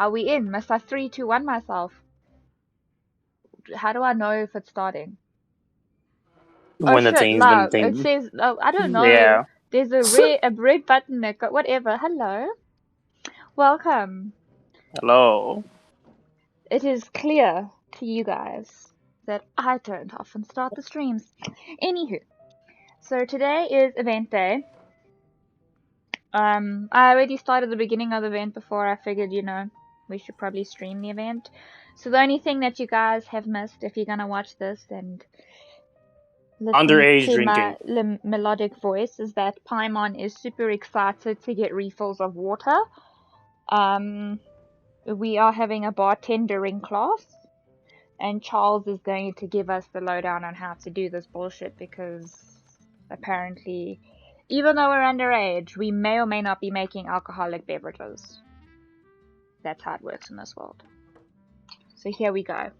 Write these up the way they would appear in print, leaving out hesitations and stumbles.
Are we in? Must I 3, 2, 1 myself? How do I know if it's starting? Oh When the shit, thing's been live. It thing. says, oh, I don't know. Yeah. There's a red button that got, whatever. Hello. Welcome. Hello. It is clear to you guys that I don't often start the streams. Anywho, so today is event day. I already started the beginning of the event before I figured, we should probably stream the event. So the only thing that you guys have missed, if you're gonna watch this and listen Underage to drinking. my melodic voice, is that Paimon is super excited to get refills of water. We are having a bartendering class, and Charles is going to give us the lowdown on how to do this bullshit, because apparently, even though we're underage, we may or may not be making alcoholic beverages. That's how it works in this world. So here we go.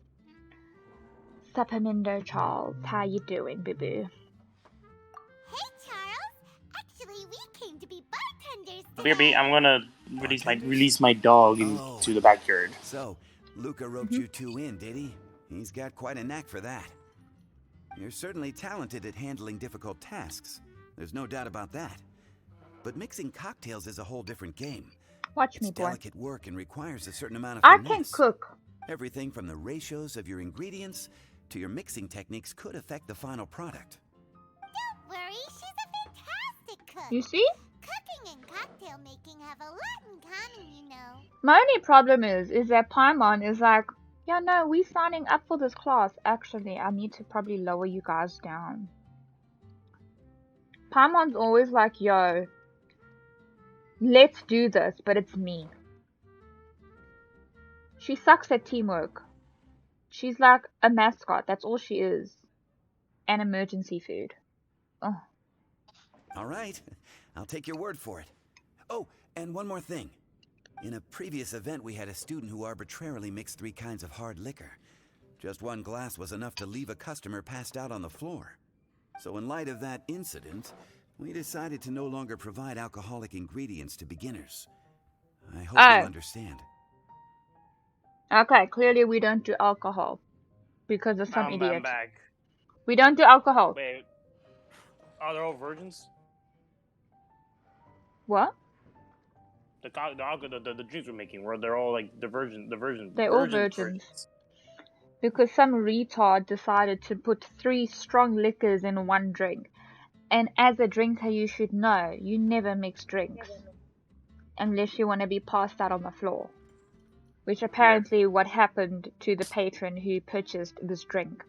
Suppamindo Charles, how you doing, boo-boo? Hey, Charles. Actually, we came to be bartenders BRB, today. I'm gonna release my dog into the backyard. So, Luca roped you two in, did he? He's got quite a knack for that. You're certainly talented at handling difficult tasks. There's no doubt about that. But mixing cocktails is a whole different game. Watch It's me, boy. delicate work and requires a certain amount of I finesse. can cook. Everything from the ratios of your ingredients to your mixing techniques could affect the final product. Don't worry, she's a fantastic cook. You see? Cooking and cocktail making have a lot in common, you know. My only problem is that Paimon is like, yeah, no, we signing up for this class. Actually, I need to probably lower you guys down. Paimon's always like, yo, let's do this, but it's me. She sucks at teamwork. She's like a mascot, that's all she is. And emergency food. Oh. All right, I'll take your word for it. Oh, and one more thing. In a previous event, we had a student who arbitrarily mixed 3 kinds of hard liquor. Just one glass was enough to leave a customer passed out on the floor. So in light of that incident, we decided to no longer provide alcoholic ingredients to beginners. I hope you understand. Okay, clearly we don't do alcohol. Because of some idiot. I'm back. We don't do alcohol. Wait. Are they all virgins? What? The drinks we're making, where they're all like the virgin. They're all virgins. Because some retard decided to put 3 strong liquors in one drink. And as a drinker, you should know, you never mix drinks. Unless you want to be passed out on the floor. Which apparently what happened to the patron who purchased this drink.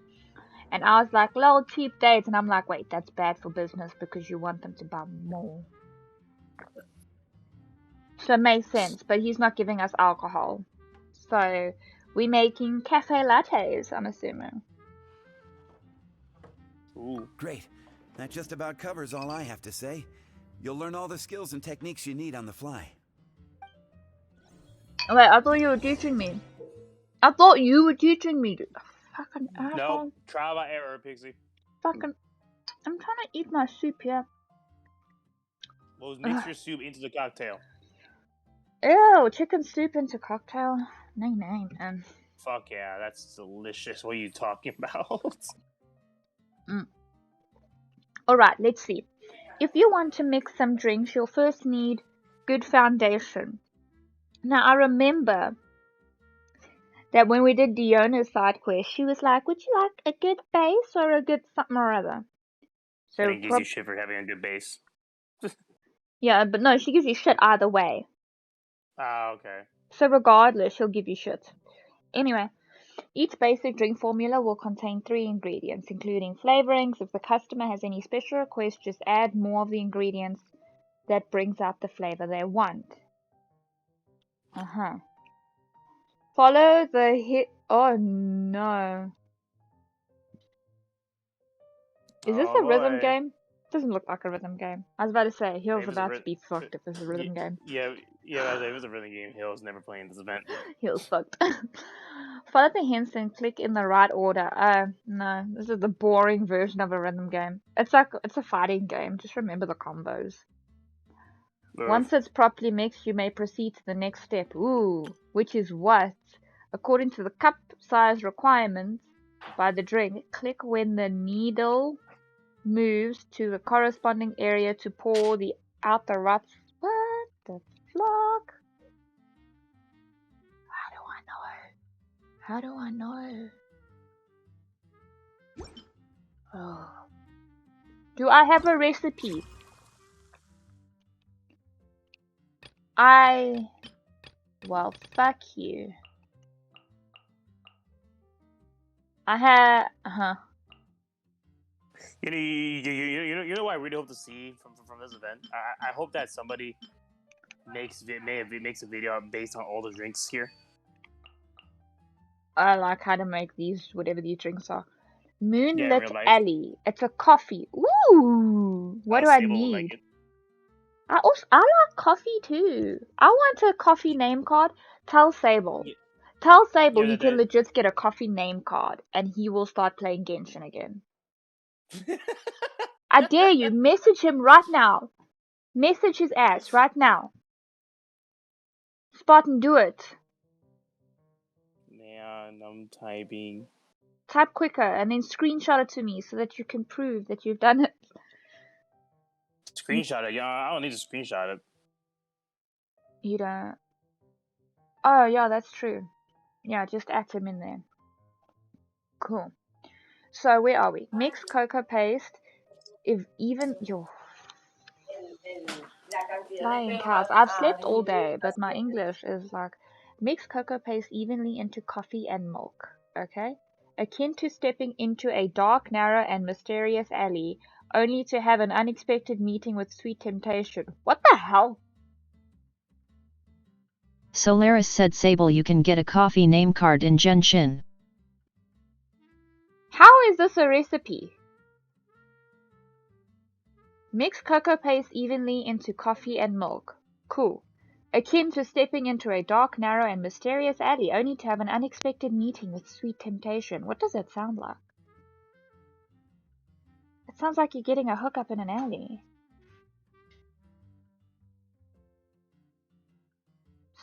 And I was like, lol, cheap dates. And I'm like, wait, that's bad for business because you want them to buy more. So it makes sense, but he's not giving us alcohol. So we're making cafe lattes, I'm assuming. Ooh. Great. That just about covers all I have to say. You'll learn all the skills and techniques you need on the fly. Wait, I thought you were teaching me. Fucking asshole. No, trial by error, Pixie. Fucking, I'm trying to eat my soup here. Well, mix your soup into the cocktail. Ew, chicken soup into cocktail? No. Fuck yeah, that's delicious. What are you talking about? Alright, let's see. If you want to mix some drinks, you'll first need good foundation. Now, I remember that when we did Diona's side quest, she was like, would you like a good base or a good something or other? So it gives you shit for having a good base. Yeah, but no, she gives you shit either way. Ah, okay. So regardless, she'll give you shit. Anyway, each basic drink formula will contain 3 ingredients, including flavorings. If the customer has any special requests, just add more of the ingredients that brings out the flavor they want. Follow the hit. Oh no. Is this a rhythm game? Doesn't look like a rhythm game. I was about to say, Hill's about to be fucked if it's a rhythm game. Yeah, if it was a rhythm game, Hill's never playing this event. Hill's fucked. Follow the hints and click in the right order. No, this is the boring version of a rhythm game. It's a fighting game. Just remember the combos. Once it's properly mixed, you may proceed to the next step. Ooh, which is what? According to the cup size requirements by the drink, click when the needle moves to the corresponding area to pour out the ruts. What the flock? How do I know? How do I know? Oh. Do I have a recipe? Well, fuck you. I have, You know what I really hope to see from this event? I hope that somebody makes a video based on all the drinks here. I like how to make these, whatever these drinks are. Yeah, in Moonlit real life. Alley. It's a coffee. Ooh, what do I Sable will like need? it. I like coffee too. I want a coffee name card. Tell Sable. Yeah. Tell Sable Yeah, he can legit get a coffee name card and he will start playing Genshin again. I dare you. Message him right now. Message his ass right now. Spartan, do it. Man, I'm typing. Type quicker and then screenshot it to me so that you can prove that you've done it. Screenshot it. Yeah, I don't need to screenshot it. You don't. Oh, yeah, that's true. Yeah, just add him in there. Cool. So, where are we? Mix cocoa paste. If even. Yo. Flying cows. I've slept all day, but my English is like. Mix cocoa paste evenly into coffee and milk. Okay? Akin to stepping into a dark, narrow, and mysterious alley, only to have an unexpected meeting with sweet temptation. What the hell? Solaris said Sable you can get a coffee name card in Genshin. How is this a recipe? Mix cocoa paste evenly into coffee and milk. Cool. Akin to stepping into a dark, narrow, and mysterious alley only to have an unexpected meeting with sweet temptation. What does that sound like? It sounds like you're getting a hookup in an alley.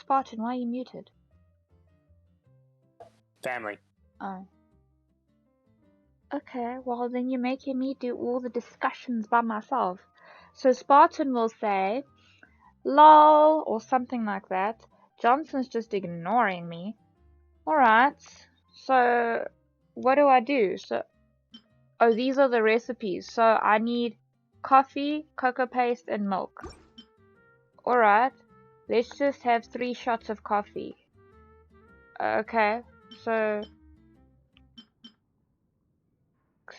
Spartan, why are you muted? Family. Oh. Okay, well then you're making me do all the discussions by myself. So Spartan will say, lol, or something like that. Johnson's just ignoring me. Alright, so what do I do? Oh, these are the recipes. So I need coffee, cocoa paste, and milk. Alright, let's just have 3 shots of coffee. Okay, so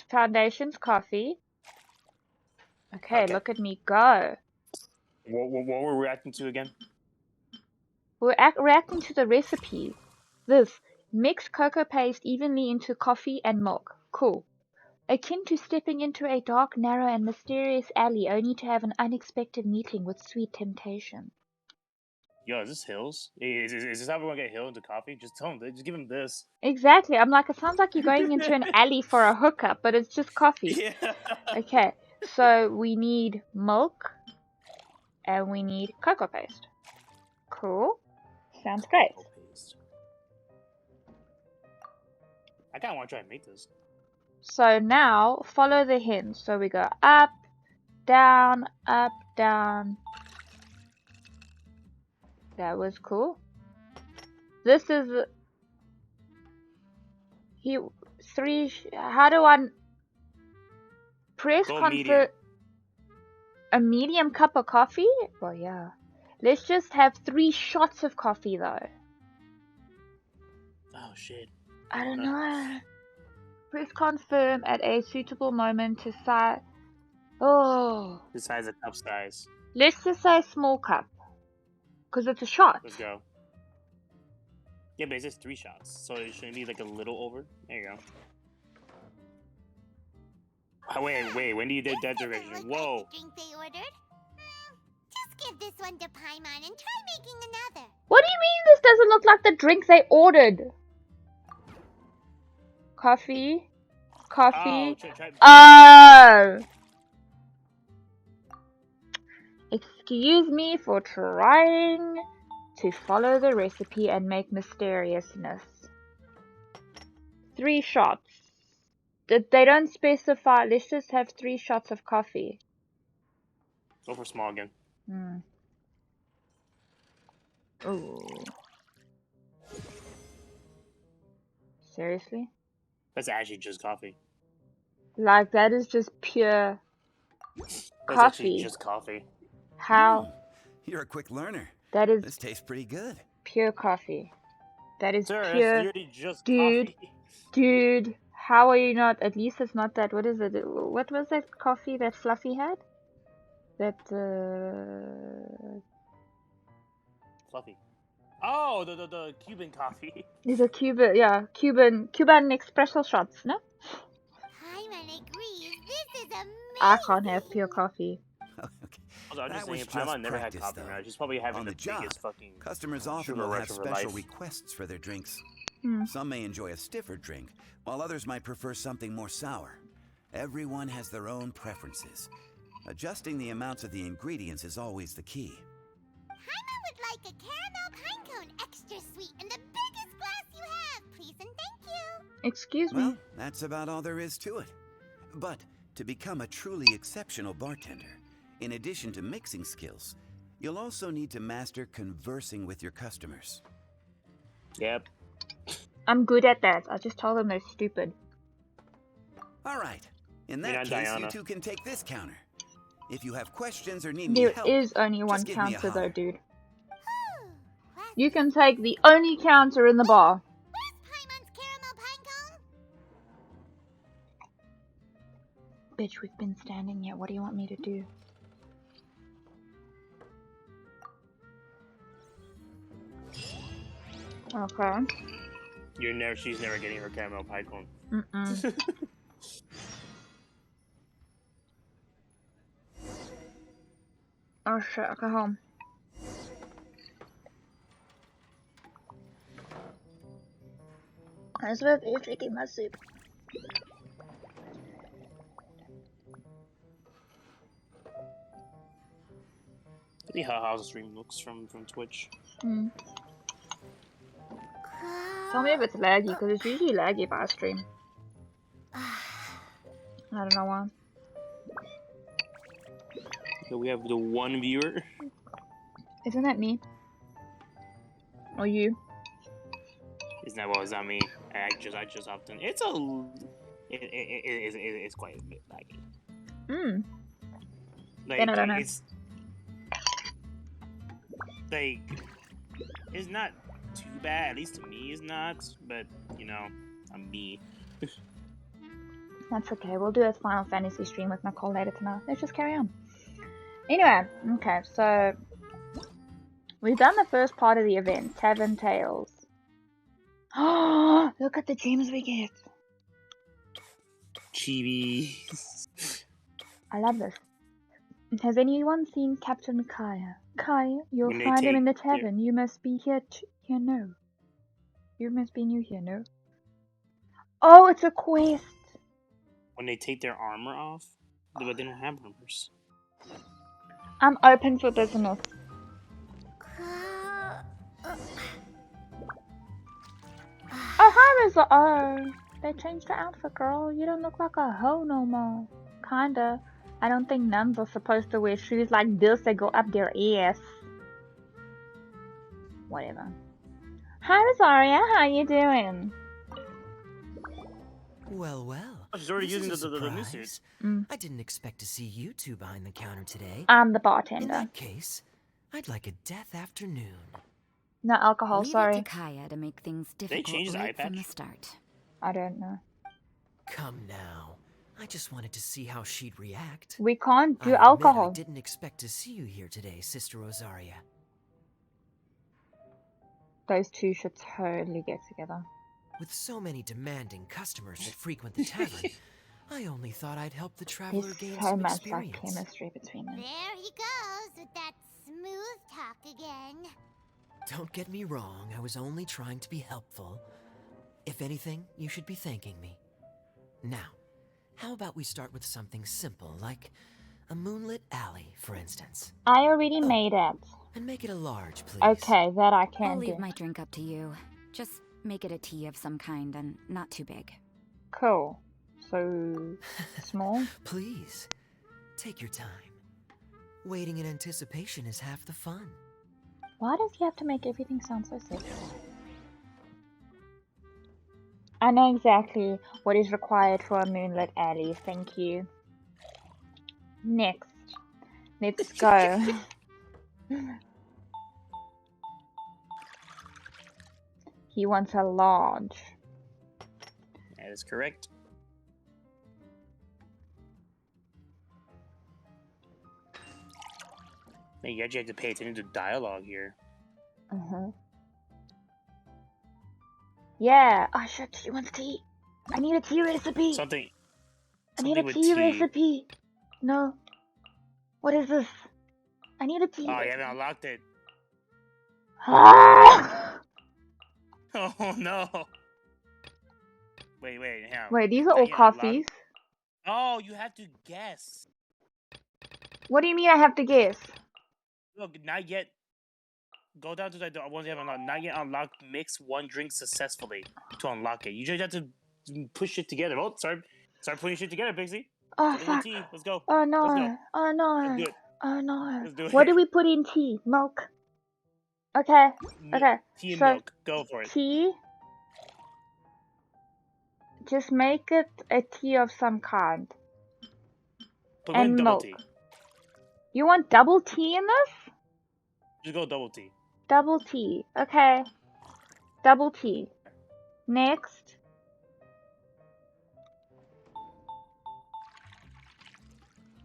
foundation's coffee. Okay, look at me go. What were we reacting to again? We're reacting to the recipe. This, mix cocoa paste evenly into coffee and milk. Cool. Akin to stepping into a dark, narrow, and mysterious alley only to have an unexpected meeting with sweet temptation. Yo, is this Hills? Is this how we're gonna get Hill into coffee? Just tell him. Just give him this. Exactly. I'm like, it sounds like you're going into an alley for a hookup, but it's just coffee. Yeah. Okay, so we need milk and we need cocoa paste. Cool. Sounds great. I kinda wanna try and make this. So now follow the hints. So we go up, down, up, down. That was cool. This is how do I press medium. a medium cup of coffee? Well, yeah. Let's just have 3 shots of coffee though. Oh shit. I don't know. Press confirm at a suitable moment to decide. Oh. Decides the cup size. Let's just say small cup. Because it's a shot. Let's go. Yeah, but it's just 3 shots, so it should need like a little over. There you go. Oh, wait, when do you did that direction? Whoa! Drink they ordered. Just give this one to Paimon and try making another. What do you mean this doesn't look like the drink they ordered? Coffee. Excuse me for trying to follow the recipe and make mysteriousness. 3 shots. They don't specify. Let's just have 3 shots of coffee. Go for small again. Oh. Seriously? That's actually just coffee. Like, that is just pure That's coffee. actually just coffee. How? You're a quick learner. That is This tastes pretty good. pure coffee. That is Sir, that's pure. literally just Dude. coffee. Dude, how are you not? At least it's not that. What is it? What was that coffee that Fluffy had? That, Fluffy. Oh, the Cuban coffee. is a Cuban espresso shots, no? Paimon agrees. This is amazing. I can't have pure coffee. Okay. Also, I'm That just saying, was Paimon just never had practice, coffee. though. Right? She's probably having On the the job, biggest fucking customers often sugar will rush have of her special life. requests for their drinks. Hmm. Some may enjoy a stiffer drink, while others might prefer something more sour. Everyone has their own preferences. Adjusting the amounts of the ingredients is always the key. Paimon would like a caramel pine cone extra sweet in the biggest glass you have, please and thank you. Excuse me. Well, that's about all there is to it. But to become a truly exceptional bartender, in addition to mixing skills, you'll also need to master conversing with your customers. Yep. I'm good at that. I just told them they're stupid. All right. In You're that not case, Diana. you two can take this counter. If you have questions or need me There help, is only one just give me a counter though, holler. dude. Where's You can take the only counter in the bar. Paimon's caramel pine cone? Bitch, we've been standing here. What do you want me to do? Okay. She's never getting her caramel pie cone. Mm-mm. Oh shit, I'll go home. I swear you're drinking my soup. See how the stream looks from Twitch. Tell me if it's laggy, because it's usually laggy if I stream. I don't know why. So we have the one viewer. Isn't that me? Or you? It's not me. I just often. It's quite a bit laggy. Like, Then I don't know. It's like it's not too bad. At least to me, it's not. But you know, I'm me. That's okay. We'll do a Final Fantasy stream with Nicole later tonight. Let's just carry on. Anyway, okay, so we've done the first part of the event, Tavern Tales. Oh, look at the gems we get. Chibi. I love this. Has anyone seen Captain Kaya? Kaya, you'll When they find him in the take their- tavern. You must be here no. You must be new here, no? Oh, it's a quest. When they take their armor off, but they don't have armors. I'm open for business. Oh, hi, Rizzo. Oh, they changed the outfit, girl. You don't look like a hoe no more. Kinda. I don't think nuns are supposed to wear shoes like this that go up their ass. Whatever. Hi, Rosaria. How you doing? Well, well. Oh, she's already This using is a the new suit. surprise. Mm. I didn't expect to see you two behind the counter today. I'm the In bartender. that case, I'd like a death afternoon. No alcohol, Leave it sorry. to Kaya to make things They difficult changed the eye right from the patch? start. I don't know. Come now. I just wanted to see how she'd react. We can't I do admit alcohol. I didn't expect to see you here today, Sister Rosaria. Those two should totally get together. With so many demanding customers that frequent the tavern, I only thought I'd help the traveler There's gain so some much like experience. chemistry between them. There he goes with that smooth talk again. Don't get me wrong, I was only trying to be helpful. If anything, you should be thanking me. Now, how about we start with something simple, like A moonlit alley, for instance. I already made it. And make it a large, please. Okay, that I I'll can leave do. my drink up to you. Just make it a tea of some kind and not too big. Cool. So small. Please, take your time. Waiting in anticipation is half the fun. Why does he have to make everything sound so sexy? I know exactly what is required for a moonlit alley. Thank you. Next, let's go. He wants a large. That is correct. Hey, you actually have to pay attention to dialogue here. Yeah. Oh shit, she wants tea. I need a tea recipe. Something I need a with tea recipe. No. What is this? I need a tea Oh, you recipe. haven't unlocked it. Ah! Oh no. Wait, hang on. Wait, these are Not all yet coffees. unlocked? Oh, you have to guess. What do you mean I have to guess? Look, not yet. Go down to the ones you haven't unlocked. Not yet unlocked. Mix one drink successfully to unlock it. You just have to push it together. Oh, start putting shit together, Pixie. Oh Something with fuck. tea. Let's go. Oh no. Let's go. Oh no. Let's do it. Oh no. Let's do What it. do we put in tea? Milk. Okay. Okay. Tea and So milk. Go for it. tea. Just make it a tea of some kind. Put in And double milk. tea. You want double tea in this? Just go double tea. Double tea. Okay. Double tea. Next.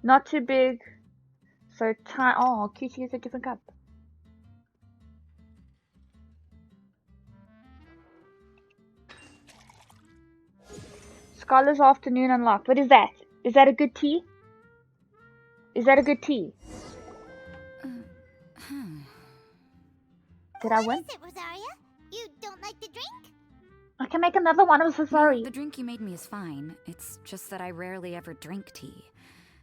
Not too big. So tiny. Oh, cute. Use a different cup. Scholar's Afternoon unlocked. What is that? Is that a good tea? Is that a good tea? Did I win? What is it, Rosaria? You don't like the drink? I can make another one. I'm so sorry. The drink you made me is fine. It's just that I rarely ever drink tea.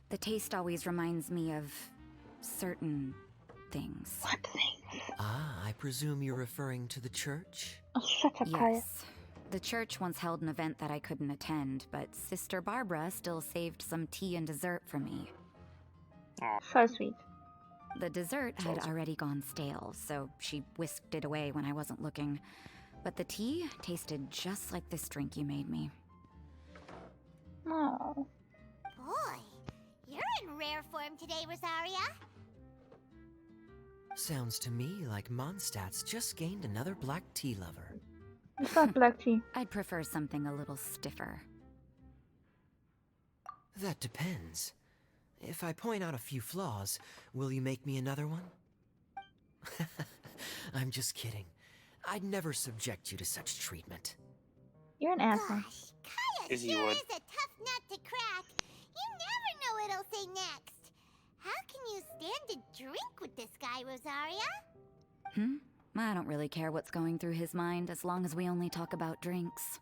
The taste always reminds me of certain things. What things? Ah, I presume you're referring to the church? Oh, shut up, Kaya. Yes. The church once held an event that I couldn't attend, but Sister Barbara still saved some tea and dessert for me. So sweet. The dessert had already gone stale, so she whisked it away when I wasn't looking. But the tea tasted just like this drink you made me. Oh. Boy, you're in rare form today, Rosaria. Sounds to me like Mondstadt's just gained another black tea lover. It's not black tea. I'd prefer something a little stiffer. That depends. If I point out a few flaws, will you make me another one? I'm just kidding. I'd never subject you to such treatment. You're an asshole. Gosh, Kaya Yes, you sure would. is a tough nut to crack. You never know what it'll say next. How can you stand to drink with this guy, Rosaria? I don't really care what's going through his mind as long as we only talk about drinks.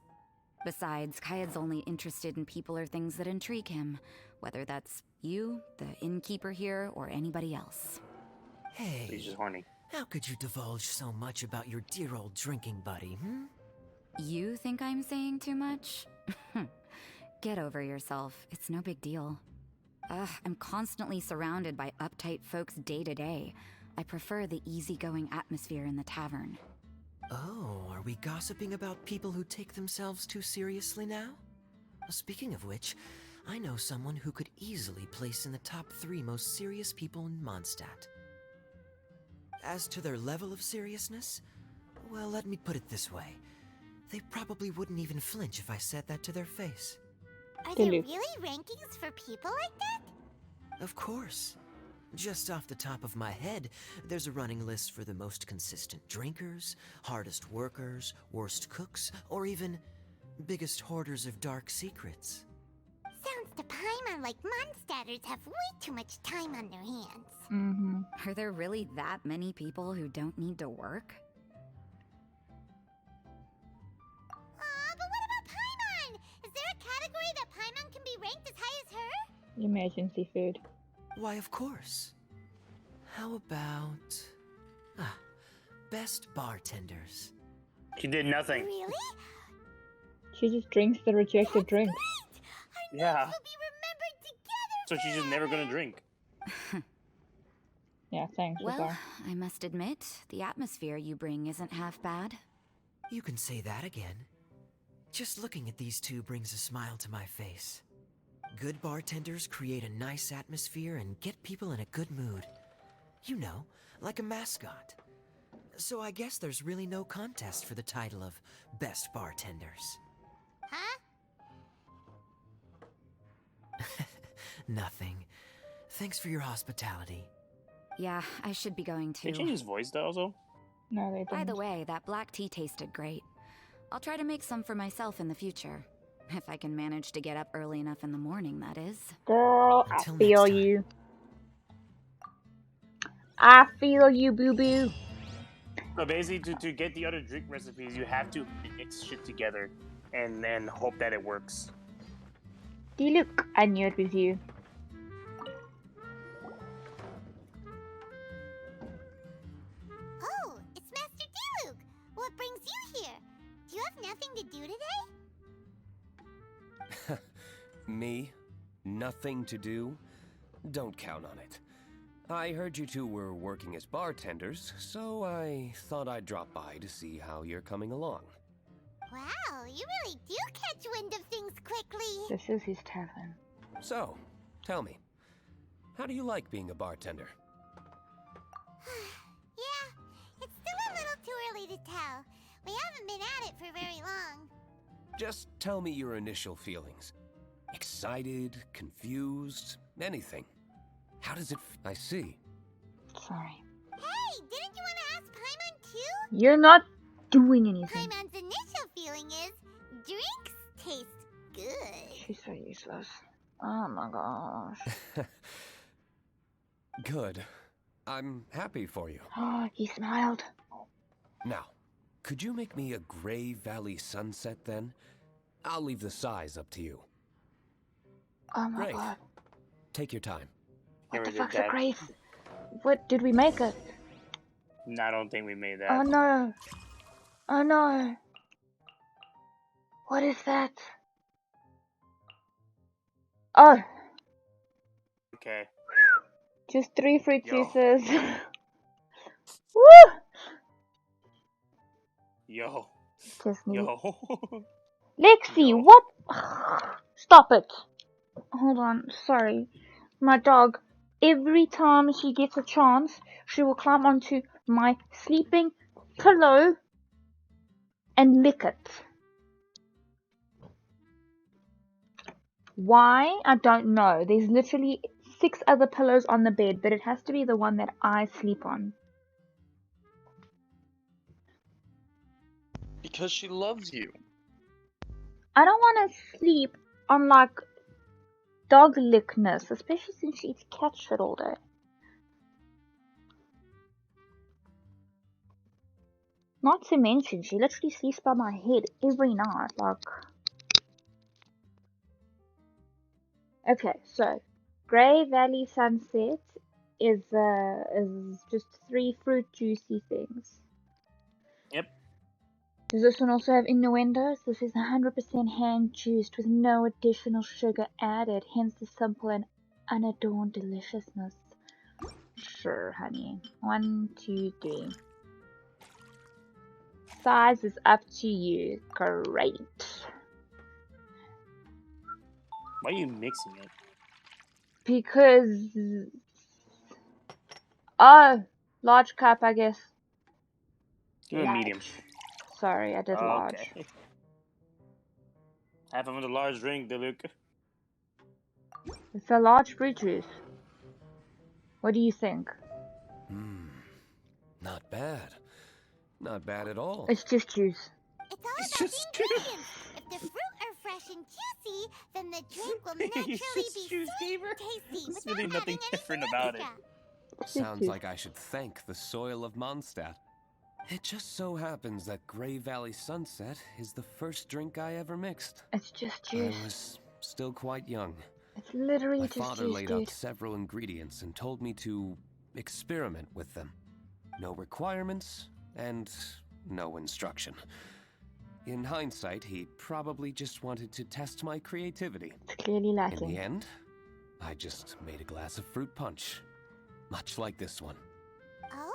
Besides, Kayad's only interested in people or things that intrigue him, whether that's you, the innkeeper here, or anybody else. Hey, He's just horny. how could you divulge so much about your dear old drinking buddy, You think I'm saying too much? Get over yourself. It's no big deal. I'm constantly surrounded by uptight folks day to day. I prefer the easygoing atmosphere in the tavern. Oh, are we gossiping about people who take themselves too seriously now? Speaking of which, I know someone who could easily place in the top 3 most serious people in Mondstadt. As to their level of seriousness, well, let me put it this way. They probably wouldn't even flinch if I said that to their face. Are there Philip. really rankings for people like that? Of course. Just off the top of my head, there's a running list for the most consistent drinkers, hardest workers, worst cooks, or even biggest hoarders of dark secrets. Sounds to Paimon like Mondstadters have way too much time on their hands. Mm-hmm. Are there really that many people who don't need to work? Aw, but what about Paimon? Is there a category that Paimon can be ranked as high as her? Emergency food. Why, of course. How about... best bartenders. She did nothing. Really? She just drinks the rejected That's drink. great! Our Yeah. names will be remembered together. So she's just never gonna forever. drink. Yeah, thanks, Well, Rizar. I must admit, the atmosphere you bring isn't half bad. You can say that again. Just looking at these two brings a smile to my face. Good bartenders create a nice atmosphere and get people in a good mood. You know, like a mascot. So I guess there's really no contest for the title of Best Bartenders. Huh? Nothing. Thanks for your hospitality. Yeah, I should be going They to. changed his voice though, also. No, they By didn't. the way, that black tea tasted great. I'll try to make some for myself in the future. If I can manage to get up early enough in the morning, that is. Girl, Until I next feel time. you. I feel you, boo-boo. So basically, to get the other drink recipes, you have to mix shit together and then hope that it works. Look, I knew it was you. Oh, it's Master Diluc. What brings you here? Do you have nothing to do today? Me? Nothing to do? Don't count on it. I heard you two were working as bartenders, so I thought I'd drop by to see how you're coming along. Wow, you really do catch wind of things quickly. This is his tavern. So, tell me, how do you like being a bartender? Yeah, it's still a little too early to tell. We haven't been at it for very long. Just tell me your initial feelings. Excited, confused, anything. How does it I see. Sorry. Hey, didn't you want to ask Paimon too? You're not doing anything. Paimon's initial feeling is drinks taste good. She's so useless. Oh my gosh. Good. I'm happy for you. Oh, he smiled. Now, could you make me a Gray Valley sunset then? I'll leave the size up to you. Oh my Great. god. Take your time. What the Never did fuck's a that. grace? What, did we make it? No, I don't think we made that. Oh no. Oh no. What is that? Oh, Okay. just 3 fruit Yo. juices. Woo! Yo. Just need... Yo. Lexi, Yo. what? Stop it. Hold on, sorry. My dog, every time she gets a chance, she will climb onto my sleeping pillow and lick it. Why? I don't know. There's literally 6 other pillows on the bed, but it has to be the one that I sleep on. Because she loves you. I don't want to sleep on like dog lickness, especially since she eats cat shit all day. Not to mention, she literally sleeps by my head every night, like... Okay, so, Grey Valley Sunset is just 3 fruit juicy things. Yep. Does this one also have innuendos? This is 100% hand juiced with no additional sugar added, hence the simple and unadorned deliciousness. Sure, honey. 1, 2, 3. Size is up to you. Great. Why are you mixing it? Because... Oh! Large cup, I guess. Give it a medium. Sorry, I did large. Okay. Have another large drink, Diluc. It's a large fruit juice. What do you think? Not bad. Not bad at all. It's just juice. It's all It's about just the ingredients. If the fruit are fresh and juicy, then the drink will naturally just be juice, sweet Gamer. and tasty There's without really nothing adding different anything about it. extra. It's just Sounds juice. like I should thank the soil of Mondstadt. It just so happens that Gray Valley Sunset is the first drink I ever mixed. It's just I juice. was still quite young. It's literally My just father juice, laid out dude. several ingredients and told me to experiment with them. No requirements and no instruction. In hindsight, he probably just wanted to test my creativity. It's clearly In lacking. the end, I just made a glass of fruit punch. Much like this one. Oh?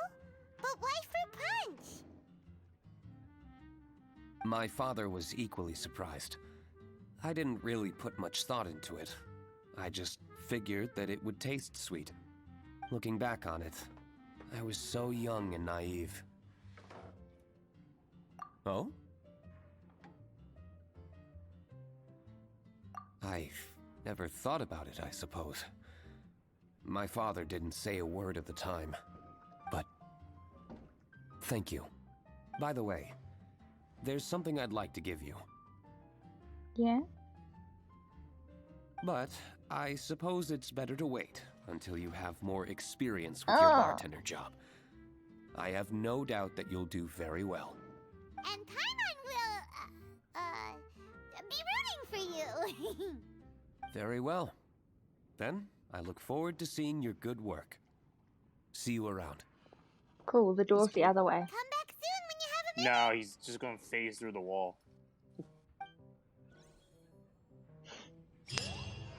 But why fruit punch? My father was equally surprised. I didn't really put much thought into it. I just figured that it would taste sweet. Looking back on it, I was so young and naive. Oh? I've never thought about it, I suppose. My father didn't say a word at the time, but thank you. By the way, there's something I'd like to give you. Yeah? But I suppose it's better to wait until you have more experience with your Oh. bartender job. I have no doubt that you'll do very well. And Paimon will, be rooting for you. Very well. Then, I look forward to seeing your good work. See you around. Cool, the door's the other way. Come back soon when you have a minute. No, he's just gonna phase through the wall.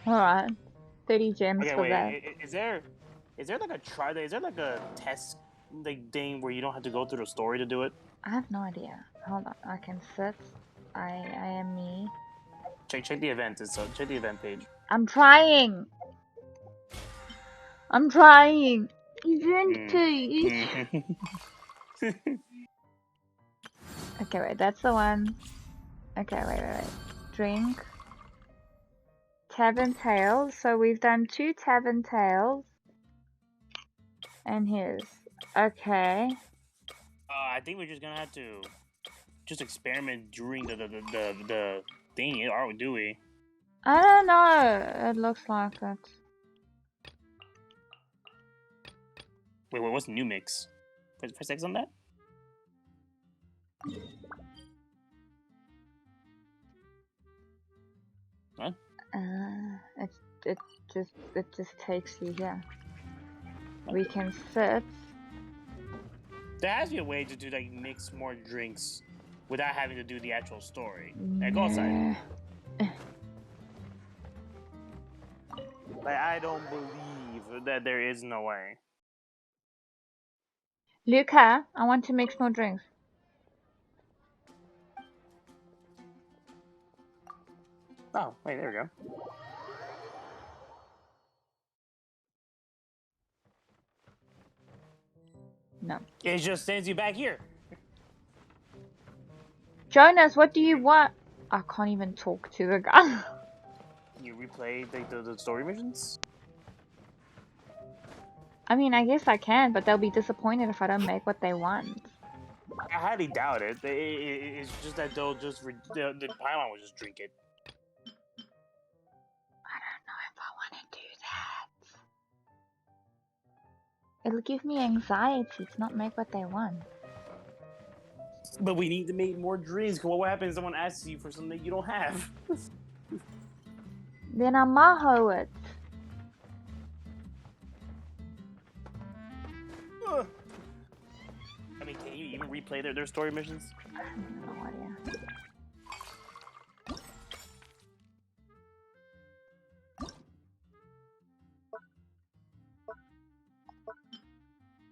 Alright. 30 gems Okay, for wait. that. Is there like a try? Is there like a test like thing where you don't have to go through the story to do it? I have no idea. Hold on, I can sit. I am me. Check the event. Check the event page. I'm trying! I'm trying! Event Mm. page! Okay, wait, that's the one. Okay, wait. Drink. Tavern Tales. So we've done 2 Tavern Tales. And here's. Okay. I think we're just gonna have to just experiment during the thing, or do we? I don't know. It looks like it. Wait, what's the new mix? Press X on that? What? It just takes you here. We can sit. There has to be a way to do like mix more drinks without having to do the actual story. Hey, go outside. Like, I don't believe that there is no way. Luca, I want to mix more drinks. Oh, wait, there we go. No. It just sends you back here. Jonas, what do you want? I can't even talk to the guy. You replay the story missions? I mean, I guess I can, but they'll be disappointed if I don't make what they want. I highly doubt it. It's just that they'll just the Paimon will just drink it. I don't know if I want to do that. It'll give me anxiety to not make what they want. But we need to make more drinks. What happens if someone asks you for something you don't have? Then I maho it. I mean, can you even replay their story missions? I have no idea.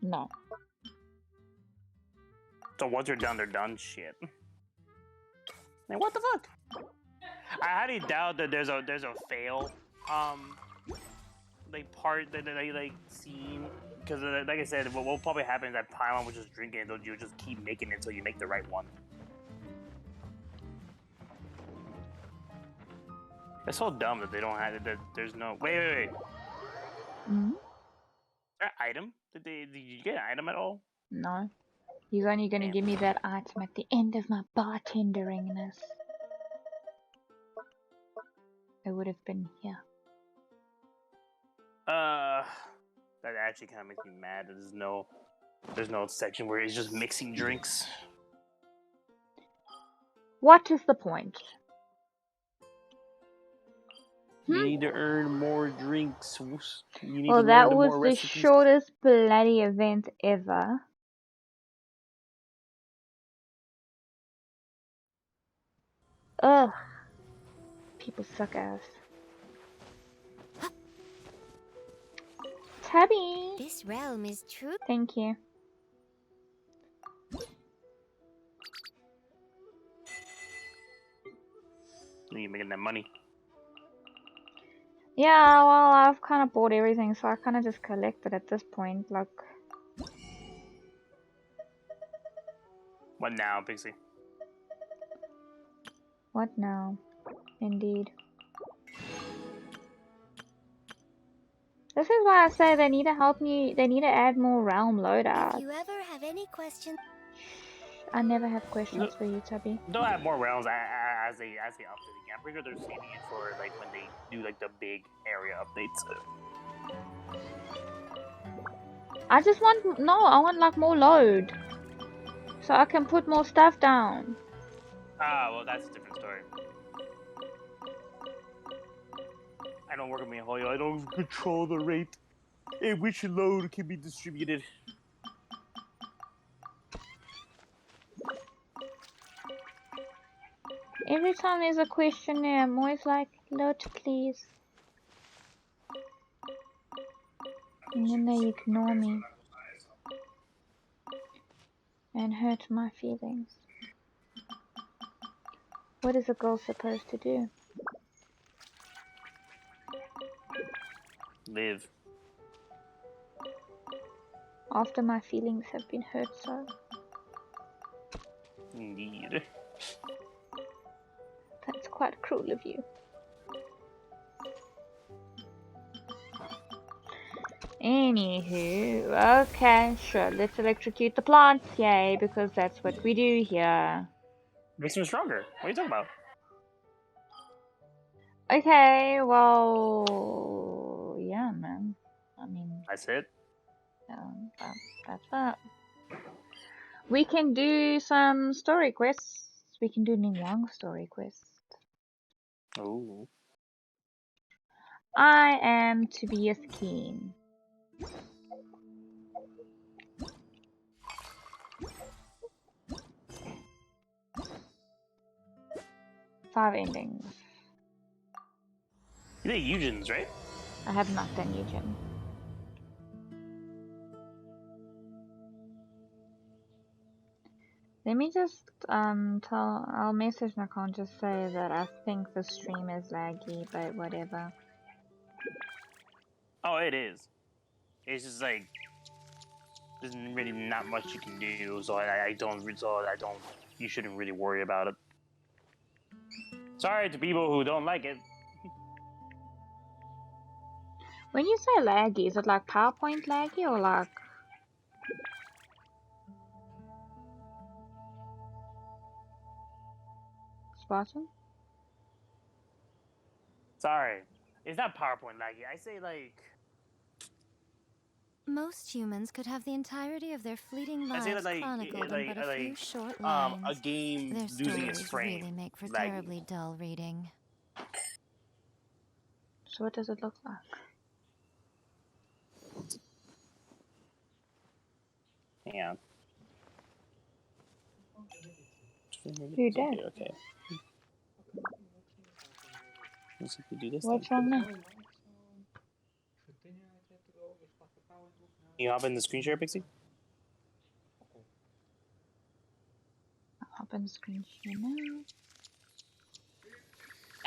No. So once you're done, they're done. Shit. Man, what the fuck? I highly doubt that there's a fail like part that they like scene, because like I said, what will probably happen is that Paimon will just drink it and you'll just keep making it until you make the right one. It's so dumb that they don't have that. There's no wait. Mm-hmm. Is there an item? Did you get an item at all? No. He's only gonna give me that item at the end of my bartenderingness. It would have been here. That actually kind of makes me mad. There's no section where it's just mixing drinks. What is the point? You need to earn more drinks. You need to Well, learn that the was more the recipes. shortest bloody event ever. Ugh. People suck ass. Tabby! This realm is true. Thank you. You making that money. Yeah, well, I've kind of bought everything, so I kind of just collect it at this point. Like, What now, Pixie? what now? Indeed. This is why I say they need to help me. They need to add more realm If loadouts. you ever have any questions, I never have questions for you, Tubby. They'll have more rounds as they update the game. I'm pretty sure they're saving it for like when they do like the big area updates. I just want I want like more load, so I can put more stuff down. Ah, well, that's a different story. I don't work with MiHoYo. I don't control the rate in which load can be distributed. Every time there's a questionnaire, I'm always like, load please. And then they ignore me and hurt my feelings. What is a girl supposed to do? Live. After my feelings have been hurt so. Indeed. That's quite cruel of you. Anywho, okay, sure, let's electrocute the plants, yay, because that's what we do here. Makes them stronger. What are you talking about? Okay, well, yeah, man. I mean, That's it. That's that. We can do some story quests. We can do Ningguang story quest. Oh. I am to be a scheme. Five endings. You did Eugen's, right? I have not done Eugen. Let me just I'll message Nakon, just say that I think the stream is laggy, but whatever. Oh, it is. It's just like there's really not much you can do, so I don't. You shouldn't really worry about it. Sorry to people who don't like it. When you say laggy, is it like PowerPoint laggy or like Spartan? Sorry, it's not PowerPoint laggy. I say like. most humans could have the entirety of their fleeting I say lives that like chronicled in but a few short a lines. game Their losing its stories frame. really make for laggy. terribly dull reading. So what does it look like? Yeah. Who did? Okay. Let's see if we do this. What's wrong now? Can you hop in the screen share, Pixie? I'll hop in the screen share now.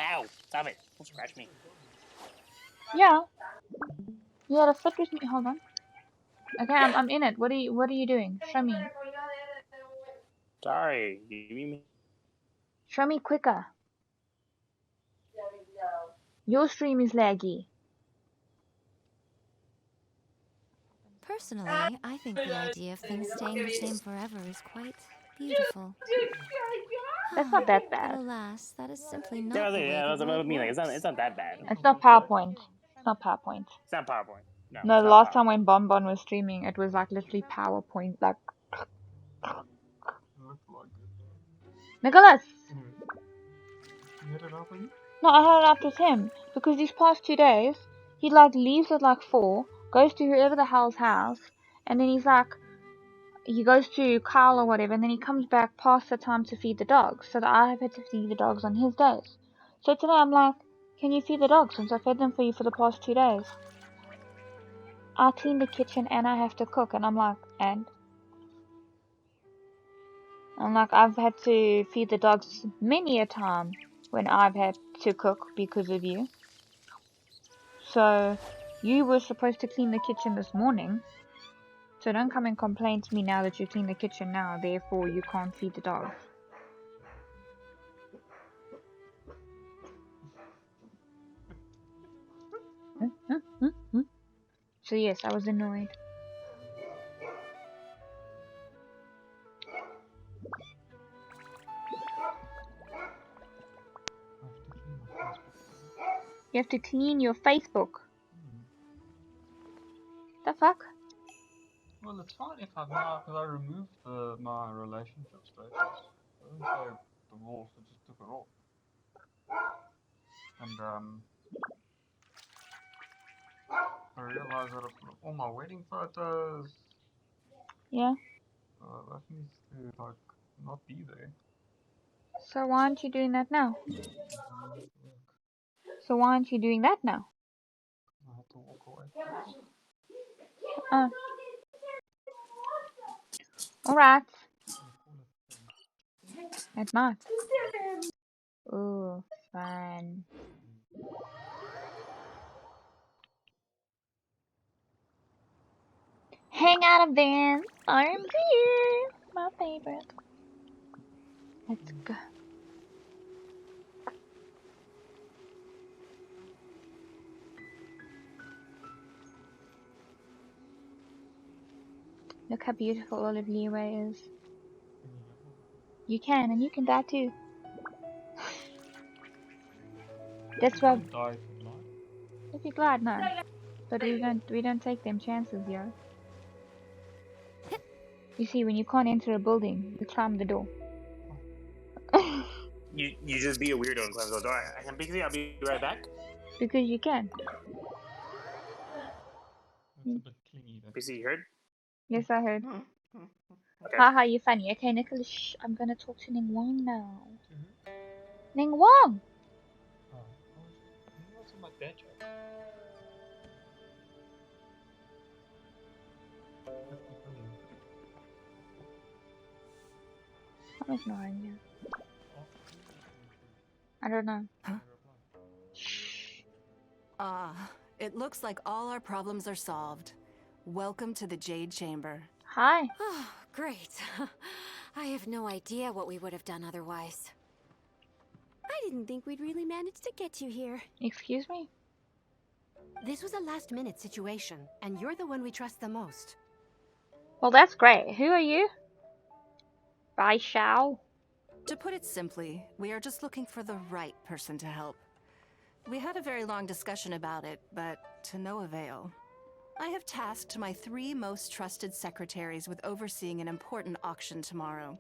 Ow! Stop it! Don't scratch me. Yeah. You had a fit with me. Hold on. Okay, I'm in it. What are you doing? Show me. Sorry. You mean me? Show me quicker. Your stream is laggy. Personally, I think the idea of things staying the same forever is quite beautiful. That's not that But bad. alas, that is simply not Yeah, the way that's the what I world mean. Like, works. it's not that bad. It's not PowerPoint. It's not PowerPoint. It's not PowerPoint. No, No, it's the not last PowerPoint. time when Bonbon was streaming, it was like literally PowerPoint. Like, Nicholas! You had it open? No, I had it up with him because these past 2 days he like leaves at like 4, goes to whoever the hell's house, and then he goes to Kyle or whatever, and then he comes back past the time to feed the dogs. So that I have had to feed the dogs on his days. So today I'm like, can you feed the dogs since I fed them for you for the past 2 days? I clean the kitchen and I have to cook, and I'm like, I've had to feed the dogs many a time when I've had to cook because of you. So you were supposed to clean the kitchen this morning. So don't come and complain to me now that you clean the kitchen now, therefore you can't feed the dogs. So yes, I was annoyed. You have to clean your Facebook. The fuck? Well, it's fine if I've now, because I removed my relationship status. I didn't say divorce, I just took it off. And I realized that I've got all my wedding photos. Yeah. That needs to like not be there. So why aren't you doing that now? Look, So why aren't you doing that now? I had to walk away. Oh. Alright. At night. Ooh, fun. Hang out events. OMG. My favorite. Let's go. Look how beautiful all of Leeway is. You can, and you can die too. That's why. Die if you like. If you're glad, no. But we don't take them chances, yo. You see, when you can't enter a building, you climb the door. You just be a weirdo and climb the door. I'm busy. I'll be right back. Because you can. It's a bit clingy. Busy, you heard? Yes, I heard. Okay. Haha, you're funny. Okay, Nicholas, shh. I'm gonna talk to Ning Wong now. Ning Wong! Oh, what's my dad joke? I'm ignoring you. I don't know. Huh? Shh. It looks like all our problems are solved. Welcome to the Jade Chamber. Hi. Oh, great. I have no idea what we would have done otherwise. I didn't think we'd really manage to get you here. Excuse me? This was a last-minute situation, and you're the one we trust the most. Well, that's great. Who are you? Bai Shao? To put it simply, we are just looking for the right person to help. We had a very long discussion about it, but to no avail. I have tasked my 3 most trusted secretaries with overseeing an important auction tomorrow.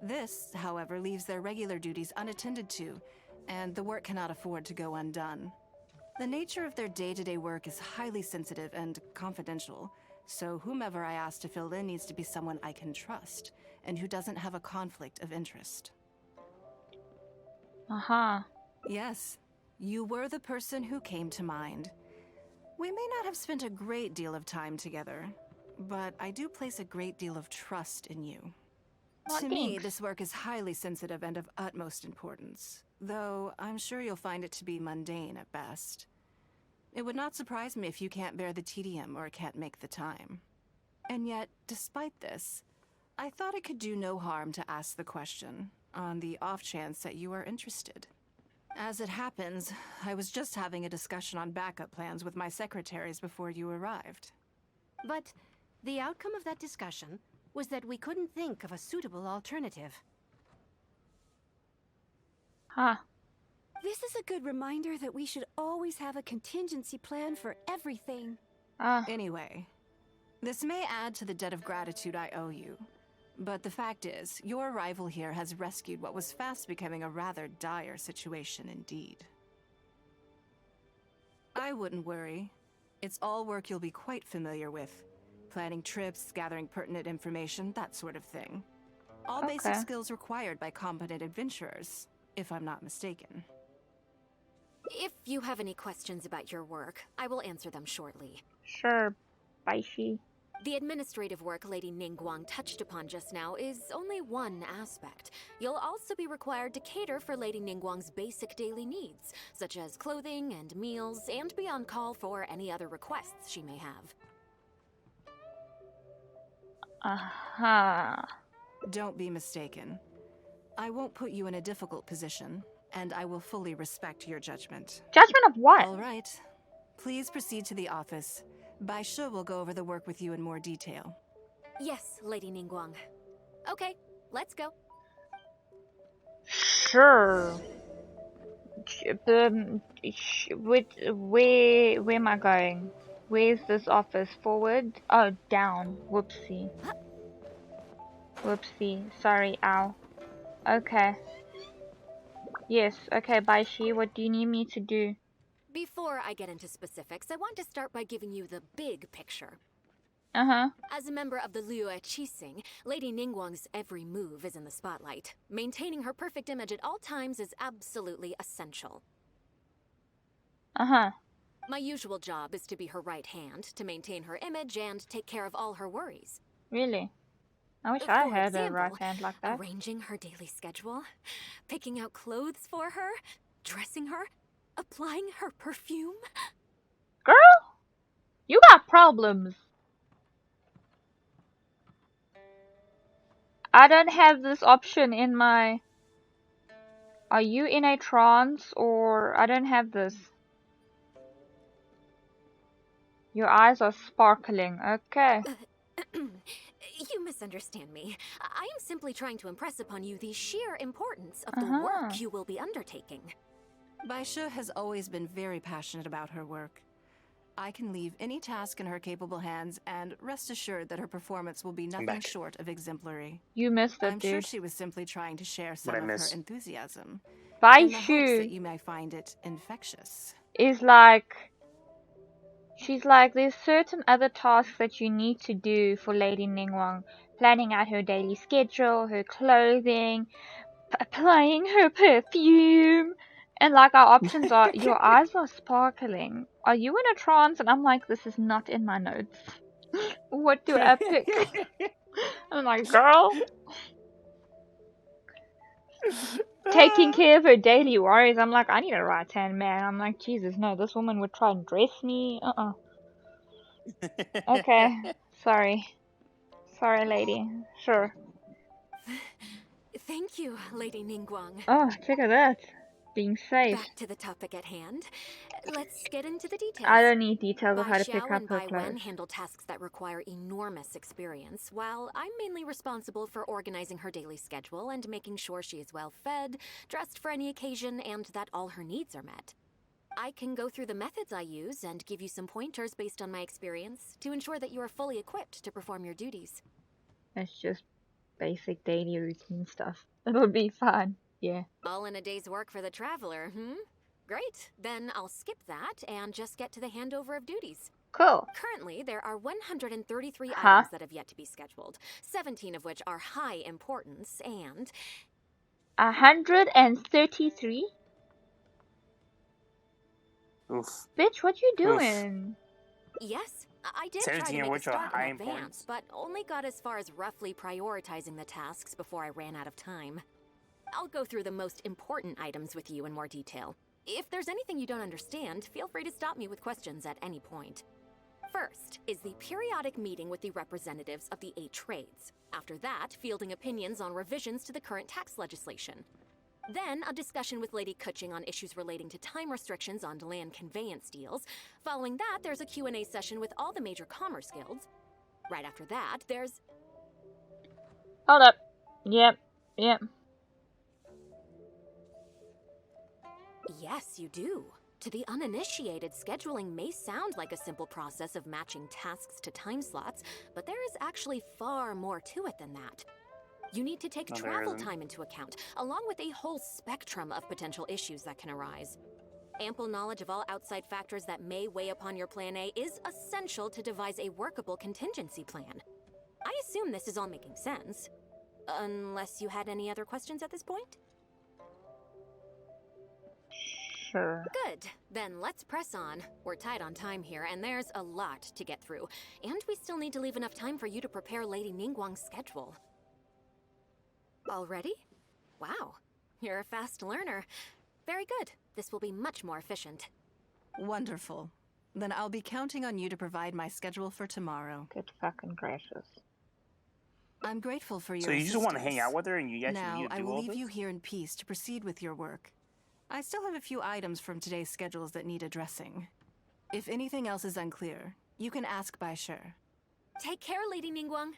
This, however, leaves their regular duties unattended to, and the work cannot afford to go undone. The nature of their day-to-day work is highly sensitive and confidential, so whomever I ask to fill in needs to be someone I can trust, and who doesn't have a conflict of interest. Aha. Yes, you were the person who came to mind. We may not have spent a great deal of time together, but I do place a great deal of trust in you. Well, To me, thanks. this work is highly sensitive and of utmost importance, though I'm sure you'll find it to be mundane at best. It would not surprise me if you can't bear the tedium or can't make the time. And yet, despite this, I thought it could do no harm to ask the question, on the off chance that you are interested. As it happens, I was just having a discussion on backup plans with my secretaries before you arrived. But the outcome of that discussion was that we couldn't think of a suitable alternative. Huh. This is a good reminder that we should always have a contingency plan for everything. Ah. Anyway, this may add to the debt of gratitude I owe you. But the fact is, your arrival here has rescued what was fast becoming a rather dire situation indeed. I wouldn't worry. It's all work you'll be quite familiar with. Planning trips, gathering pertinent information, that sort of thing. All basic Okay. skills required by competent adventurers, if I'm not mistaken. If you have any questions about your work, I will answer them shortly. Sure, Baishi. The administrative work Lady Ningguang touched upon just now is only one aspect. You'll also be required to cater for Lady Ningguang's basic daily needs, such as clothing and meals, and be on call for any other requests she may have. Uh-huh. Don't be mistaken. I won't put you in a difficult position, and I will fully respect your judgment. Judgment of what? All right. Please proceed to the office. Bai Shi will go over the work with you in more detail. Yes, Lady Ningguang. Okay, let's go. Sure. Where am I going? Where's this office? Forward? Oh, down. Whoopsie. Whoopsie. Sorry, ow. Okay. Yes, okay, Baishi, what do you need me to do? Before I get into specifics, I want to start by giving you the big picture. Uh-huh. As a member of the Liyue Qixing, Lady Ningguang's every move is in the spotlight. Maintaining her perfect image at all times is absolutely essential. Uh-huh. My usual job is to be her right hand, to maintain her image and take care of all her worries. Really? I wish I For had a example, right hand like that. arranging her daily schedule, picking out clothes for her, dressing her, applying her perfume. Girl? You got problems. I don't have this option in my... Are you in a trance or... I don't have this. Your eyes are sparkling. Okay. You misunderstand me. I am simply trying to impress upon you the sheer importance of the Uh-huh. work you will be undertaking. Bai Shi has always been very passionate about her work. I can leave any task in her capable hands, and rest assured that her performance will be nothing short of exemplary. You missed it, I'm sure dude. she was simply trying to share some What'd I of her miss? enthusiasm, in the hopes that Baishu you may find it infectious. is like... She's like, there's certain other tasks that you need to do for Lady Ningguang. Planning out her daily schedule, her clothing, applying her perfume. And like our options are, your eyes are sparkling. Are you in a trance? And I'm like, this is not in my notes. What do I pick? I'm like, girl. Taking care of her daily worries. I'm like, I need a right hand man. I'm like, Jesus, no, this woman would try and dress me. Okay, sorry. Sorry, lady. Sure. Thank you, Lady Ningguang. Oh, check at that. Being safe. Back to the topic at hand. Let's get into the details. I don't need details of Bai how to pick Xiao up and her Bai Wen clothes. handle tasks that require enormous experience, while I'm mainly responsible for organizing her daily schedule and making sure she is well fed, dressed for any occasion, and that all her needs are met. I can go through the methods I use and give you some pointers based on my experience to ensure that you are fully equipped to perform your duties. That's just basic daily routine stuff. It'll be fine. Yeah. All in a day's work for the traveler, Great. Then I'll skip that and just get to the handover of duties. Cool. Currently, there are 133 Huh? items that have yet to be scheduled, 17 of which are high importance, and 133? Oof. Bitch, what you doing? yes, I did try 17 to of make a which are start high in advance, importance. but only got as far as roughly prioritizing the tasks before I ran out of time. I'll go through the most important items with you in more detail. If there's anything you don't understand, feel free to stop me with questions at any point. First is the periodic meeting with the representatives of the 8 trades. After that, fielding opinions on revisions to the current tax legislation. Then, a discussion with Lady Kuching on issues relating to time restrictions on land conveyance deals. Following that, there's a Q&A session with all the major commerce guilds. Right after that, there's... Hold up. Yep. Yes, you do. To the uninitiated, scheduling may sound like a simple process of matching tasks to time slots, but there is actually far more to it than that. You need to take travel time into account, along with a whole spectrum of potential issues that can arise. ample knowledge of all outside factors that may weigh upon your Plan A is essential to devise a workable contingency plan. I assume this is all making sense. Unless you had any other questions at this point? Sure. Good. Then let's press on. We're tight on time here, and there's a lot to get through. And we still need to leave enough time for you to prepare Lady Ningguang's schedule. Already? Wow. You're a fast learner. Very good. This will be much more efficient. Wonderful. Then I'll be counting on you to provide my schedule for tomorrow. Good fucking gracious. I'm grateful for your So you just want to hang assistance. out with her and you actually Now, need to I do will all leave this? you here in peace to proceed with your work. I still have a few items from today's schedules that need addressing. If anything else is unclear, you can ask Bai Shi. Take care, Lady Ningguang.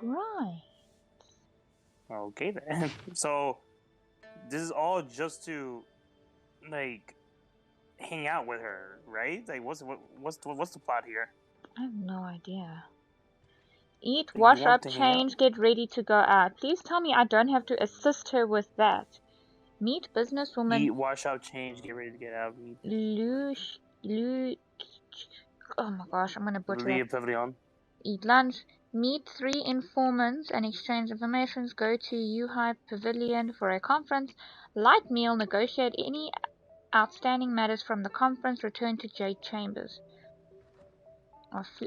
Right. Okay then. So this is all just to like hang out with her, right? Like what's the plot here? I have no idea. Eat, You wash want up, to hang out? change, get ready to go out. Please tell me I don't have to assist her with that. Meet businesswoman Eat, wash out, change, get ready to get out. Oh my gosh, I'm gonna butcher that. Pavilion. Eat lunch. Meet 3 informants and exchange information. Go to Yuhai Pavilion for a conference. Light meal. Negotiate any outstanding matters from the conference. Return to Jade Chambers.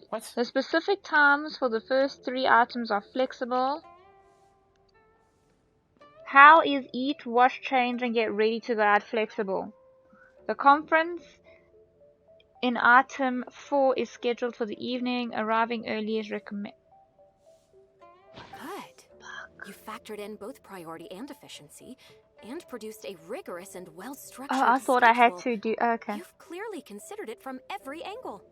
What? The specific times for the first 3 items are flexible. How is eat, wash, change, and get ready to go out flexible? The conference in item 4 is scheduled for the evening. Arriving early is recommended. Good. You factored in both priority and efficiency, and produced a rigorous and well-structured Oh, I thought schedule. I had to do. Okay. You've clearly considered it from every angle.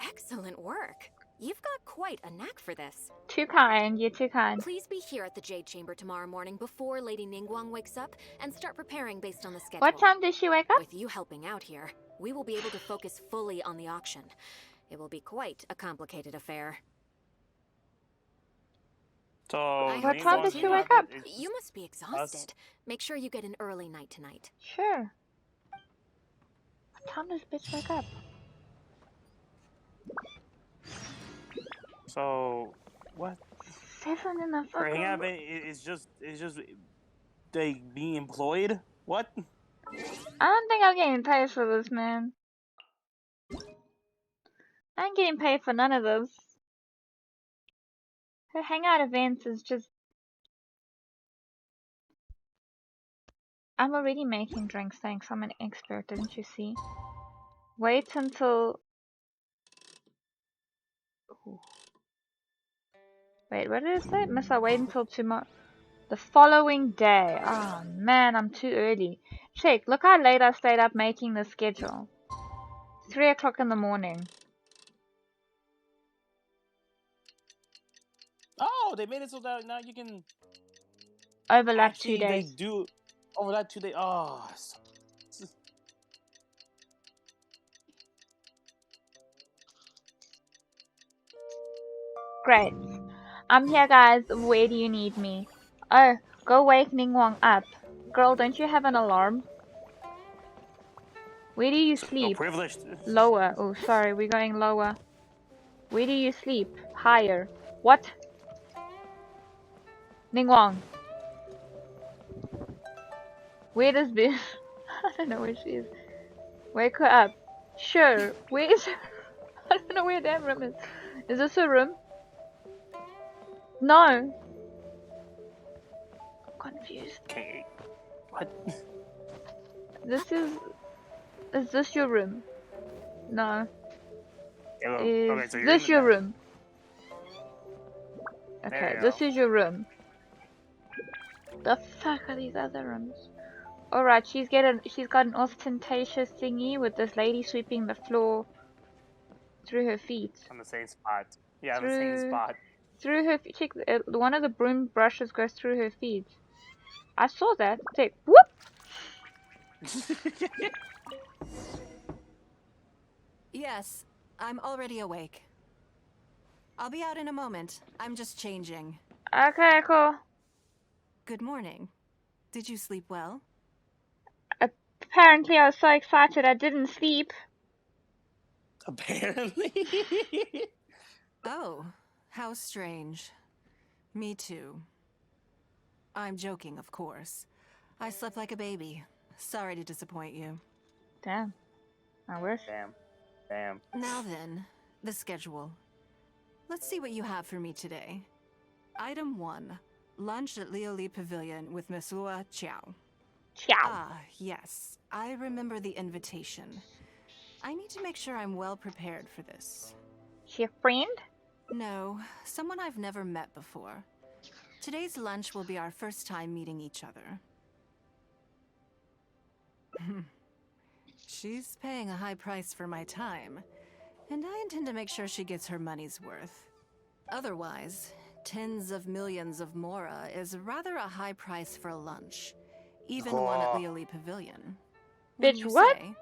Excellent work. You've got quite a knack for this. Too kind. You're too kind. Please be here at the Jade Chamber tomorrow morning before Lady Ningguang wakes up and start preparing based on the schedule. What time does she wake up? With you helping out here, we will be able to focus fully on the auction. It will be quite a complicated affair. So What time does she wake up? You must be exhausted. Make sure you get an early night tonight. Sure. What time does bitch wake up? So what? 7 in the Her hang out fucking... it's just they being employed? What? I don't think I'm getting paid for this, man. I ain't getting paid for none of this. Her hangout events is just... I'm already making drinks, thanks. I'm an expert, didn't you see? Wait until... Ooh. Wait, what did it say? Must I wait until tomorrow? The following day. Oh man, I'm too early. Check, look how late I stayed up making the schedule. 3 o'clock in the morning. Oh, they made it so that now you can Overlap actually 2 days. they do overlap 2 days. Oh, Great. I'm here, guys. Where do you need me? Oh, go wake Ningguang up. Girl, don't you have an alarm? Where do you so sleep? privileged. Lower. Oh, sorry, we're going lower. Where do you sleep? Higher. What? Ningguang. Where does this... I don't know where she is. Wake her up. Sure. Where is her? I don't know where that room is. Is this her room? No. Confused. Okay. What? This is... Is this your room? No. Yeah, Is okay, so you're this in your the- room? There Okay, you this go. is your room. The fuck are these other rooms? Alright, she's got an ostentatious thingy with this lady sweeping the floor through her feet. On the same spot. Yeah, on the same spot. Through her feet. Check, one of the broom brushes goes through her feet. I saw that. Check. Whoop! Yes, I'm already awake. I'll be out in a moment. I'm just changing. Okay, cool. Good morning. Did you sleep well? Apparently, I was so excited I didn't sleep. Apparently. Oh, how strange. Me too. I'm joking, of course. I slept like a baby. Sorry to disappoint you. Damn. I wish. Damn. Now then, the schedule. Let's see what you have for me today. Item 1. Lunch at Lioli Pavilion with Miss Lua Chiao. Ciao. Ah, yes. I remember the invitation. I need to make sure I'm well prepared for this. She a friend? No, someone I've never met before. Today's lunch will be our first time meeting each other. She's paying a high price for my time, and I intend to make sure she gets her money's worth. Otherwise, tens of millions of Mora is rather a high price for a lunch, even one at Lioli Pavilion. Bitch, what? Say?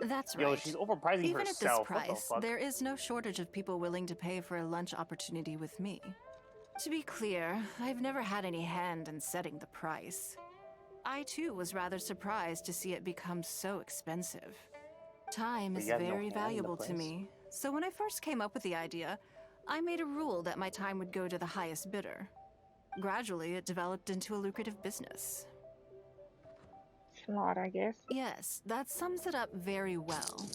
That's right. Yo, she's overpricing Even herself. at this price, what the fuck? there is no shortage of people willing to pay for a lunch opportunity with me. To be clear, I've never had any hand in setting the price. I too was rather surprised to see it become so expensive. Time is very valuable to me, so when I first came up with the idea, I made a rule that my time would go to the highest bidder. Gradually, it developed into a lucrative business. Smart, I guess. Yes, that sums it up very well.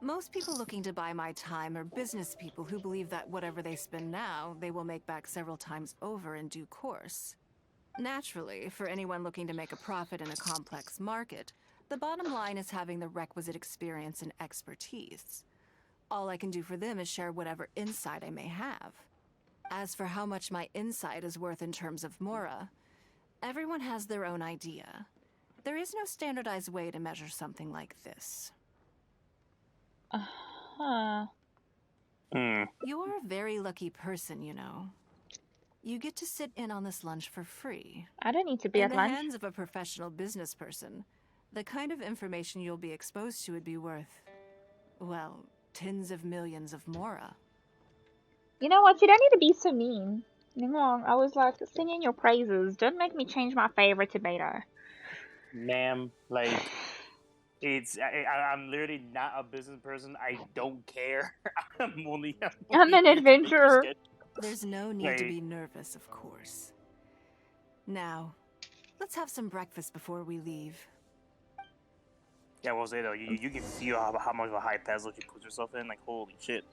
Most people looking to buy my time are business people who believe that whatever they spend now, they will make back several times over in due course. Naturally, for anyone looking to make a profit in a complex market, the bottom line is having the requisite experience and expertise. All I can do for them is share whatever insight I may have. As for how much my insight is worth in terms of Mora, everyone has their own idea. There is no standardized way to measure something like this. Uh-huh. You're a very lucky person, you know. You get to sit in on this lunch for free. I don't need to be in at the lunch. hands of a professional business person, the kind of information you'll be exposed to would be worth, well, tens of millions of Mora. You know what? You don't need to be so mean. I was like singing your praises. Don't make me change my favorite tomato. Ma'am, like, I'm literally not a business person. I don't care. I'm only I'm an adventurer. There's no need to be nervous, of course. Now, let's have some breakfast before we leave. Yeah, I will say though, you can feel how much of a high pedestal she puts herself in. Like, holy shit.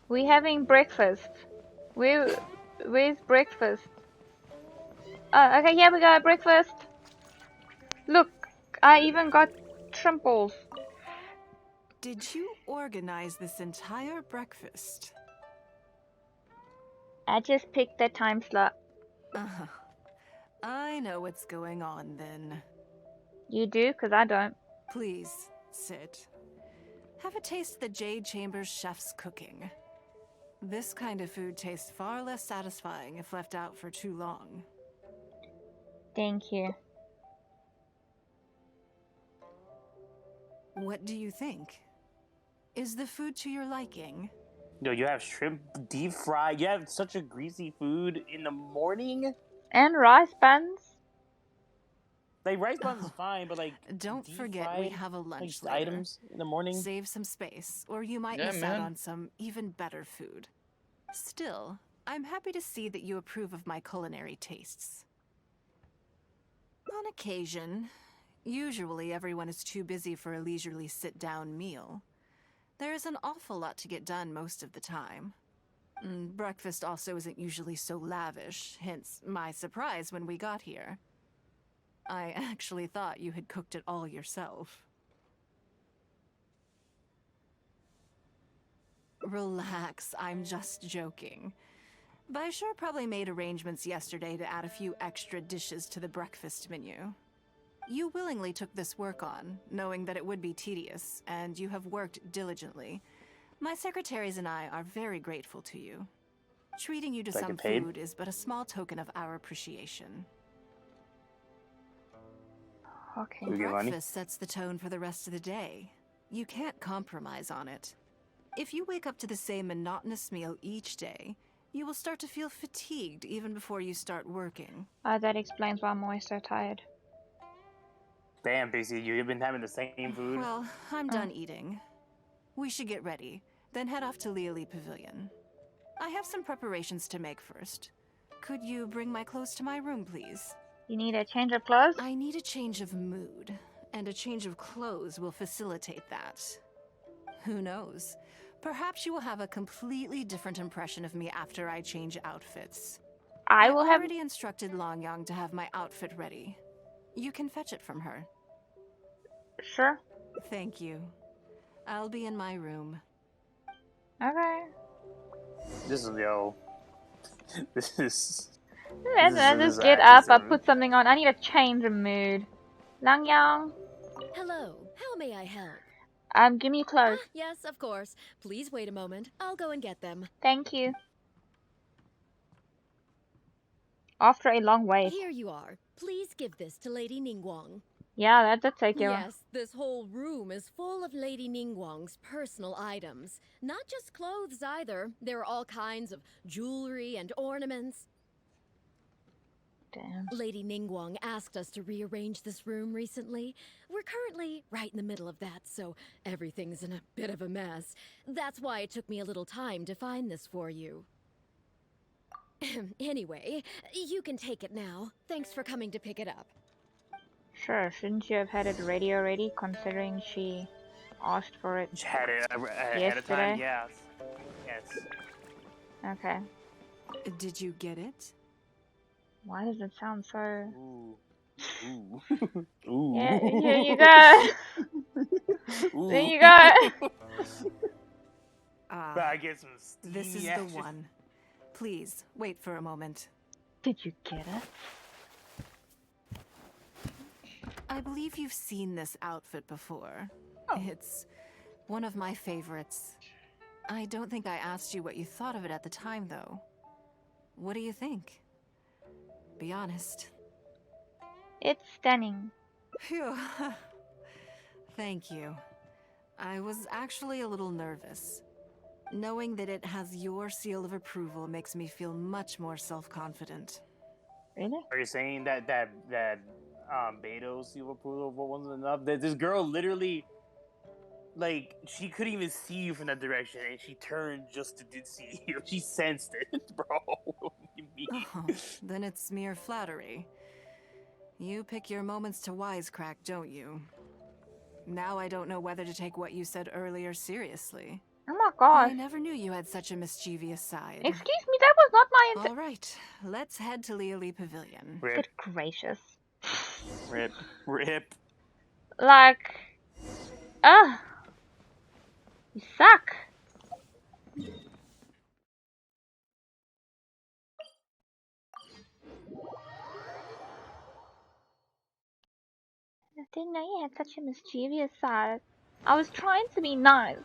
We having breakfast. Where's breakfast? Oh, okay, here we go, breakfast. Look, I even got shrimples. Did you organize this entire breakfast? I just picked the time slot. Uh-huh. I know what's going on then. You do? Because I don't. Please, sit. Have a taste of the Jade Chambers chef's cooking. This kind of food tastes far less satisfying if left out for too long. Thank you. What do you think? Is the food to your liking? Yo, you have shrimp deep fried. You have such a greasy food in the morning. And rice buns. Like, rice buns is fine, but like, don't forget we have a lunch later. Items in the morning. Save some space, or you might miss out on some even better food. Still, I'm happy to see that you approve of my culinary tastes. On occasion, usually everyone is too busy for a leisurely sit-down meal. There is an awful lot to get done most of the time. Breakfast also isn't usually so lavish, hence my surprise when we got here. I actually thought you had cooked it all yourself. Relax, I'm just joking. Baishar probably made arrangements yesterday to add a few extra dishes to the breakfast menu. You willingly took this work on, knowing that it would be tedious, and you have worked diligently. My secretaries and I are very grateful to you. Treating you to some food is but a small token of our appreciation. Okay. Breakfast sets the tone for the rest of the day. You can't compromise on it. If you wake up to the same monotonous meal each day, you will start to feel fatigued even before you start working. That explains why I'm always so tired. Damn, Pixie, you've been having the same food. Well, I'm done eating. We should get ready, then head off to Leoli Pavilion. I have some preparations to make first. Could you bring my clothes to my room, please? You need a change of clothes? I need a change of mood, and a change of clothes will facilitate that. Who knows? Perhaps you will have a completely different impression of me after I change outfits. I I will have. already instructed Longyang to have my outfit ready. You can fetch it from her. Sure. Thank you. I'll be in my room. Okay. This is This is. Let's just get up. I'll put something on. I need a change of mood. Langyang. Hello, how may I help? Give me clothes. Yes, of course. Please wait a moment. I'll go and get them. Thank you. After a long wait. Here you are. Please give this to Lady Ningguang. Yeah, that's okay. Yes, this whole room is full of Lady Ningguang's personal items. Not just clothes either. There are all kinds of jewelry and ornaments. Damn. Lady Ningguang asked us to rearrange this room recently. We're currently right in the middle of that, so everything's in a bit of a mess. That's why it took me a little time to find this for you. Anyway, you can take it now. Thanks for coming to pick it up. Sure, shouldn't you have had it ready already, considering she asked for it She had it ahead yesterday? of time, yes. Yes. Okay. Did you get it? Why does it sound so... Ooh. Ooh. Yeah, here you go. There you go. I get some steamy This is action. the one. Please, wait for a moment. Did you get it? I believe you've seen this outfit before. It's one of my favorites. I don't think I asked you what you thought of it at the time, though. What do you think? Be honest. It's stunning. Phew. Thank you. I was actually a little nervous. Knowing that it has your seal of approval makes me feel much more self-confident. Really? Are you saying that Beto's seal of approval wasn't enough? That this girl literally, like, she couldn't even see you from that direction, and she turned just to see you. She sensed it, bro. What do you mean? Oh, then it's mere flattery. You pick your moments to wisecrack, don't you? Now I don't know whether to take what you said earlier seriously. Oh my gosh. I never knew you had such a mischievous side. Excuse me, that was not my All right, let's head to Leoli Pavilion. Rip. Good gracious. Rip. Rip. Like... You suck. I didn't know you had such a mischievous side. I was trying to be nice.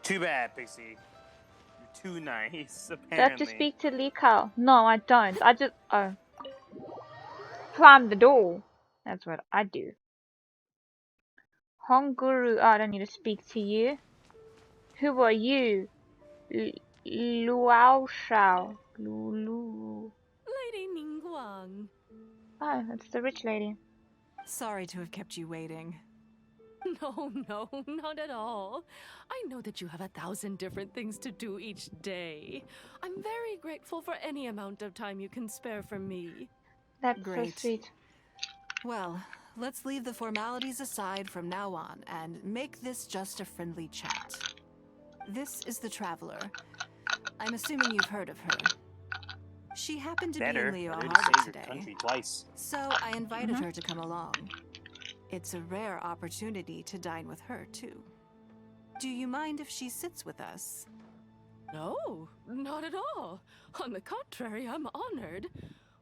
Too bad, Pixie. You're too nice, Do I have apparently. to speak to Li Kao? No, I don't. I just... Oh. Climb the door. That's what I do. Hong Guru. Oh, I don't need to speak to you. Who are you? Luao Shao. Lulu. Lady Ningguang. Oh, that's the rich lady. Sorry to have kept you waiting. No, not at all. I know that you have 1,000 different things to do each day. I'm very grateful for any amount of time you can spare for me. That's Great. so sweet. Well, let's leave the formalities aside from now on and make this just a friendly chat. This is the Traveler. I'm assuming you've heard of her. She happened to Better. be in Leo Better Harbor to save your today, country twice. so I invited her to come along. It's a rare opportunity to dine with her, too. Do you mind if she sits with us? No, not at all. On the contrary, I'm honored.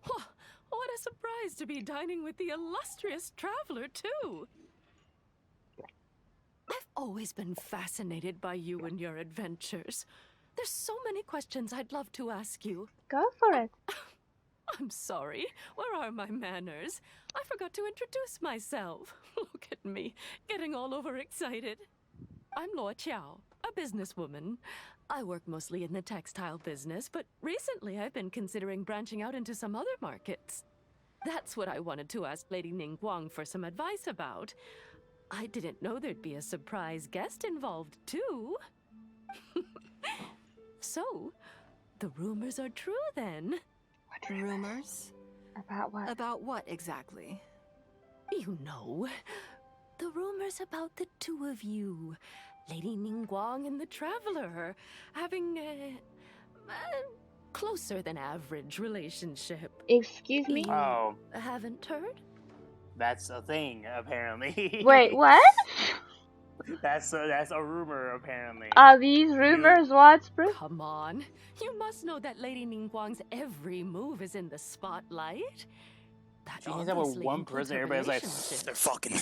What a surprise to be dining with the illustrious Traveler, too. I've always been fascinated by you and your adventures. There's so many questions I'd love to ask you. Go for it. I'm sorry. Where are my manners? I forgot to introduce myself. Look at Pardon me, getting all overexcited. I'm Luo Qiao, a businesswoman. I work mostly in the textile business, but recently I've been considering branching out into some other markets. That's what I wanted to ask Lady Ningguang for some advice about. I didn't know there'd be a surprise guest involved, too. So, the rumors are true then. What Rumors? About what? About what exactly? You know, the rumors about the two of you, Lady Ningguang and the Traveler, having a closer than average relationship. Excuse me? You Oh, haven't heard? that's a thing apparently. Wait, what? That's a rumor apparently. Are these rumors widespread? Come on. You must know that Lady Ningguang's every move is in the spotlight. That She hangs out with obviously one includes person, her everybody's like, relationship. they're fucking.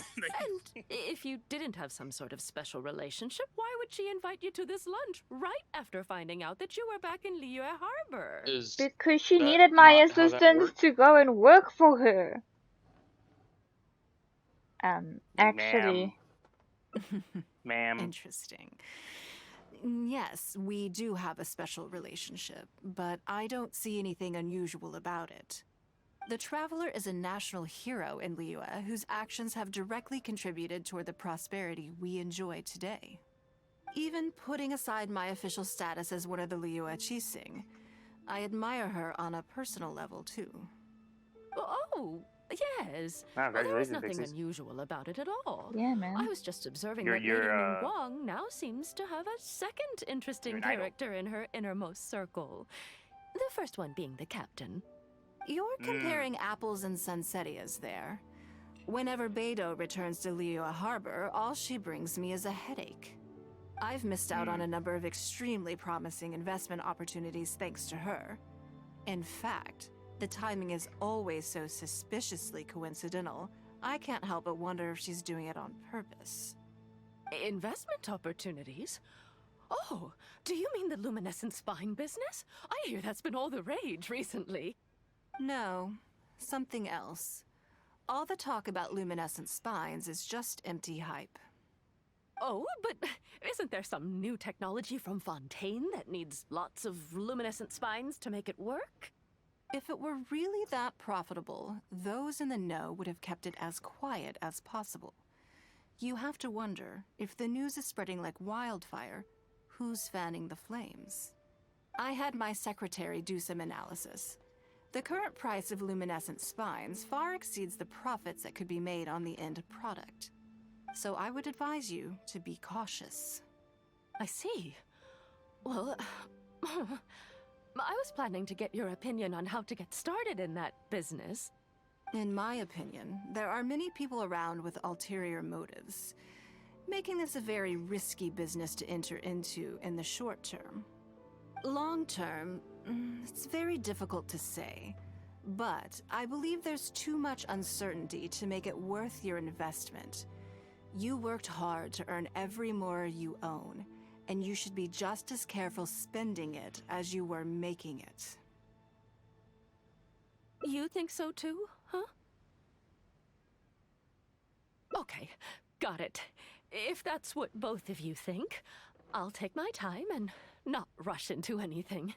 And if you didn't have some sort of special relationship, why would she invite you to this lunch right after finding out that you were back in Liyue Harbor? Because she needed my assistance to go and work for her. Actually. Ma'am. Interesting. Yes, we do have a special relationship, but I don't see anything unusual about it. The Traveler is a national hero in Liyue whose actions have directly contributed toward the prosperity we enjoy today. Even putting aside my official status as one of the Liyue Qixing, I admire her on a personal level too. Oh, yes. Ah, Well, there was congratulations, nothing Pixies. unusual about it at all. Yeah, man. I was just observing You're- that you're, Lady Ningguang now seems to have a second interesting you're an idol. character in her innermost circle. The first one being the captain. You're comparing apples and sunsettias there. Whenever Beidou returns to Liyue Harbor, all she brings me is a headache. I've missed out on a number of extremely promising investment opportunities thanks to her. In fact, the timing is always so suspiciously coincidental, I can't help but wonder if she's doing it on purpose. Investment opportunities? Oh, do you mean the luminescent spine business? I hear that's been all the rage recently. No, something else. All the talk about luminescent spines is just empty hype. Oh, but isn't there some new technology from Fontaine that needs lots of luminescent spines to make it work? If it were really that profitable, those in the know would have kept it as quiet as possible. You have to wonder, if the news is spreading like wildfire, who's fanning the flames? I had my secretary do some analysis. The current price of luminescent spines far exceeds the profits that could be made on the end product. So I would advise you to be cautious. I see. Well, I was planning to get your opinion on how to get started in that business. In my opinion, there are many people around with ulterior motives, making this a very risky business to enter into in the short term. Long term, it's very difficult to say, but I believe there's too much uncertainty to make it worth your investment. You worked hard to earn every more you own, and you should be just as careful spending it as you were making it. You think so too, huh? Okay, got it. If that's what both of you think, I'll take my time and not rush into anything.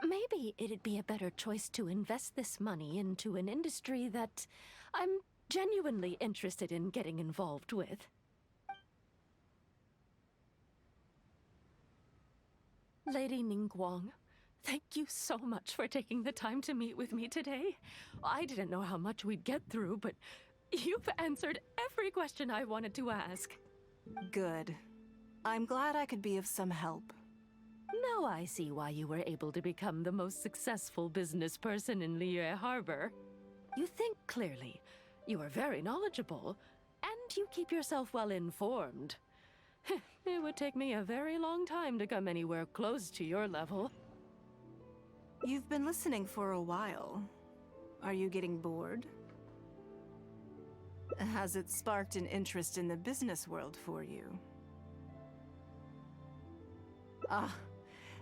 Maybe it'd be a better choice to invest this money into an industry that I'm genuinely interested in getting involved with. Lady Ningguang, thank you so much for taking the time to meet with me today. I didn't know how much we'd get through, but you've answered every question I wanted to ask. Good. I'm glad I could be of some help. Now I see why you were able to become the most successful business person in Liyue Harbor. You think clearly, you are very knowledgeable, and you keep yourself well informed. It would take me a very long time to come anywhere close to your level. You've been listening for a while. Are you getting bored? Has it sparked an interest in the business world for you? Ah,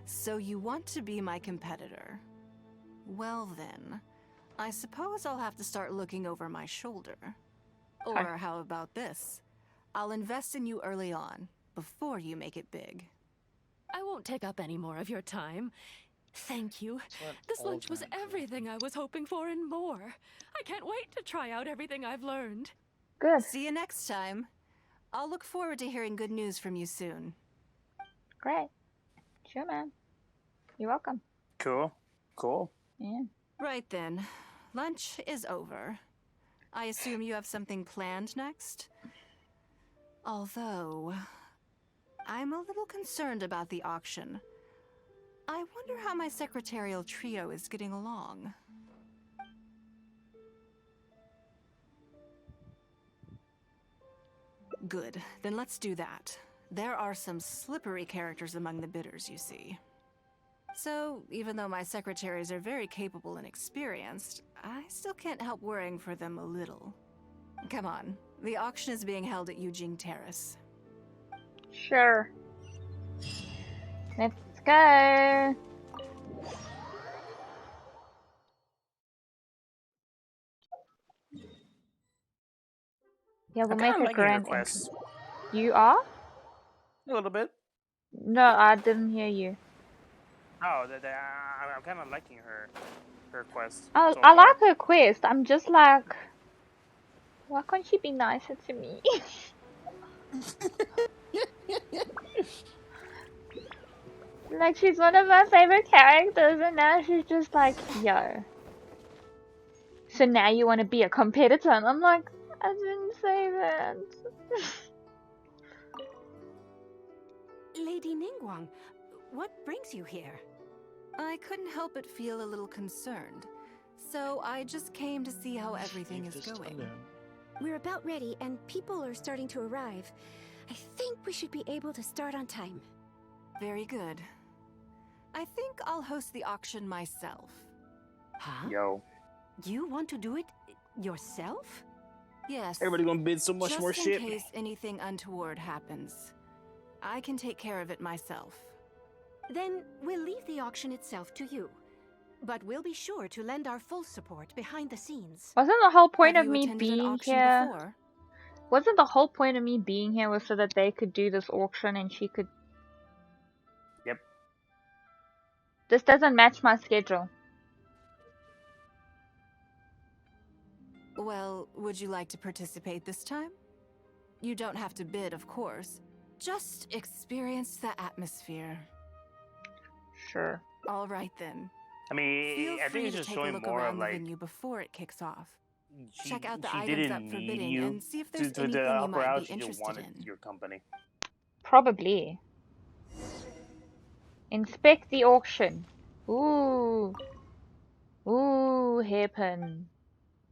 so you want to be my competitor. Well then, I suppose I'll have to start looking over my shoulder. Or how about this? I'll invest in you early on, before you make it big. I won't take up any more of your time. Thank you. what This all lunch was that do. everything I was hoping for and more. I can't wait to try out everything I've learned. Good. See you next time. I'll look forward to hearing good news from you soon. Great. Sure, man. You're welcome. Cool. Cool. Yeah. Right then. Lunch is over. I assume you have something planned next? Although, I'm a little concerned about the auction. I wonder how my secretarial trio is getting along. Good, then let's do that. There are some slippery characters among the bidders, you see. So, even though my secretaries are very capable and experienced, I still can't help worrying for them a little. Come on, the auction is being held at Eugene Terrace. Sure. Let's go. Yeah, we'll I'm make kind of a liking your grand requests. entrance. You are? A little bit. No, I didn't hear you. Oh, I'm kind of liking her quest. I So I far. like her quest. I'm just like, why can't she be nicer to me? Like, she's one of my favorite characters, and now she's just like, yo. So now you want to be a competitor? And I'm like, I didn't say that. Lady Ningguang, what brings you here? I couldn't help but feel a little concerned, so I just came to see how everything is going. We're about ready, and people are starting to arrive. I think we should be able to start on time. Very good. I think I'll host the auction myself. Huh? Yo. You want to do it yourself? Yes. Everybody gonna bid so much more shit. Just in case anything untoward happens. I can take care of it myself. Then we'll leave the auction itself to you. But we'll be sure to lend our full support behind the scenes. Wasn't the whole point Have of you me attended an being auction here? before? Wasn't the whole point of me being here was so that they could do this auction and she could... Yep. This doesn't match my schedule. Well, would you like to participate this time? You don't have to bid, of course. Just experience the atmosphere. Sure. All right then. I mean, Feel I think free it's to just take a showing look more around of the like venue before it kicks off. she, Check out the she items didn't up for need bidding you and see if there's to anything you help her might out. be She just interested wanted in. your company. Probably. Inspect the auction. Ooh. Ooh, hairpin.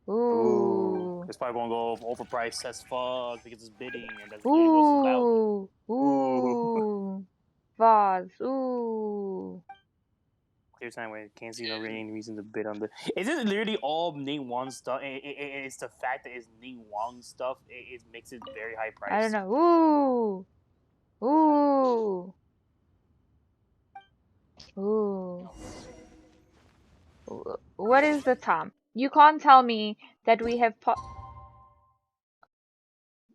Ooh. It's probably gonna go overpriced as fuck because it's bidding and that's really what it's about. Ooh. Ooh. Vase. Ooh. Clear time where can't see no any reason to bid on the. Is it literally all Ning Wang stuff? It's the fact that it's Ning Wang stuff. It makes it very high price. I don't know. Ooh. Ooh. Ooh. What is the time? You can't tell me that we have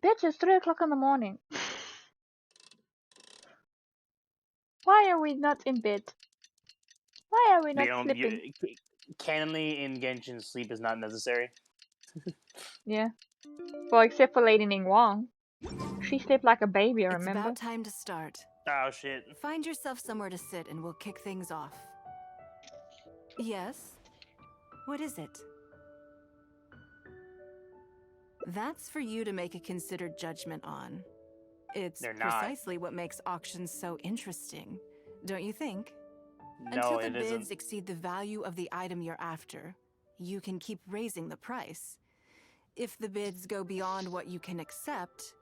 Bitch, it's 3 o'clock in the morning. Why are we not in bed? Why are we not sleeping? Canonly in Genshin, sleep is not necessary. Yeah. Well, except for Lady Ning Wang. She slept like a baby, It's remember? about time to start. Oh shit. Find yourself somewhere to sit and we'll kick things off. Yes? What is it? That's for you to make a considered judgment on. It's They're not. precisely what makes auctions so interesting, don't you think? No, Until it the bids isn't. exceed the value of the item you're after, you can keep raising the price. If the bids go beyond what you can accept,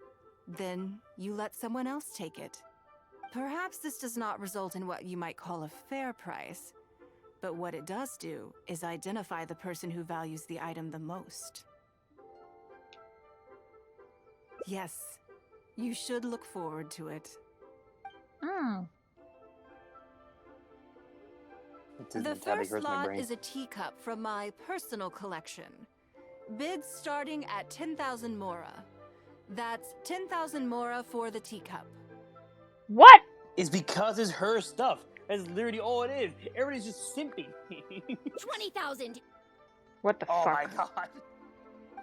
then you let someone else take it. Perhaps this does not result in what you might call a fair price, but what it does do is identify the person who values the item the most. Yes, you should look forward to it. Hmm. The first lot is a teacup from my personal collection. Bids starting at 10,000 mora. That's 10,000 mora for the teacup. What? It's because it's her stuff. That's literally all it is. Everybody's just simping. 20,000. What the Oh fuck? my god.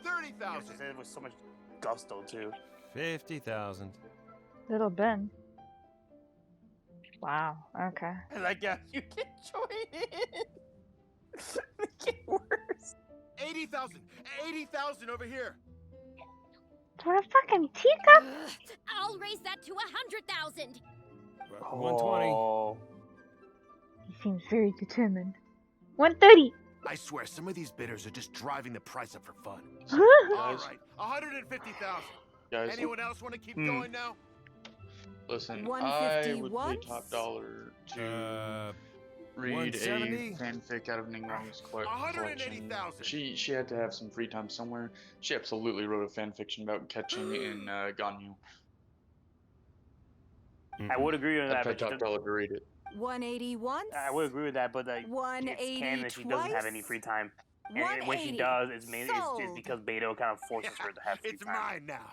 30,000. She said it with so much gusto too. 50,000. Little Ben. Wow. Okay. Like, yeah, you can join in. Make it worse. 80,000. 80,000 over here. For a fucking teacup? I'll raise that to 100,000. 120. Oh. He seems very determined. 130. I swear, some of these bidders are just driving the price up for fun. All right, 150,000. Guys, Anyone else want to keep going now? listen, I 150 would once? pay top dollar to read a 170? fanfic out of Ningguang's collection. 180,000. She had to have some free time somewhere. She absolutely wrote a fanfiction about catching in Ganyu. I would agree with I'd that. pay But top dollar to read it. 180 once? I would agree with that, but like, it's 180 canon she doesn't have any twice? free time. And when she 180. does, it's mainly it's Sold. because Beto kind of forces her to have free It's time. mine now.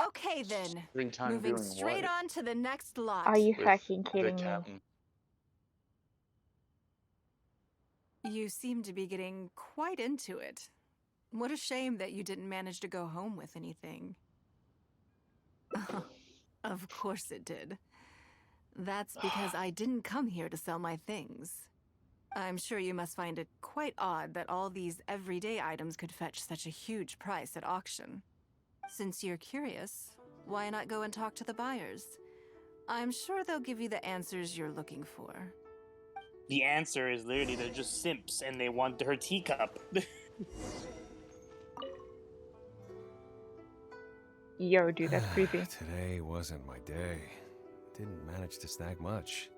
Okay then. Free time Moving doing straight what? on to the next lot. Are you With fucking the kidding me? captain. You seem to be getting quite into it. What a shame that you didn't manage to go home with anything. Of course it did. That's because I didn't come here to sell my things. I'm sure you must find it quite odd that all these everyday items could fetch such a huge price at auction. Since you're curious, why not go and talk to the buyers? I'm sure they'll give you the answers you're looking for. The answer is literally they're just simps and they want her teacup. Yo, dude, that's creepy. Today wasn't my day. Didn't manage to snag much.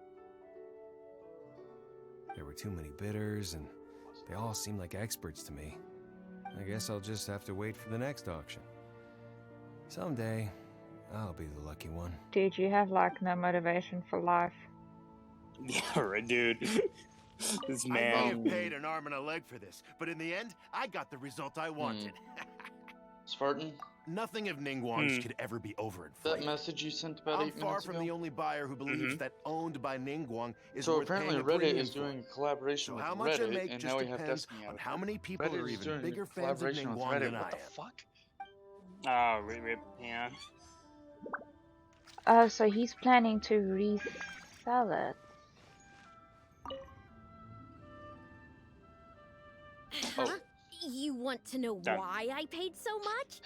There were too many bidders, and they all seemed like experts to me. I guess I'll just have to wait for the next auction. Someday, I'll be the lucky one. Dude, you have like no motivation for life. Yeah, right, dude. This I may man. have paid an arm and a leg for this, but in the end, I got the result I wanted. Spartan, Nothing of Ningguang's could ever be overinflated. that message you sent about I'm 8 far minutes from ago? the only buyer who believes that owned by Ningguang is So worth apparently paying a Reddit premium is for. doing a collaboration So with how much I Reddit, make and just now we have depends Destiny on out. how many people Reddit are is even doing bigger a fans of collaboration with Ningguang Reddit. than What I the am. fuck? Oh, rip, yeah. Oh, so he's planning to resell it. Huh? You want to know Done. why I paid so much?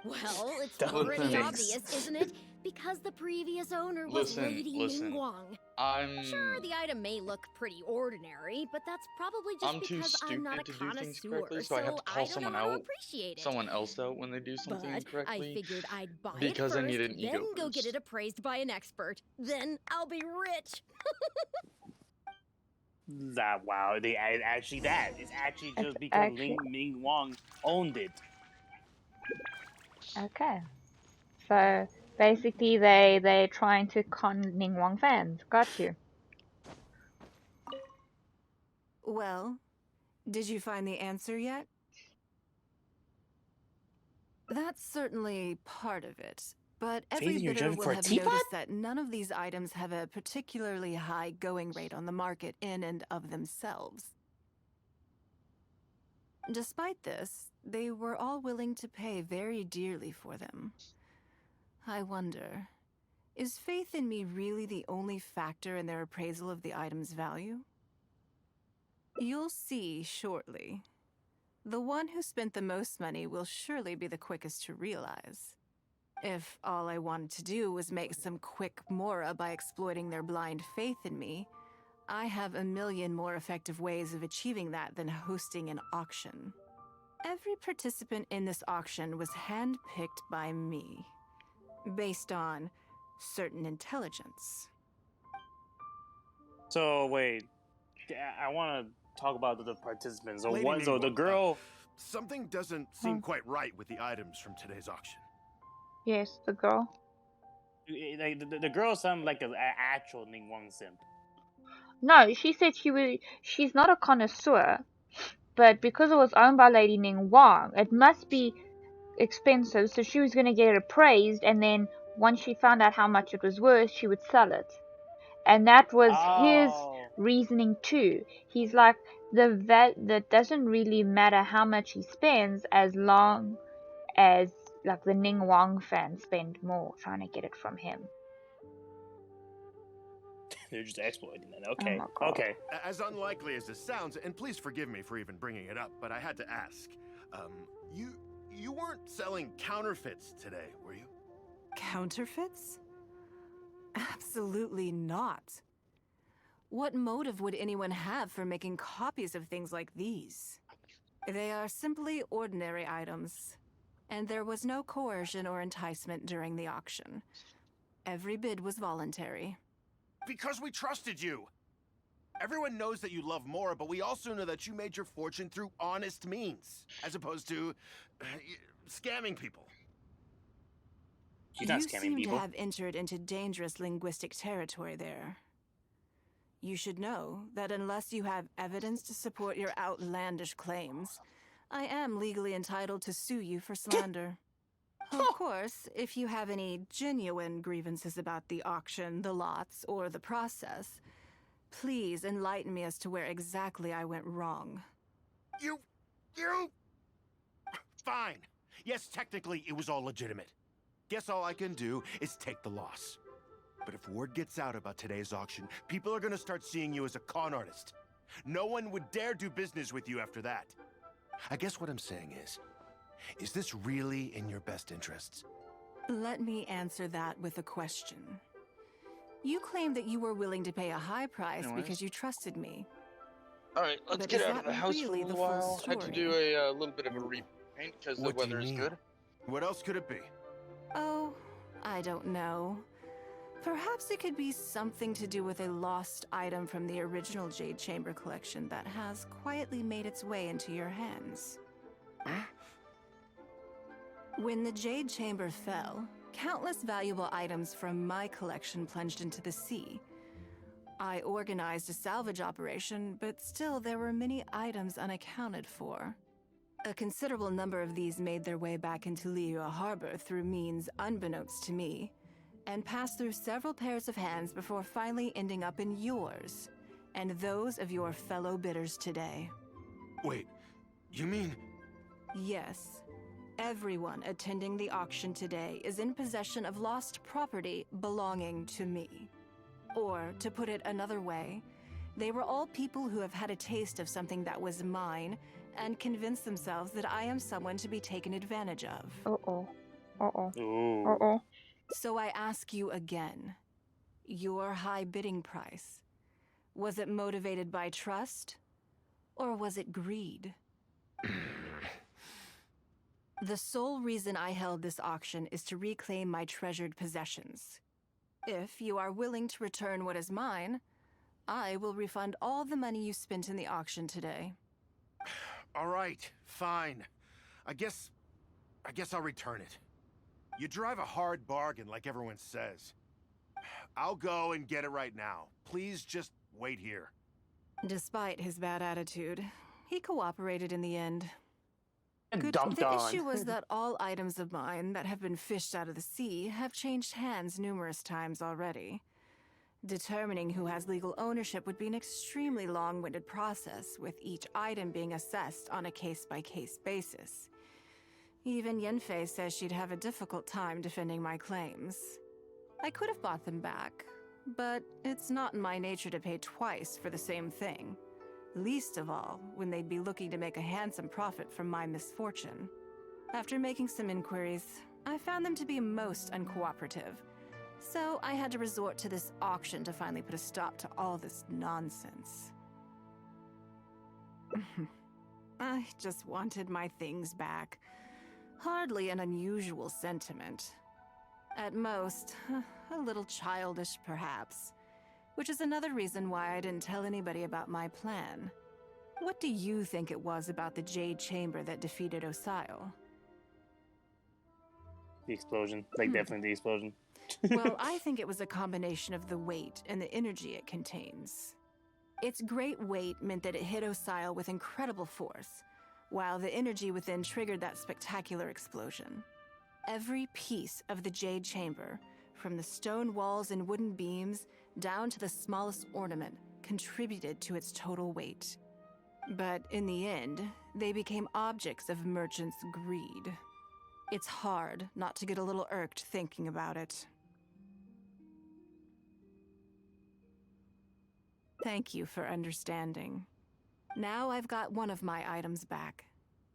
Well, it's Done. pretty Listen. obvious, isn't it? Because the previous owner was Lady Listen. Ningguang. I'm Sure, the item may look pretty ordinary, but that's probably just I'm too because I'm not a stupid to do things connoisseur, correctly, so I have to I call don't someone know how to out, appreciate it. someone else out when they do something But incorrectly. I figured I'd buy because it I first, need an ego then go get boost. it appraised by an expert. Then I'll be rich. That wow, actually that. It's actually just It's because actually- Ming Wang owned it. Okay. So basically they're trying to con Ningguang fans. Got you. Well, did you find the answer yet? That's certainly part of it. But every Faith, you're bidder driving will for a have teapot? noticed that none of these items have a particularly high going rate on the market in and of themselves. Despite this, they were all willing to pay very dearly for them. I wonder, is faith in me really the only factor in their appraisal of the item's value? You'll see shortly. The one who spent the most money will surely be the quickest to realize. If all I wanted to do was make some quick mora by exploiting their blind faith in me, I have a million more effective ways of achieving that than hosting an auction. Every participant in this auction was handpicked by me, based on certain intelligence. So wait, I want to talk about the participants. So Lady one, so the Ningguang, girl. Something doesn't seem quite right with the items from today's auction. Yes, the girl. Like the girl sounded like an actual Ningguang simp. No, she said she's not a connoisseur, but because it was owned by Lady Ningguang, it must be expensive, so she was going to get it appraised, and then once she found out how much it was worth, she would sell it. And that was his reasoning too. He's like, that doesn't really matter how much he spends, as long as like the Ning Wang fans spend more trying to get it from him. They're just exploiting that. Oh Okay. my God. Okay. As unlikely as this sounds, and please forgive me for even bringing it up, but I had to ask. You weren't selling counterfeits today, were you? Counterfeits? Absolutely not. What motive would anyone have for making copies of things like these? They are simply ordinary items, and there was no coercion or enticement during the auction. Every bid was voluntary. Because we trusted you! Everyone knows that you love Mora, but we also know that you made your fortune through honest means, as opposed to scamming people. She's not You scamming seem people. to have entered into dangerous linguistic territory there. You should know that unless you have evidence to support your outlandish claims, I am legally entitled to sue you for slander. Of course, if you have any genuine grievances about the auction, the lots, or the process, please enlighten me as to where exactly I went wrong. You... Fine. Yes, technically it was all legitimate. Guess all I can do is take the loss. But if word gets out about today's auction, people are gonna start seeing you as a con artist. No one would dare do business with you after that. I guess what I'm saying is this really in your best interests? Let me answer that with a question. You claim that you were willing to pay a high price because you trusted me. Alright, let's But get is out of that the house really for a the little full while. I had to story? do a little bit of a repaint because the What do you weather is mean? good. What else could it be? Oh, I don't know. Perhaps it could be something to do with a lost item from the original Jade Chamber collection that has quietly made its way into your hands. When the Jade Chamber fell, countless valuable items from my collection plunged into the sea. I organized a salvage operation, but still there were many items unaccounted for. A considerable number of these made their way back into Liyue Harbor through means unbeknownst to me, and passed through several pairs of hands before finally ending up in yours, and those of your fellow bidders today. Wait, you mean... Yes. Everyone attending the auction today is in possession of lost property belonging to me. Or, to put it another way, they were all people who have had a taste of something that was mine and convinced themselves that I am someone to be taken advantage of. Uh-oh. Uh-oh. Ooh. Uh-oh. So I ask you again, your high bidding price, was it motivated by trust, or was it greed? The sole reason I held this auction is to reclaim my treasured possessions. If you are willing to return what is mine, I will refund all the money you spent in the auction today. All right, fine. I guess I'll return it. You drive a hard bargain like everyone says. I'll go and get it right now. Please just wait here. Despite his bad attitude, he cooperated in the end. And The issue was that all items of mine that have been fished out of the sea have changed hands numerous times already. Determining who has legal ownership would be an extremely long-winded process, with each item being assessed on a case-by-case basis. Even Yenfei says she'd have a difficult time defending my claims. I could have bought them back, but it's not in my nature to pay twice for the same thing. Least of all, when they'd be looking to make a handsome profit from my misfortune. After making some inquiries, I found them to be most uncooperative, so I had to resort to this auction to finally put a stop to all this nonsense. I just wanted my things back. Hardly an unusual sentiment. At most, a little childish perhaps. Which is another reason why I didn't tell anybody about my plan. What do you think it was about the Jade Chamber that defeated Osile? The explosion. Like, definitely the explosion. Well, I think it was a combination of the weight and the energy it contains. Its great weight meant that it hit Osile with incredible force, while the energy within triggered that spectacular explosion. Every piece of the Jade Chamber, from the stone walls and wooden beams down to the smallest ornament, contributed to its total weight. But in the end, they became objects of merchants' greed. It's hard not to get a little irked thinking about it. Thank you for understanding. Now I've got one of my items back.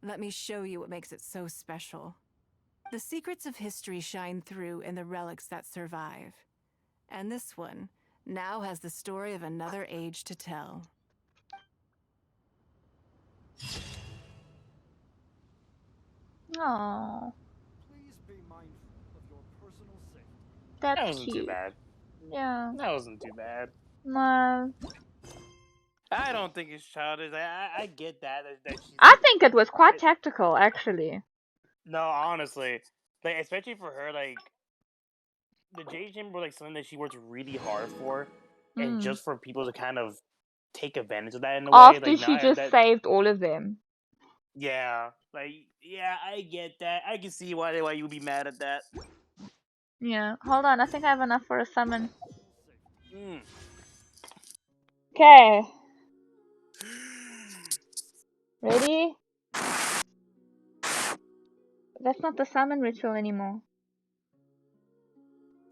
Let me show you what makes it so special. The secrets of history shine through in the relics that survive. And this one now has the story of another age to tell. Oh, Please be mindful of your personal safety. that's That wasn't too cute. bad. Yeah. That wasn't too bad. No. I don't think it's childish. I get that she's I like. think it was quite tactical, actually. No, honestly, like especially for her, like the Jade Chamber was like something that she worked really hard for, and Mm. just for people to kind of take advantage of that in a way. After Like, she nah, just saved all of them. yeah, like yeah, I get that. I can see why you would be mad at that. Yeah. Hold on, I think I have enough for a summon. Mm. Okay. Ready? That's not the summon ritual anymore.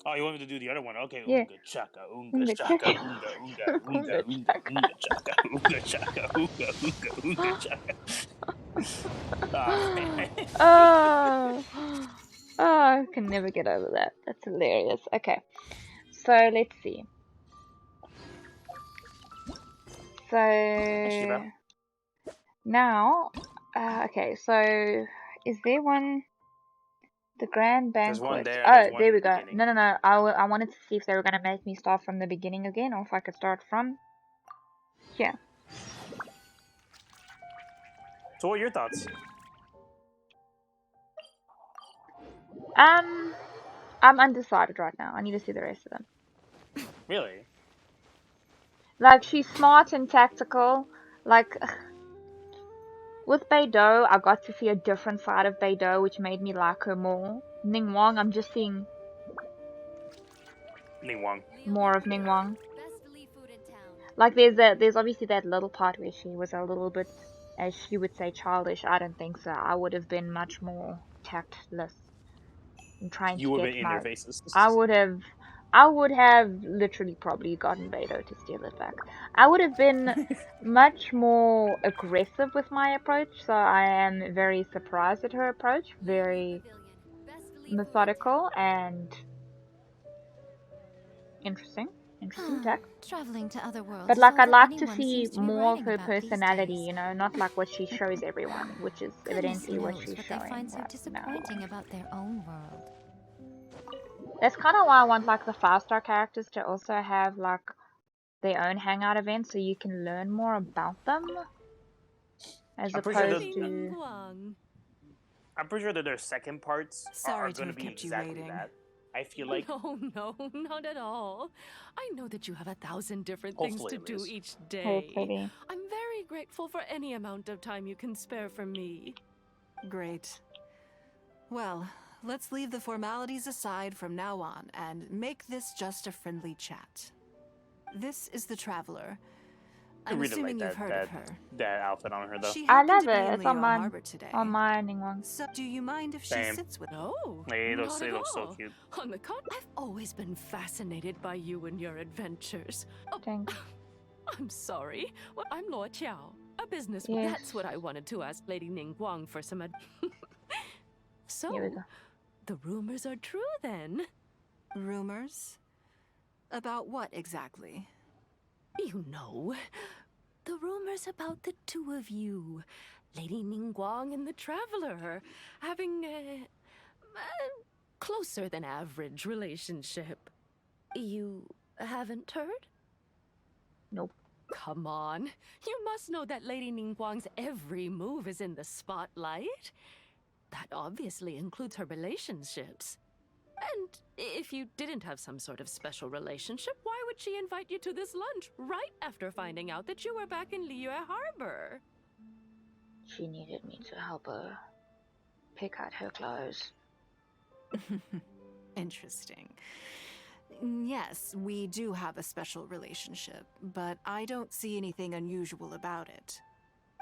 Oh, you want me to do the other one? Okay, Yeah. Unga chaka, unga Unga chaka, chaka. unga unga unga unga unga chaka, unga chaka, unga chaka. Ah, man. Oh. Oh, I can never get over that. That's hilarious. Okay. So, let's see. So, now, okay, so, is there one, the grand There's one banquet? there, and Oh, there's one there in we the go. beginning. No, I wanted to see if they were going to make me start from the beginning again, or if I could start from here. So, what are your thoughts? I'm undecided right now. I need to see the rest of them. Really? Like, she's smart and tactical. Like, with Beidou, I got to see a different side of Beidou, which made me like her more. Ningguang, I'm just seeing Ningguang. more of Ningguang. Like, there's obviously that little part where she was a little bit, as she would say, childish. I don't think so. I would have been much more tactless in trying You to would get have been in my... their faces. I would have literally probably gotten Beidou to steal it back. I would have been much more aggressive with my approach, so I am very surprised at her approach. Very methodical and interesting text. Traveling to other worlds. But is like, all I'd that like to anyone see seems to be more of writing her about these personality, days. you know, not like what she shows everyone, which is Goodness evidently what knows she's what they showing find so right now. disappointing about their own world. That's kind of why I want like the 5-star characters to also have like their own hangout events, so you can learn more about them, as I'm pretty sure opposed to... I'm pretty sure that their second parts are Sorry to going to have be kept you exactly waiting. that. I feel like No, not at all. I know that you have 1,000 different things Hopefully to it do is. each day. Hopefully. I'm very grateful for any amount of time you can spare for me. Great. Well, let's leave the formalities aside from now on and make this just a friendly chat. This is the Traveler. I I'm really assuming like you've heard of her. that outfit on her though. She I happened love to be it. in It's on Liyue mine. Harbor today. On my Ningguang. So, do you mind if she Same. sits with? No, It looks not at so all. cute. On the contrary, I've always been fascinated by you and your adventures. Oh, Thanks. I'm sorry. Well, I'm Luo Qiao, a business. Yes. That's what I wanted to ask Lady Ningguang for some. Here we So, go. the rumors are true then. Rumors? About what exactly? You know, the rumors about the two of you, Lady Ningguang and the Traveler, having a closer than average relationship. You haven't heard? Nope. Come on. You must know that Lady Ningguang's every move is in the spotlight. That obviously includes her relationships. And if you didn't have some sort of special relationship, why would she invite you to this lunch right after finding out that you were back in Liyue Harbor? She needed me to help her pick out her clothes. Interesting. Yes, we do have a special relationship, but I don't see anything unusual about it.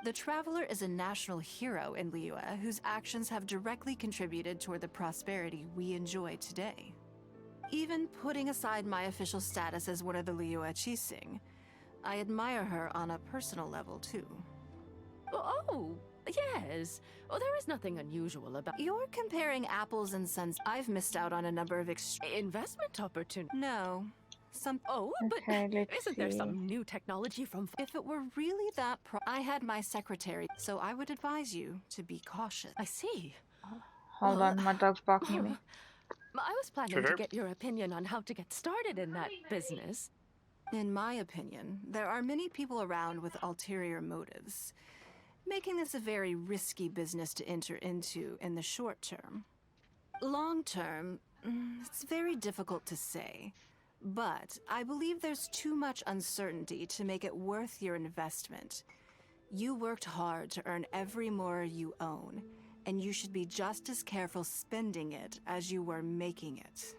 The Traveler is a national hero in Liyue whose actions have directly contributed toward the prosperity we enjoy today. Even putting aside my official status as one of the Liyue Chising, I admire her on a personal level too. Oh, yes. Oh, there is nothing unusual about... You're comparing apples and suns. I've missed out on a number of investment opportunities. No. Oh, Okay, but let's isn't see. there some new technology from... If it were really that I had my secretary, so I would advise you to be cautious. I see. Hold on, my dog's barking at me. I was planning to get your opinion on how to get started in that business. In my opinion, there are many people around with ulterior motives, making this a very risky business to enter into in the short term. Long term, it's very difficult to say, but I believe there's too much uncertainty to make it worth your investment. You worked hard to earn every more you own, and you should be just as careful spending it as you were making it.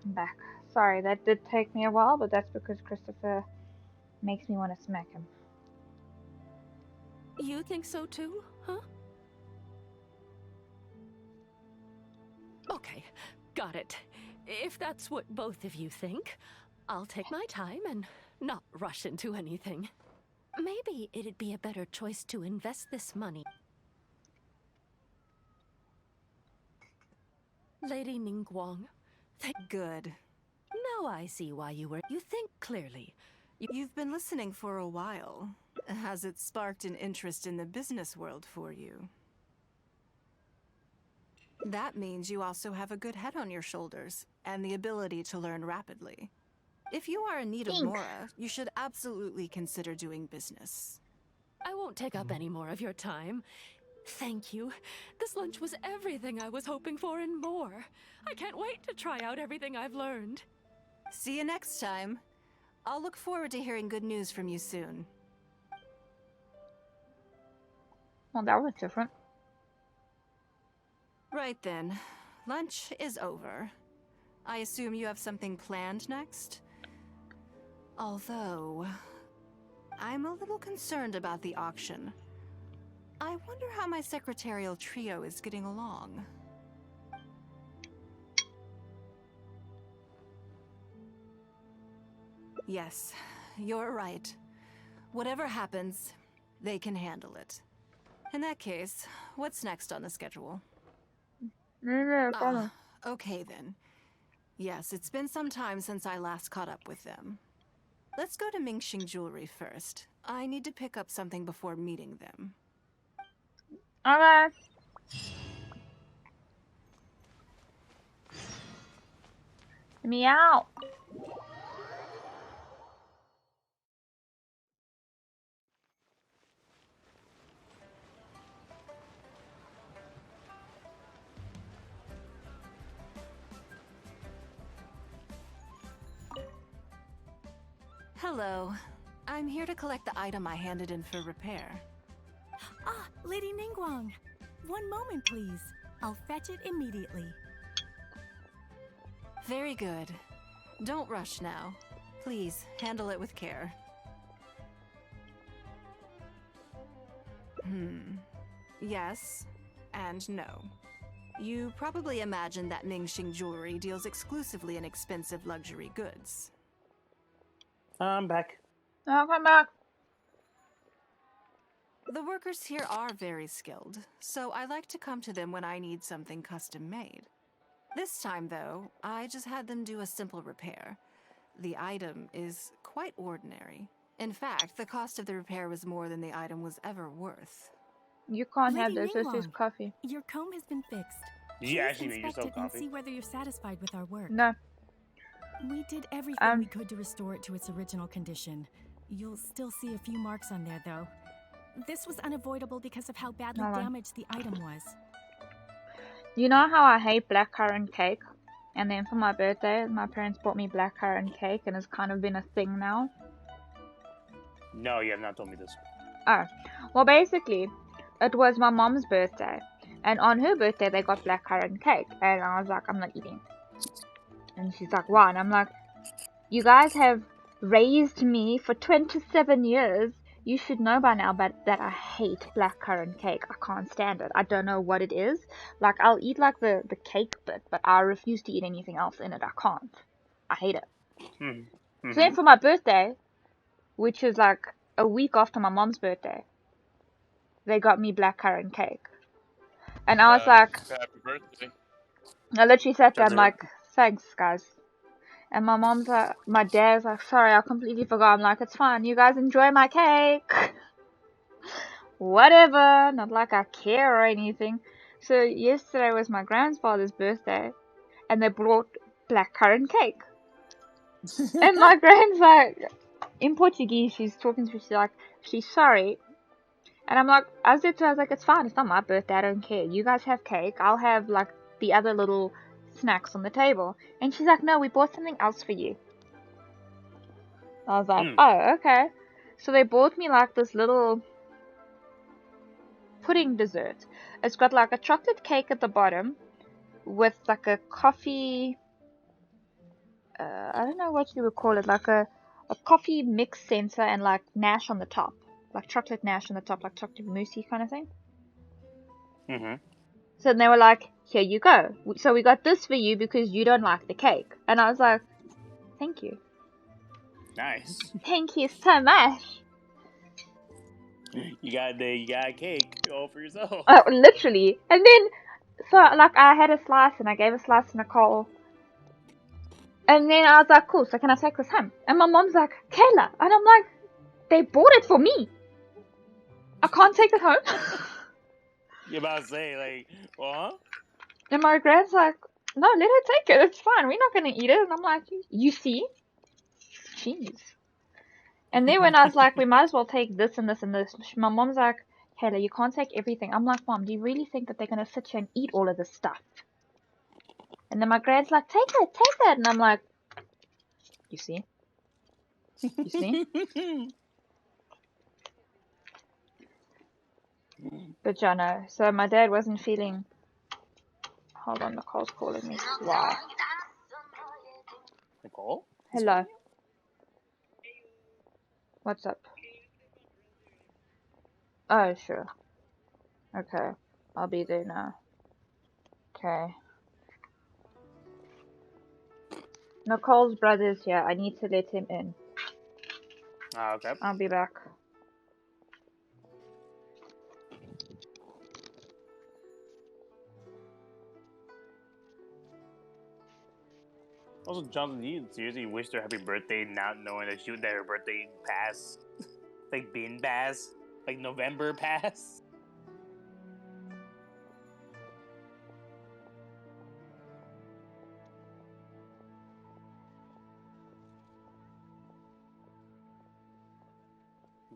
I'm back. Sorry, that did take me a while, but that's because Christopher makes me want to smack him. You think so too, huh? Okay, got it. If that's what both of you think, I'll take my time and not rush into anything. Maybe it'd be a better choice to invest this money. Lady Ningguang. Good. Now I see why you were. You think clearly. You've been listening for a while. Has it sparked an interest in the business world for you? That means you also have a good head on your shoulders and the ability to learn rapidly. If you are in need of Mora, you should absolutely consider doing business. I won't take up any more of your time. Thank you. This lunch was everything I was hoping for and more. I can't wait to try out everything I've learned. See you next time. I'll look forward to hearing good news from you soon. Well, that was different. Right then. Lunch is over. I assume you have something planned next? Although, I'm a little concerned about the auction. I wonder how my secretarial trio is getting along. Yes, you're right. Whatever happens, they can handle it. In that case, what's next on the schedule? Okay then. Yes, it's been some time since I last caught up with them. Let's go to Mingxing Jewelry first. I need to pick up something before meeting them. Okay. Let me out. Hello. I'm here to collect the item I handed in for repair. Ah, Lady Ningguang. One moment, please. I'll fetch it immediately. Very good. Don't rush now. Please, handle it with care. Yes and no. You probably imagine that Mingxing Jewelry deals exclusively in expensive luxury goods. I'm back. I'll come back. The workers here are very skilled, so I like to come to them when I need something custom made. This time, though, I just had them do a simple repair. The item is quite ordinary. In fact, the cost of the repair was more than the item was ever worth. You can't have Lady this. This is Ningguang, coffee. Your comb has been fixed. Did you Please actually make inspect yourself it and coffee? see whether you're satisfied with our work. No. We did everything we could to restore it to its original condition. You'll still see a few marks on there, though. This was unavoidable because of how badly damaged the item was. You know how I hate blackcurrant cake? And then for my birthday, my parents bought me blackcurrant cake, and it's kind of been a thing now. No, you have not told me this. Oh, well, basically, it was my mom's birthday, and on her birthday they got blackcurrant cake, and I was like, I'm not eating. And she's like, why? And I'm like, you guys have raised me for 27 years. You should know by now that I hate blackcurrant cake. I can't stand it. I don't know what it is. Like, I'll eat like the cake bit, but I refuse to eat anything else in it. I can't. I hate it. Mm-hmm. So then for my birthday, which is like a week after my mom's birthday, they got me blackcurrant cake. And I was like, happy birthday. I literally sat there, I'm like, thanks, guys. And my mom's like, my dad's like, sorry, I completely forgot. I'm like, it's fine. You guys enjoy my cake. Whatever. Not like I care or anything. So yesterday was my grandfather's birthday, and they brought blackcurrant cake. And my grand's like, in Portuguese, she's talking to me, she's like, she's sorry. And I'm like, I said to her, I was like, it's fine. It's not my birthday. I don't care. You guys have cake. I'll have like the other little snacks on the table. And she's like, no, we bought something else for you. I was like, oh, okay. So they bought me like this little pudding dessert. It's got like a chocolate cake at the bottom with like a coffee, I don't know what you would call it, like a coffee mix center and like nash on the top. Like chocolate nash on the top, like chocolate mousse kind of thing. Mm-hmm. So they were like, here you go. So we got this for you because you don't like the cake. And I was like, thank you. Nice. Thank you so much. You got a cake all for yourself. Oh, literally. And then, so like I had a slice and I gave a slice to Nicole. And then I was like, cool, so can I take this home? And my mom's like, Kayla. And I'm like, they bought it for me. I can't take it home. You're about to say, like, huh? And my grand's like, no, let her take it. It's fine. We're not going to eat it. And I'm like, you see? Jeez. And then when I was like, we might as well take this and this and this, my mom's like, Kayla, you can't take everything. I'm like, Mom, do you really think that they're going to sit here and eat all of this stuff? And then my grand's like, take it. And I'm like, you see? You see? But yeah, no. So my dad wasn't feeling... Hold on, Nicole's calling me. Wow. Nicole? Hello. What's up? Oh, sure. Okay. I'll be there now. Okay. Nicole's brother's here. I need to let him in. Okay. I'll be back. Also, Jonathan, do you seriously wish her happy birthday not knowing that her birthday passed? Like, been passed? Like, November passed?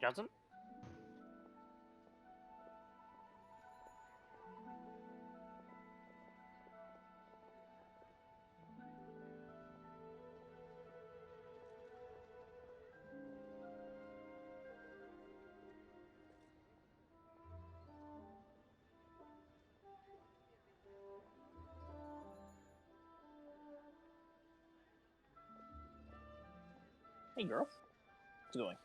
Johnson? Hey, girl. How's it going?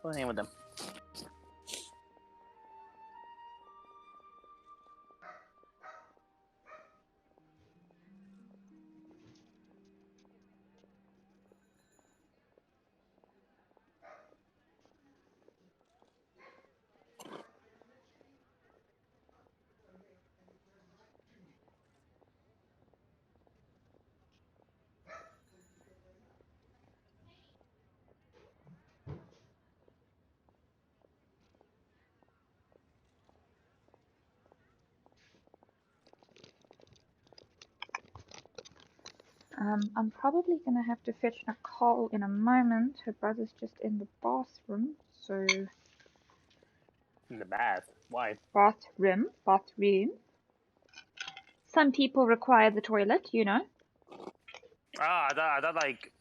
Playing with them. I'm probably gonna have to fetch Nicole in a moment. Her brother's just in the bathroom, so... In the bath? Why? Bathroom. Some people require the toilet, you know. Ah, I thought like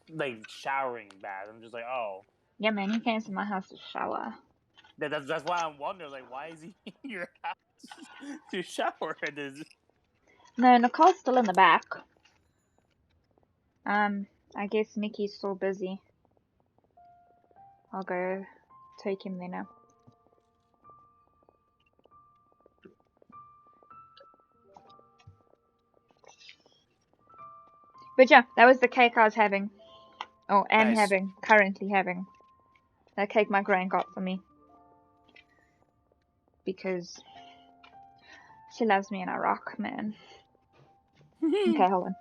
showering bath. I'm just like, oh. Yeah, man, he came to my house to shower. That's why I'm wondering, like, why is he in your house to shower? No, Nicole's still in the back. I guess Nikki's still busy. I'll go take him there now. But yeah, that was the cake I was having. Oh, am Nice. currently having. That cake my gran got for me. Because she loves me in a rock, man. Okay, hold on.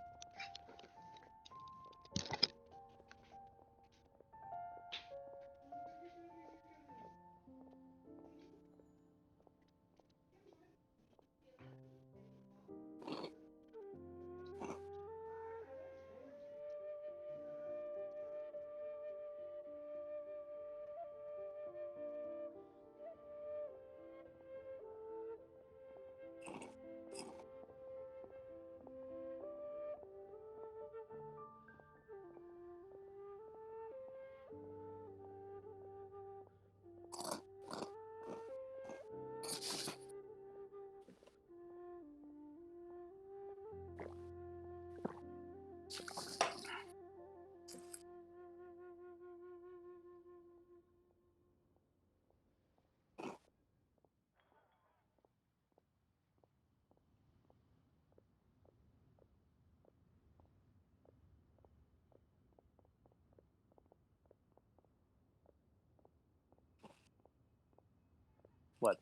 What?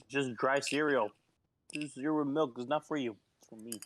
Just dry cereal. Just cereal with milk is not for you. It's for me.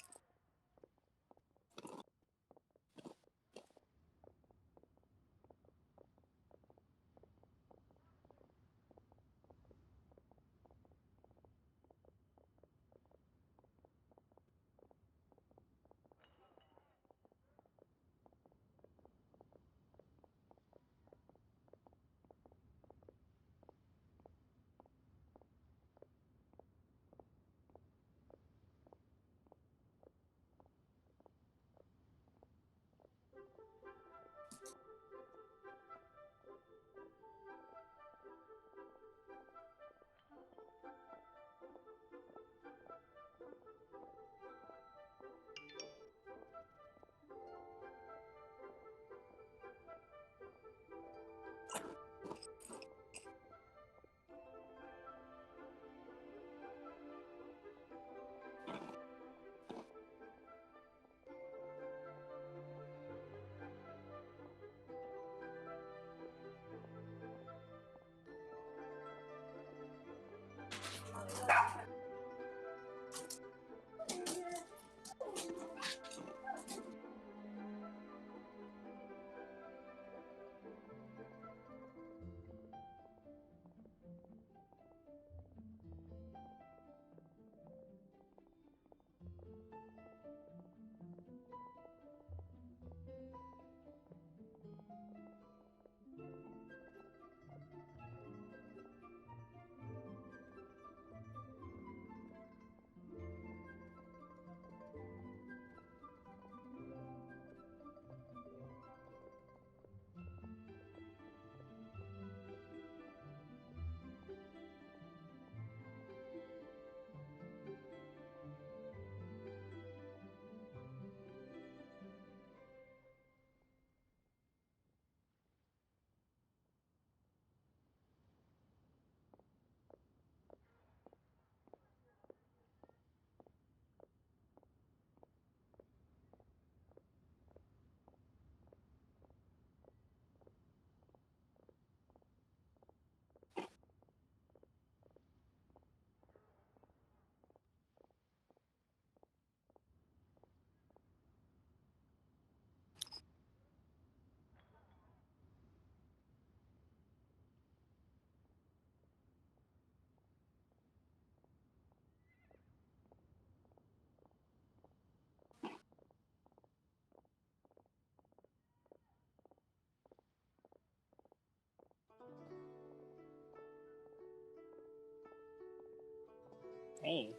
Hey.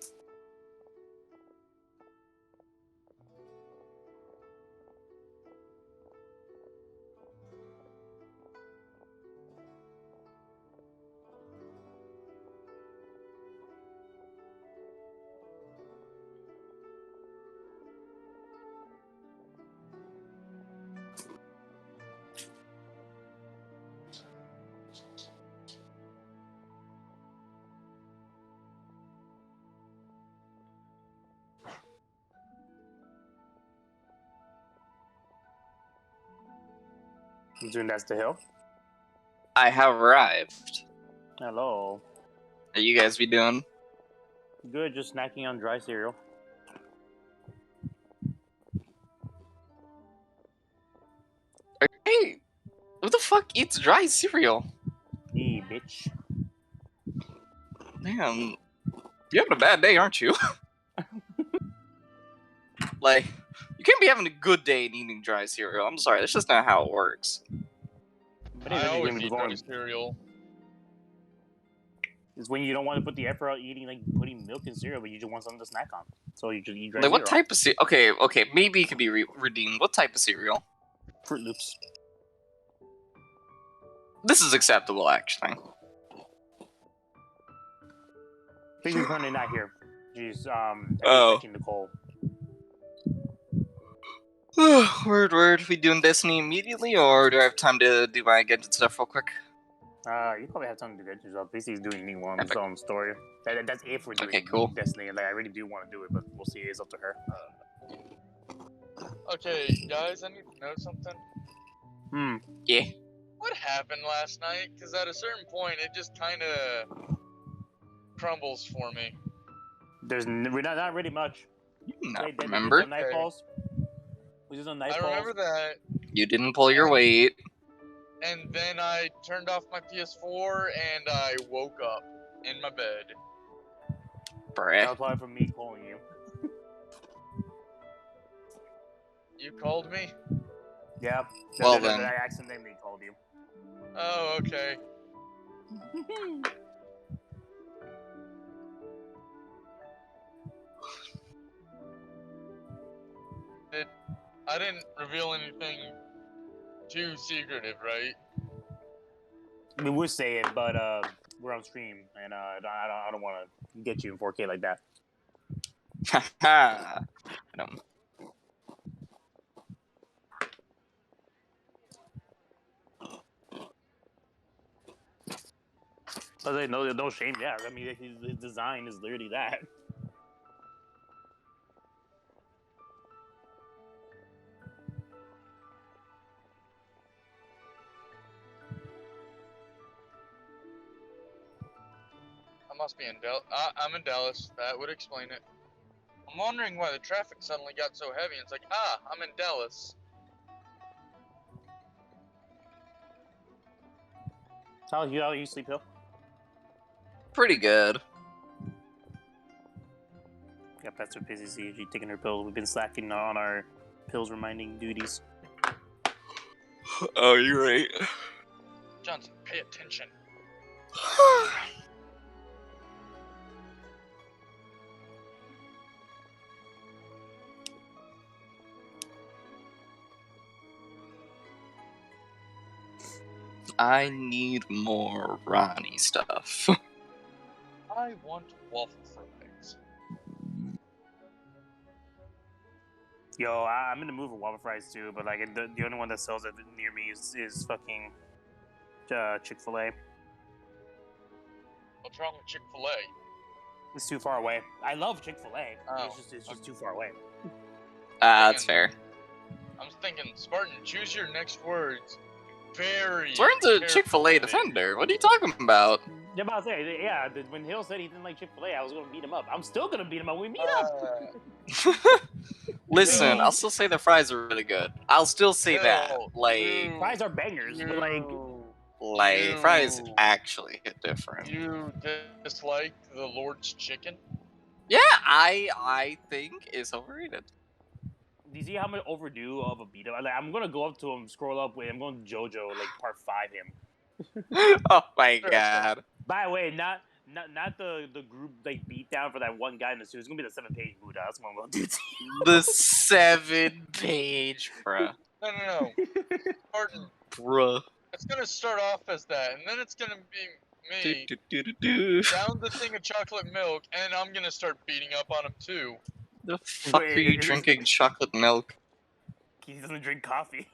You doing that's the hill? I have arrived. Hello. How you guys be doing? Good, just snacking on dry cereal. Hey, who the fuck eats dry cereal? Me, bitch. Damn, you're having a bad day, aren't you? Like, you can't be having a good day and eating dry cereal. I'm sorry, that's just not how it works. But I always eat dry cereal. It's when you don't want to put the effort out eating, like putting milk in cereal, but you just want something to snack on. So you just eat dry Like, cereal. what type of cereal? Okay, maybe it could be redeemed. What type of cereal? Fruit Loops. This is acceptable, actually. Piggy's currently not here. She's Oh. fetching the coal. Word. We doing Destiny immediately, or do I have time to do my Genshin stuff real quick? You probably have time to do that yourself. Basically, he's doing Ningguang's own story. That's if we're doing cool. Destiny. Like, I really do want to do it, but we'll see. It's up to her. Okay, guys, I need to know something. Yeah. What happened last night? Because at a certain point, it just kind of crumbles for me. There's not really much. Remember? We did some I remember that. You didn't pull your weight. And then I turned off my PS4 and I woke up in my bed. Bruh. That was probably from me calling you. You called me? Yeah. Well then. I accidentally called you. Oh, okay. I didn't reveal anything too secretive, right? We would say it, but we're on stream, and I don't want to get you in 4K like that. I don't. But they no shame. Yeah, I mean his design is literally that. I must be in Dallas. I'm in Dallas. That would explain it. I'm wondering why the traffic suddenly got so heavy. It's like, I'm in Dallas. How you sleep, Hill? Pretty good. Yeah, Pastor busy. She's taking her pills. We've been slacking on our pills reminding duties. Oh, you're right. Johnson, pay attention. I need more Ronnie stuff. I want waffle fries. Yo, I'm in the mood for waffle fries too, but like the only one that sells it near me is fucking Chick-fil-A. What's wrong with Chick-fil-A? It's too far away. I love Chick-fil-A. Oh. It's just too far away. That's fair. I'm thinking, Spartan, choose your next words. Very. Spartan's a Chick-fil-A defender. What are you talking about? Yeah, about to say, yeah. When Hill said he didn't like Chick-fil-A, I was gonna beat him up. I'm still gonna beat him up when we meet up. Listen, I'll still say the fries are really good. I'll still say that. Like, fries are bangers, but like fries actually hit different. You dislike the Lord's chicken? Yeah, I think it's overrated. Do you see how much overdue of a beat up? Like, I'm gonna go up to him, scroll up with. I'm going to JoJo like part 5 him. Oh my god. By the way, not the group like beat down for that one guy in the suit. It's gonna be the 7-page Buddha. That's what I'm gonna do. The 7-page, bruh. No. Martin. Bruh. It's gonna start off as that, and then it's gonna be me down the thing of chocolate milk, and I'm gonna start beating up on him too. The fuck are you drinking chocolate milk? He doesn't drink coffee.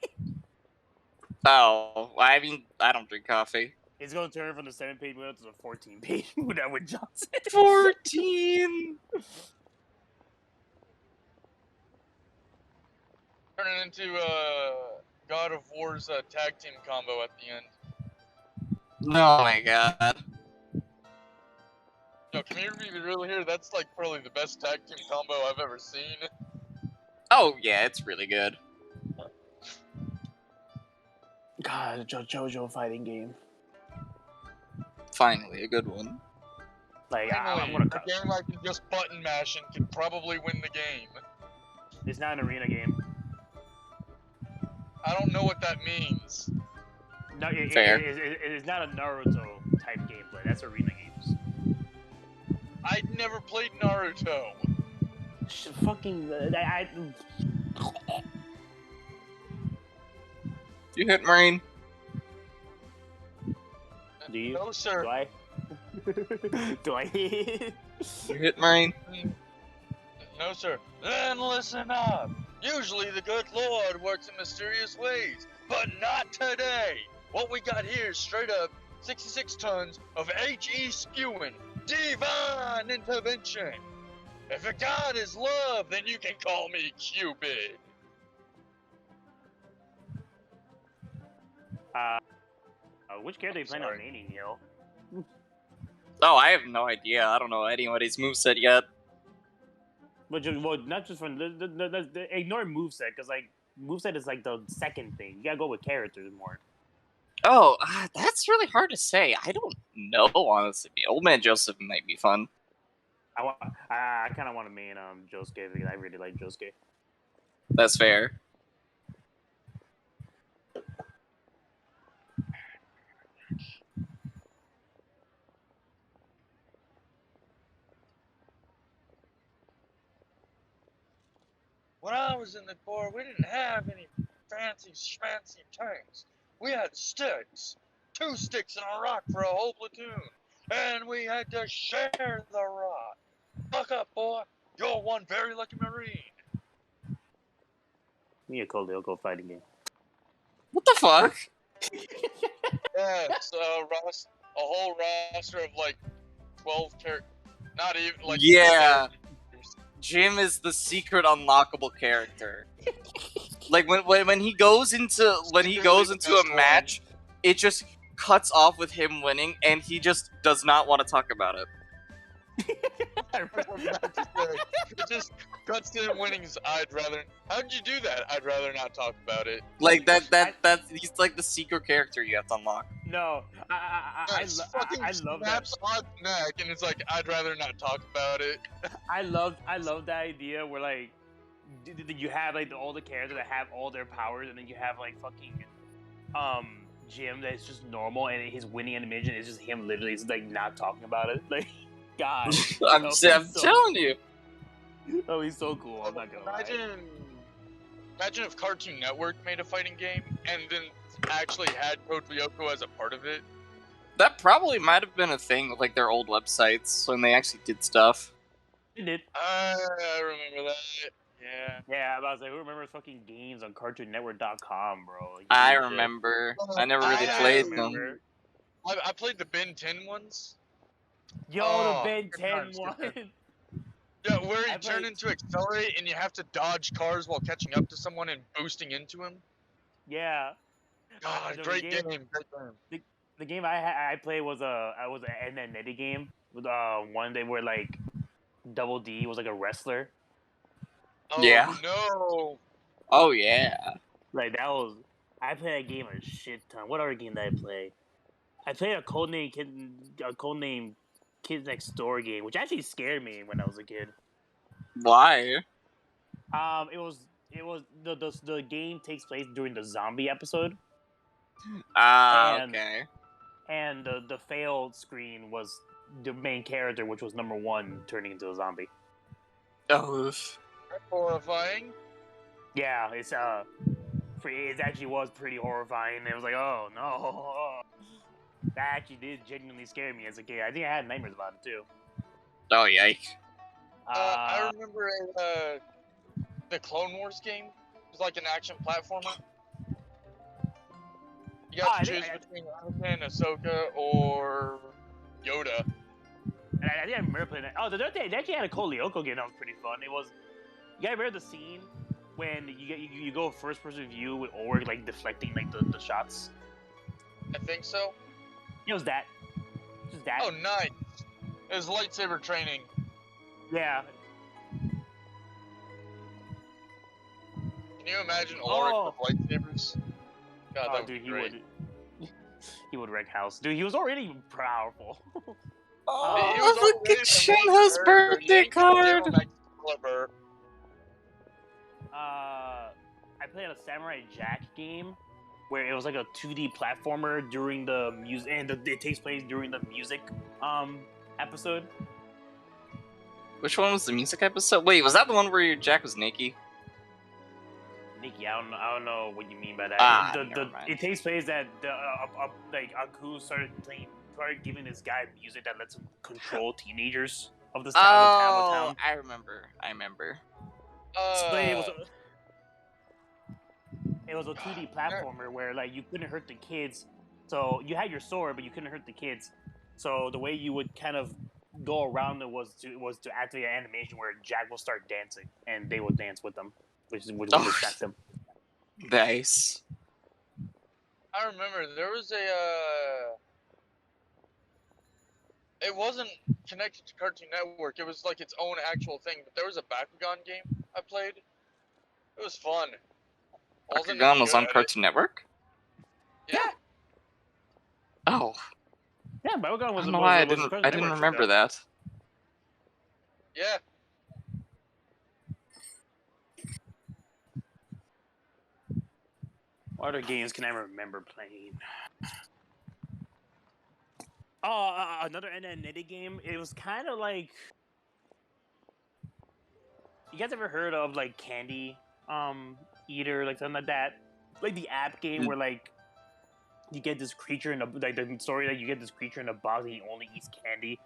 Oh, I mean, I don't drink coffee. He's gonna turn from the 7-page Buddha to the 14-page Buddha with Johnson. 14. Turning into God of War's tag team combo at the end. Oh my god. No, can you be real here? That's like probably the best tag team combo I've ever seen. Oh yeah, it's really good. God, JoJo fighting game. Finally, a good one. Like I'm Finally, gonna a game I can just button mash and can probably win the game. It's not an arena game. I don't know what that means. No, it is not a Naruto type gameplay. That's arena games. I never played Naruto. Fucking You hit Marine? Do you? No, sir. Do I? Do I? You hit Marine? No, sir. Then listen up. Usually the good Lord works in mysterious ways, but not today. What we got here is straight up 66 tons of HE spewing divine intervention. If a god is love, then you can call me Cupid. Which character are you planning on maining, Neil? Oh, I have no idea. I don't know anybody's moveset yet. But not just from ignore moveset, because like moveset is like the second thing. You gotta go with characters more. Oh, that's really hard to say. I don't know, honestly. Old Man Joseph might be fun. I kind of want to main Josuke because I really like Josuke. That's fair. When I was in the Corps, we didn't have any fancy schmancy tanks. We had sticks. 2 sticks and a rock for a whole platoon. And we had to share the rock. Buck up, boy. You're one very lucky Marine. Me and Cole go fighting game. What the fuck? Yes, a whole roster of like 12 characters. Not even like. Yeah. Jim is the secret unlockable character. Like when he goes into a match, it just cuts off with him winning, and he just does not want to talk about it. It just cuts to him winning. I'd rather. How'd you do that? I'd rather not talk about it. Like that's he's like the secret character you have to unlock. No, I love that. Snaps on neck, and it's like I'd rather not talk about it. I love that idea where like you have like all the characters that have all their powers, and then you have like fucking Jim that's just normal, and his winning animation is just him literally just, like not talking about it. Like, God, I'm telling you. Oh, he's so cool. I'm not gonna lie. Imagine if Cartoon Network made a fighting game and then actually had Code Lyoko as a part of it. That probably might have been a thing with like their old websites when they actually did stuff. It did. I remember that. Yeah. Yeah, I was like, who remembers fucking games on CartoonNetwork.com, bro? Like, I remember. I never really played them. I played the Ben 10 ones. Yo, the Ben 10 one. Yeah, where you turn into Accelerate and you have to dodge cars while catching up to someone and boosting into him. Yeah. God, great game. The game I played was an NetNetty game with one day where like Double D was like a wrestler. Oh, yeah. No. Oh yeah. Like that was. I played that game a shit ton. What other game did I play? I played a codename Kids Next Door game, which actually scared me when I was a kid. Why? It was the game takes place during the zombie episode. Okay. And the failed screen was the main character, which was number 1, turning into a zombie. Oh, That's horrifying. Yeah, it actually was pretty horrifying. It was like, oh no, that actually did genuinely scare me as a kid. I think I had nightmares about it too. Oh, yike. I remember the Clone Wars game. It was like an action platformer. You got to choose between Anakin, Ahsoka, or Yoda. And I think I remember playing that. Oh, they actually had a Cole Lyoko game that was pretty fun. It was, you guys remember the scene when you go first person view with Ulrich like deflecting like the shots? I think so. It was that. Just that. Oh, nice. It was lightsaber training. Yeah. Can you imagine Ulrich with lightsabers? God, that would dude, be great. He would wreck house. Dude, he was already powerful. Oh, look at Shinho's birthday card! I played a Samurai Jack game where it was like a 2D platformer during the music, and it takes place during the music episode. Which one was the music episode? Wait, was that the one where Jack was naked? Nikki, I don't know what you mean by that. Never mind. It takes place that like Aku started giving this guy music that lets him control teenagers of this town. Oh, I remember. So it was a 2D platformer where like you couldn't hurt the kids. So you had your sword, but you couldn't hurt the kids. So the way you would kind of go around it was to activate an animation where Jack will start dancing, and they would dance with them, which would distract them. Nice. I remember there was it wasn't connected to Cartoon Network. It was like its own actual thing. But there was a Bakugan game I played. It was fun. Bakugan was on Cartoon Network? Yeah. Oh. Yeah, Bakugan was. I don't know why I didn't remember that. Yeah. What other games can I remember playing? Oh, another NetNetty game. It was kind of like. You guys ever heard of like Candy Eater, like something like that? Like the app game where like you get this creature in the story that you get this creature in a box and he only eats candy,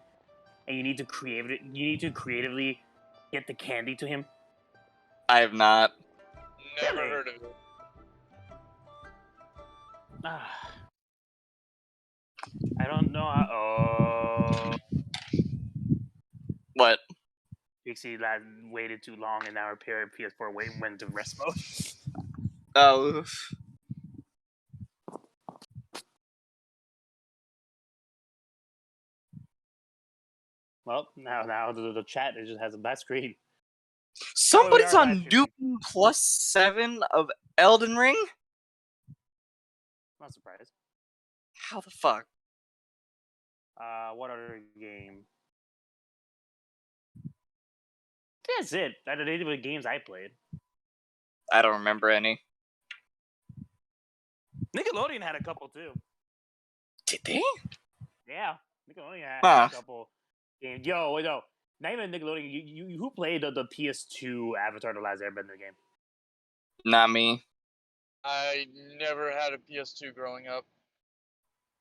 and you need to creatively get the candy to him. I have not. Never heard of it. I don't know. What? Pixie lad waited too long, and now our PS4 went to rest mode. Oh. Well, now the chat just has a bad screen. Somebody's on Newton +7 of Elden Ring? Not surprised. How the fuck? What other game? That's it. Those are the games I played. I don't remember any. Nickelodeon had a couple too. Did they? Yeah, Nickelodeon had Huh. a couple games. Yo, wait, no, not even Nickelodeon. You who played the PS2 Avatar: The Last Airbender game? Not me. I never had a PS2 growing up.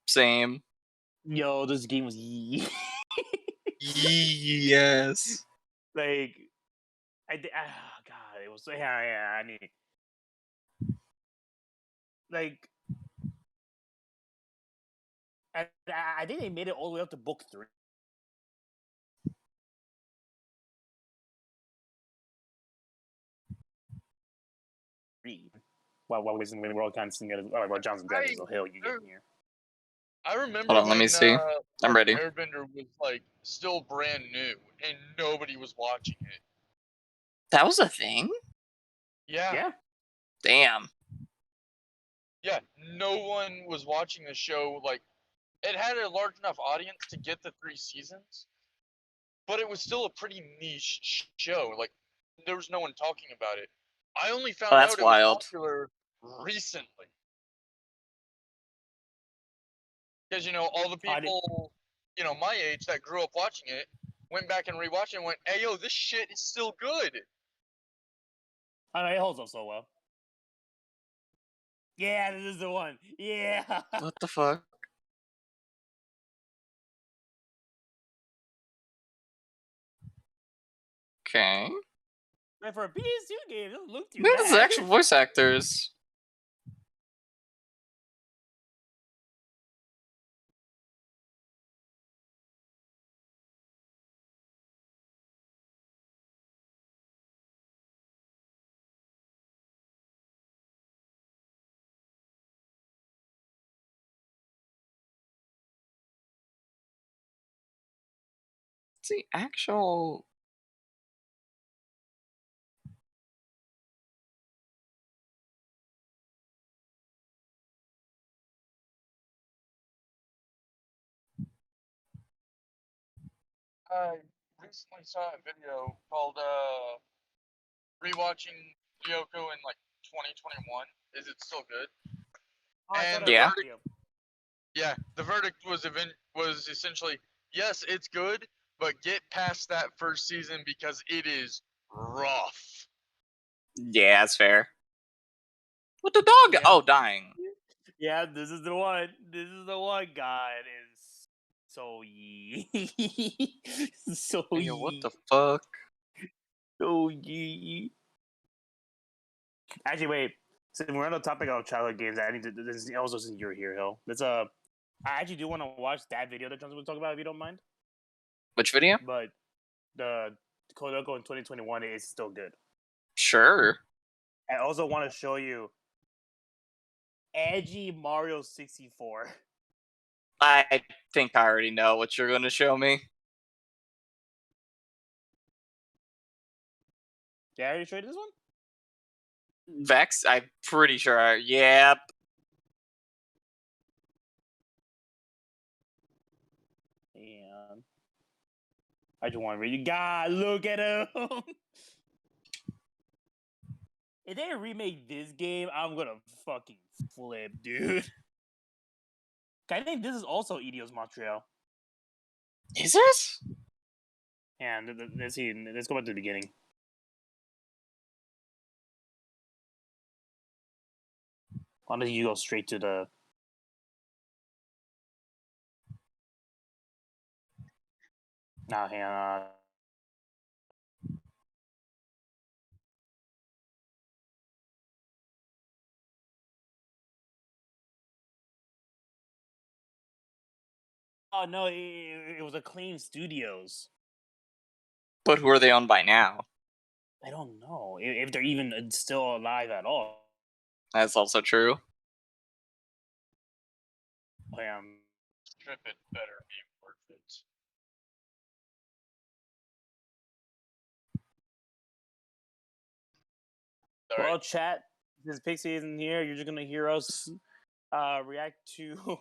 Same. Yo, this game was Yes. like God, it was yeah. I need like I think they made it all the way up to book 3. While we're all kind of singing, while Johnson Dragons the hill you get in here. I remember Hold on, let me see. I'm ready. Airbender was like still brand new and nobody was watching it. That was a thing? Yeah. Yeah. Damn. Yeah, no one was watching the show. Like, it had a large enough audience to get the 3 seasons, but it was still a pretty niche show. Like, there was no one talking about it. I only found out it was popular recently. Because, you know, all the people you know, my age that grew up watching it, went back and rewatched it and went, hey, yo, this shit is still good. I mean, it holds up so well. Yeah, this is the one. Yeah. What the fuck? Okay. Man, for a PS2 game, it doesn't look too This is bad. actual voice actors. It's the actual. I recently saw a video called rewatching Yoko in like 2021. Is it still good? And the verdict, yeah, the verdict was essentially yes, it's good, but get past that first season because it is rough. Yeah, that's fair. What the dog? Yeah. Oh, dying. Yeah, this is the one. This is the one. God, it is so yee. So Hey, yee. what the fuck? So yee. Actually, wait. Since we're on the topic of childhood games, I need to. This is also since you're here, Hill. Let's I actually do want to watch that video that John's going to talk about if you don't mind. Which video? But the Kodoko in 2021 is still good. Sure. I also want to show you edgy Mario 64. I think I already know what you're going to show me. Did I already show you this one? Vex? I'm pretty sure. Yep. And I just want to read you. God, look at him. If they remake this game, I'm gonna fucking flip, dude. I think this is also Eidos Montreal. Is it? And let's see. Let's go back to the beginning. Why don't you go straight to the? Nah, hang on. Oh no, it was Acclaim Studios. But who are they owned by now? I don't know if they're even still alive at all. That's also true. Strip it better be worth it. Well, chat, since Pixie isn't here, you're just gonna hear us react to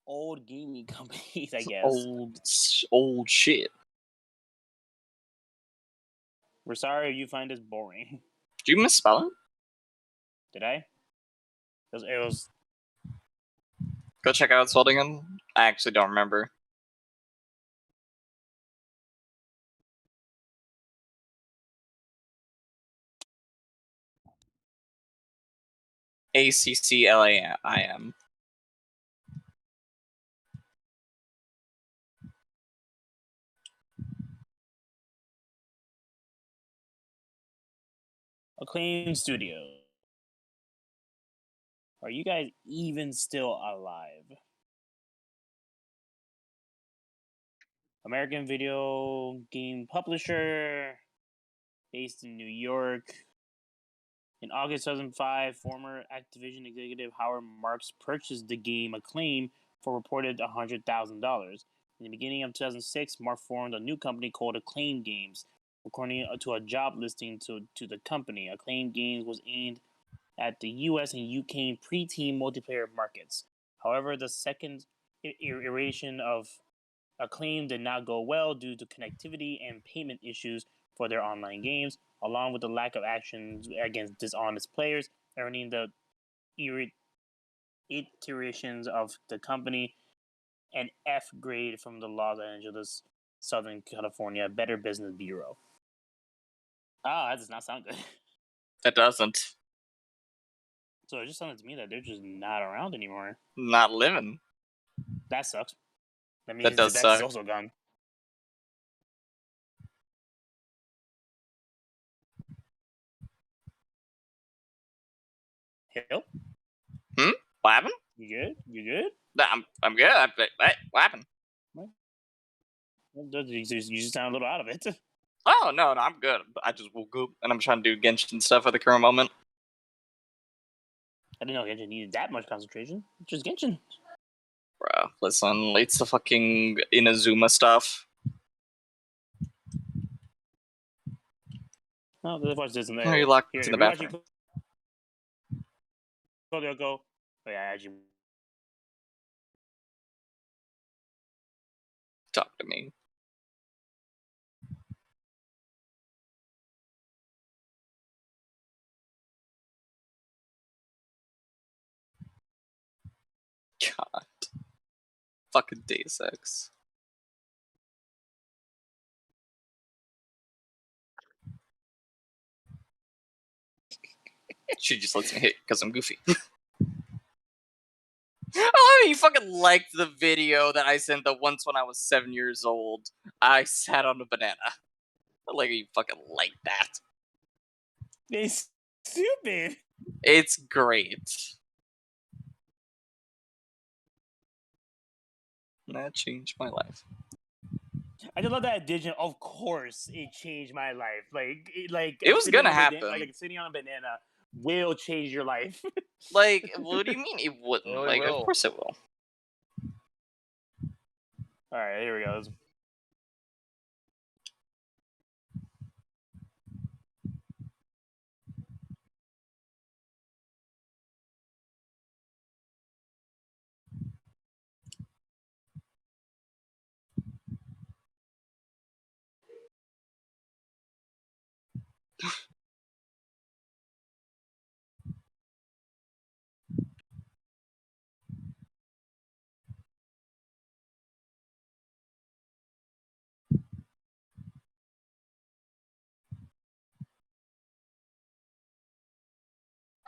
old gaming companies, I guess. Old shit. We're sorry if you find this boring. Did you misspell it? Did I? It was Go check out Swellingham. I actually don't remember. ACCLAIM. Acclaim Studio. Are you guys even still alive? American video game publisher based in New York. In August 2005, former Activision executive Howard Marks purchased the game Acclaim for reported $100,000. In the beginning of 2006, Mark formed a new company called Acclaim Games. According to a job listing to the company, Acclaim Games was aimed at the US and UK pre-teen multiplayer markets. However, the second iteration of Acclaim did not go well due to connectivity and payment issues for their online games, along with the lack of actions against dishonest players, earning the iterations of the company an F grade from the Los Angeles, Southern California Better Business Bureau. Ah, that does not sound good. That doesn't. So it just sounded to me that they're just not around anymore. Not living. That sucks. That means That does the best is suck. also gone. Hill? What happened? You good? You good? I'm good. What happened? You just sound a little out of it. Oh, no, I'm good. I just woke up and I'm trying to do Genshin stuff at the current moment. I didn't know Genshin needed that much concentration. It's just Genshin. Bruh, listen, it's the fucking Inazuma stuff. No, let's watch this in there. Are you locked Here, in the we watch bathroom? go. Oh, yeah, actually. Talk to me. God. Fucking Deus Ex. She just lets me hit because I'm goofy. Oh, you fucking liked the video that I sent that once when I was 7 years old, I sat on a banana. Like, you fucking like that. It's stupid. It's great. That changed my life. I just love that addition. Of course, it changed my life. It was gonna happen. Like sitting on a banana will change your life. Like, what do you mean it wouldn't? Really Like, will. of course it will. All right, here we go.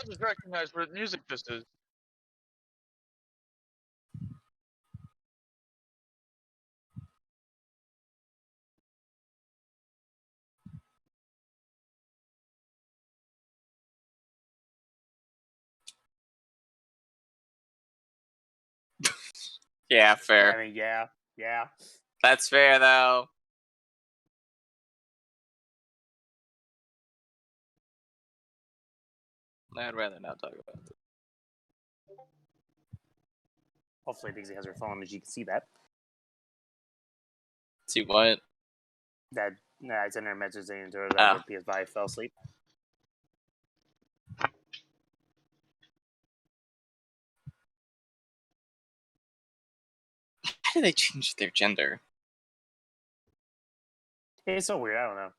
I just recognize what music this is. Yeah, fair. I mean, yeah. That's fair, though. I'd rather not talk about it. Hopefully, Dixie has her phone and she can see that. See what? That I sent her a message saying to her that her PS5 fell asleep. How did they change their gender? It's so weird. I don't know.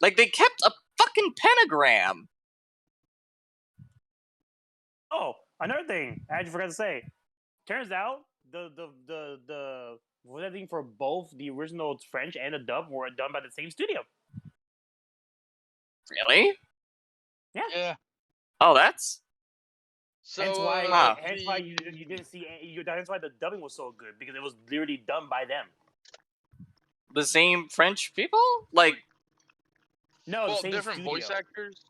Like, they kept a fucking pentagram. Oh, another thing I actually forgot to say. Turns out the voting for both the original French and the dub were done by the same studio. Really? Yeah. Oh, that's. So, hence why you didn't see. That's why the dubbing was so good, because it was literally done by them. The same French people? Like. No, well, the same different studio. voice actors.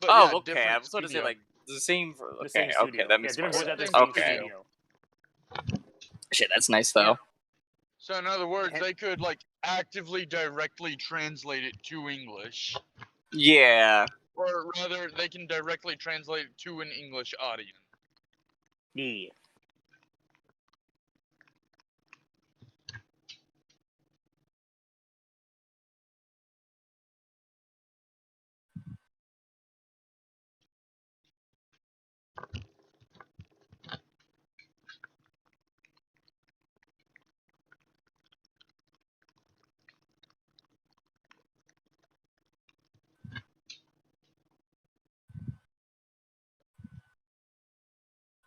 But Oh, yeah, okay. I different was going to say, studio. like, the same. Okay, The same studio. that makes more different sense. voice actors, Okay. same studio. Shit, that's nice, though. So, in other words, they could, like, actively directly translate it to English. Yeah. Or rather, they can directly translate it to an English audience. Yeah.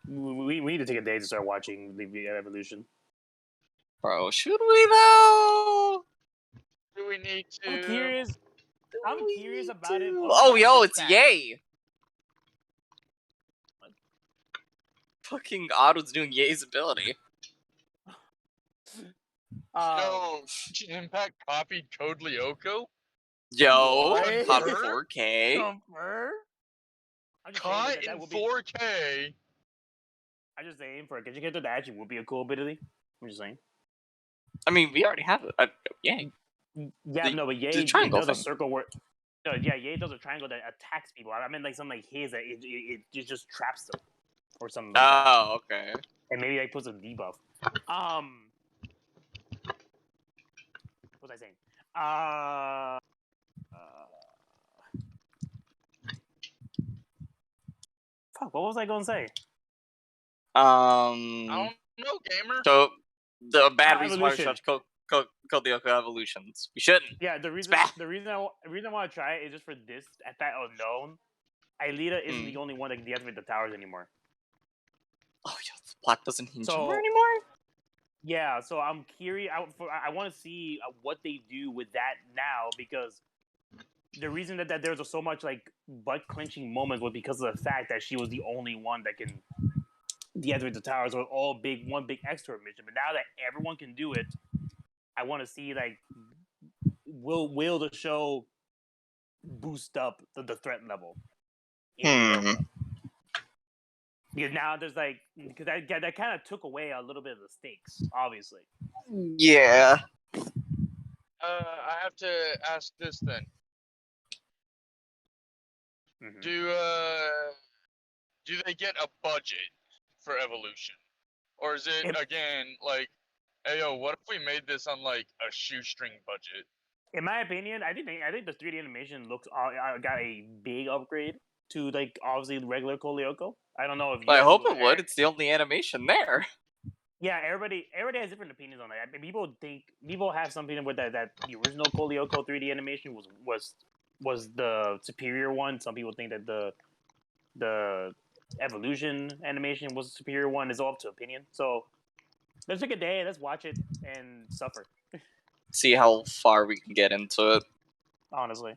We need to take a day to start watching the evolution. Bro, should we though? Do we need to? I'm curious. I'm curious about it. Oh, yo, it's Yay! Fucking Odd was doing Yay's ability. Yo, Genshin Impact copied Code Lyoko? Yo, What? caught in 4K. Caught in 4K? I'm just saying, for a Genshin character, that actually would be a cool ability. I'm just saying. I mean, we already have it. Yay. Yeah, no, but Yay does a circle where... No, yeah, Yay does a triangle that attacks people. I mean, like, something like his, that it just traps them. Or something like that. Oh, okay. And maybe, like, puts a debuff. What was I saying? Fuck, what was I gonna say? I don't know, gamer. So, the bad reason why we Evolution. should Code Lyoko evolutions. We shouldn't. Yeah, the reason I want to try it is just for this, at that unknown. Aelita isn't the only one that can deactivate the towers anymore. Oh, yeah, the block doesn't hinge So- her anymore? Yeah, so I'm curious. I want to see what they do with that now, because the reason that there's so much like butt clenching moments was because of the fact that she was the only one that can deactivate the towers, or all one big extra mission. But now that everyone can do it, I want to see like will the show boost up the threat level? Because now there's like, because that kind of took away a little bit of the stakes, obviously. Yeah. I have to ask this then. Do they get a budget for evolution, or is it again like, hey yo, what if we made this on like a shoestring budget? In my opinion, I think the 3D animation looks got a big upgrade to like obviously regular Lyoko. I don't know if you I guys hope will- it would. It's the only animation there. Yeah, everybody has different opinions on that. I mean, people have something with that the original Lyoko 3D animation was the superior one. Some people think that the evolution animation was the superior one. It's all up to opinion. So let's take a day, let's watch it and suffer. See how far we can get into it. Honestly.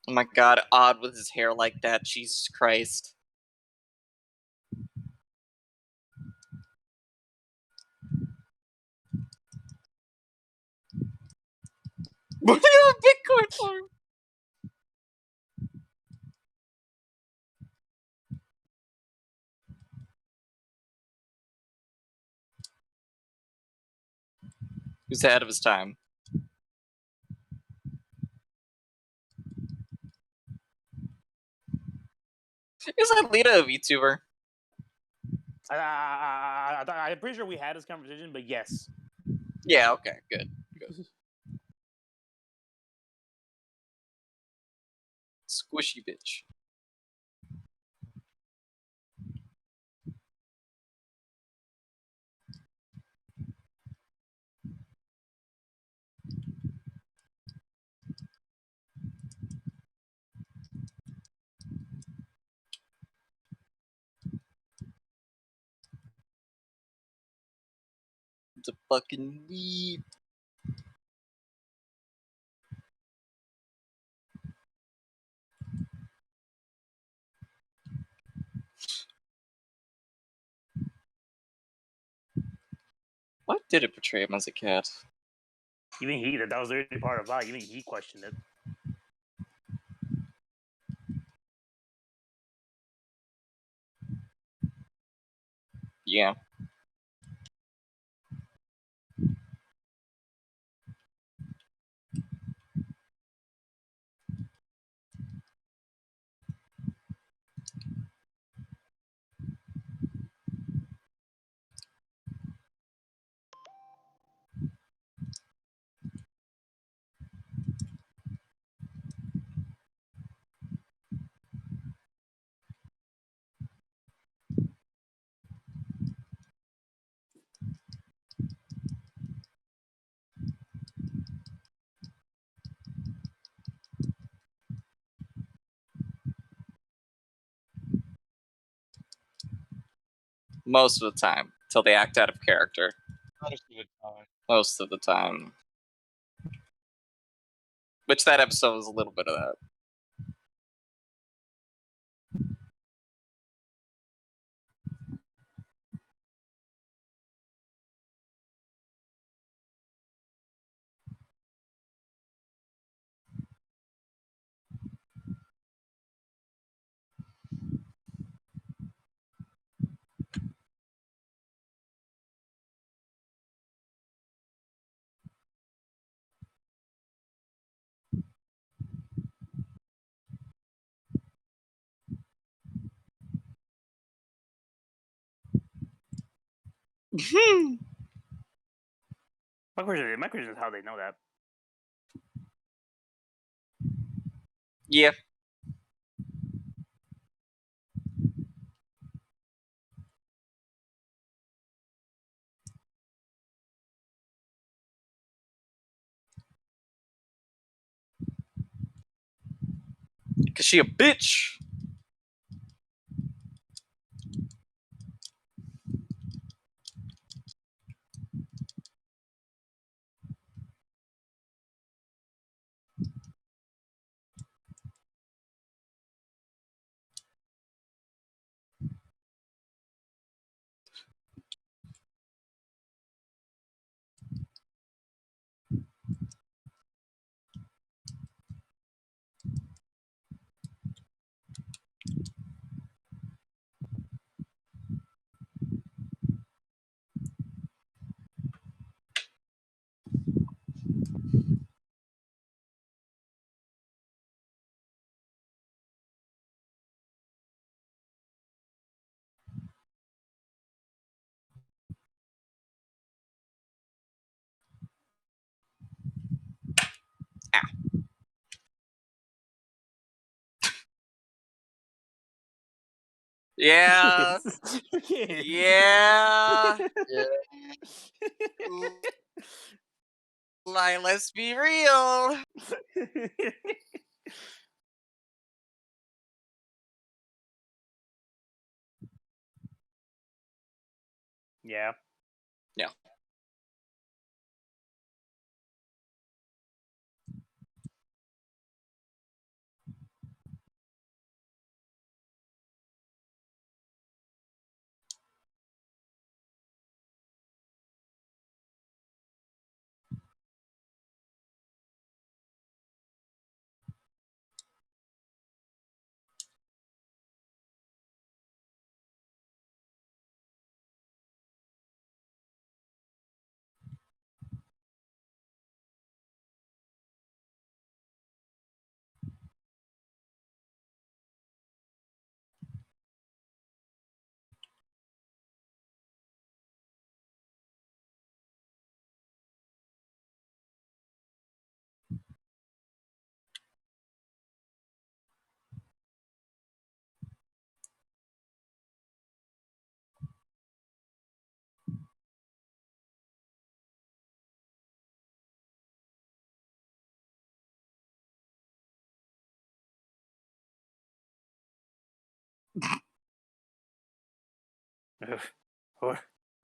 Oh my god, Odd with his hair like that. Jesus Christ. What do you have a Bitcoin farm? Who's ahead of his time? Is Aelita a VTuber? I'm pretty sure we had this conversation, but yes. Yeah, okay, good. Squishy bitch. It's a fucking weed. Why did it portray him as a cat? Even he, that was the early part about. Even he questioned it. Yeah. Most of the time, till they act out of character. Most of the time. Most of the time. Which that episode was a little bit of that. My question is how they know that. Yeah. Cause she a bitch. Yeah. Yeah. Like, let's be real. Yeah. Yeah.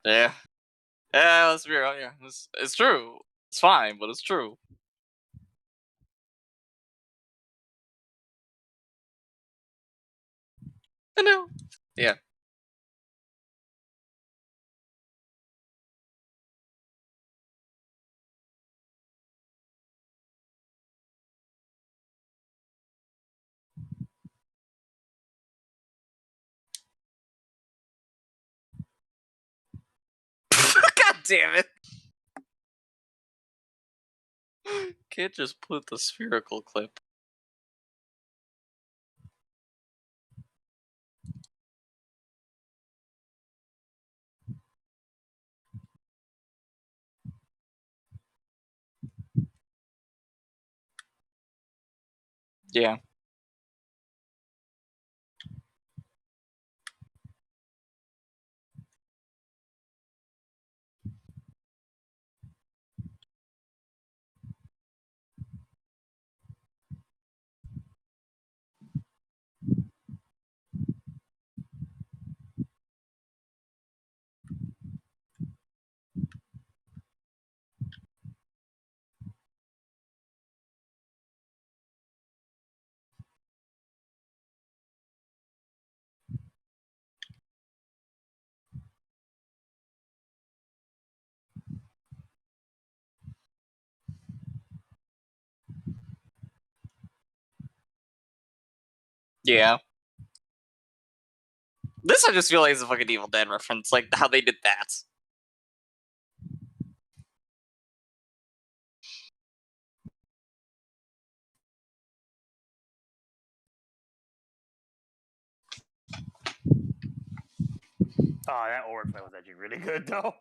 Yeah. Yeah, let's be real. Yeah, it's true. It's fine, but it's true. I know. Yeah. God damn it. Can't just put the spherical clip. Yeah. Yeah. This I just feel like is a fucking Evil Dead reference, like how they did that. Oh, that orb fight was actually really good though.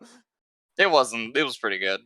It wasn't. It was pretty good.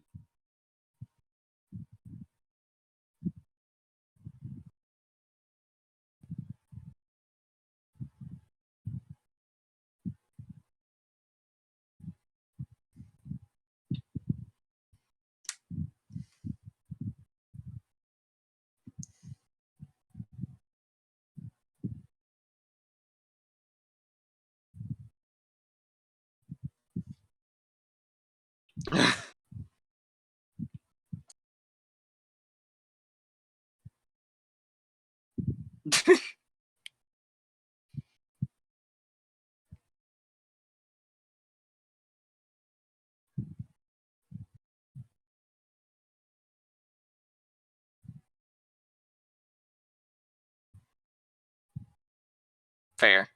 Fair.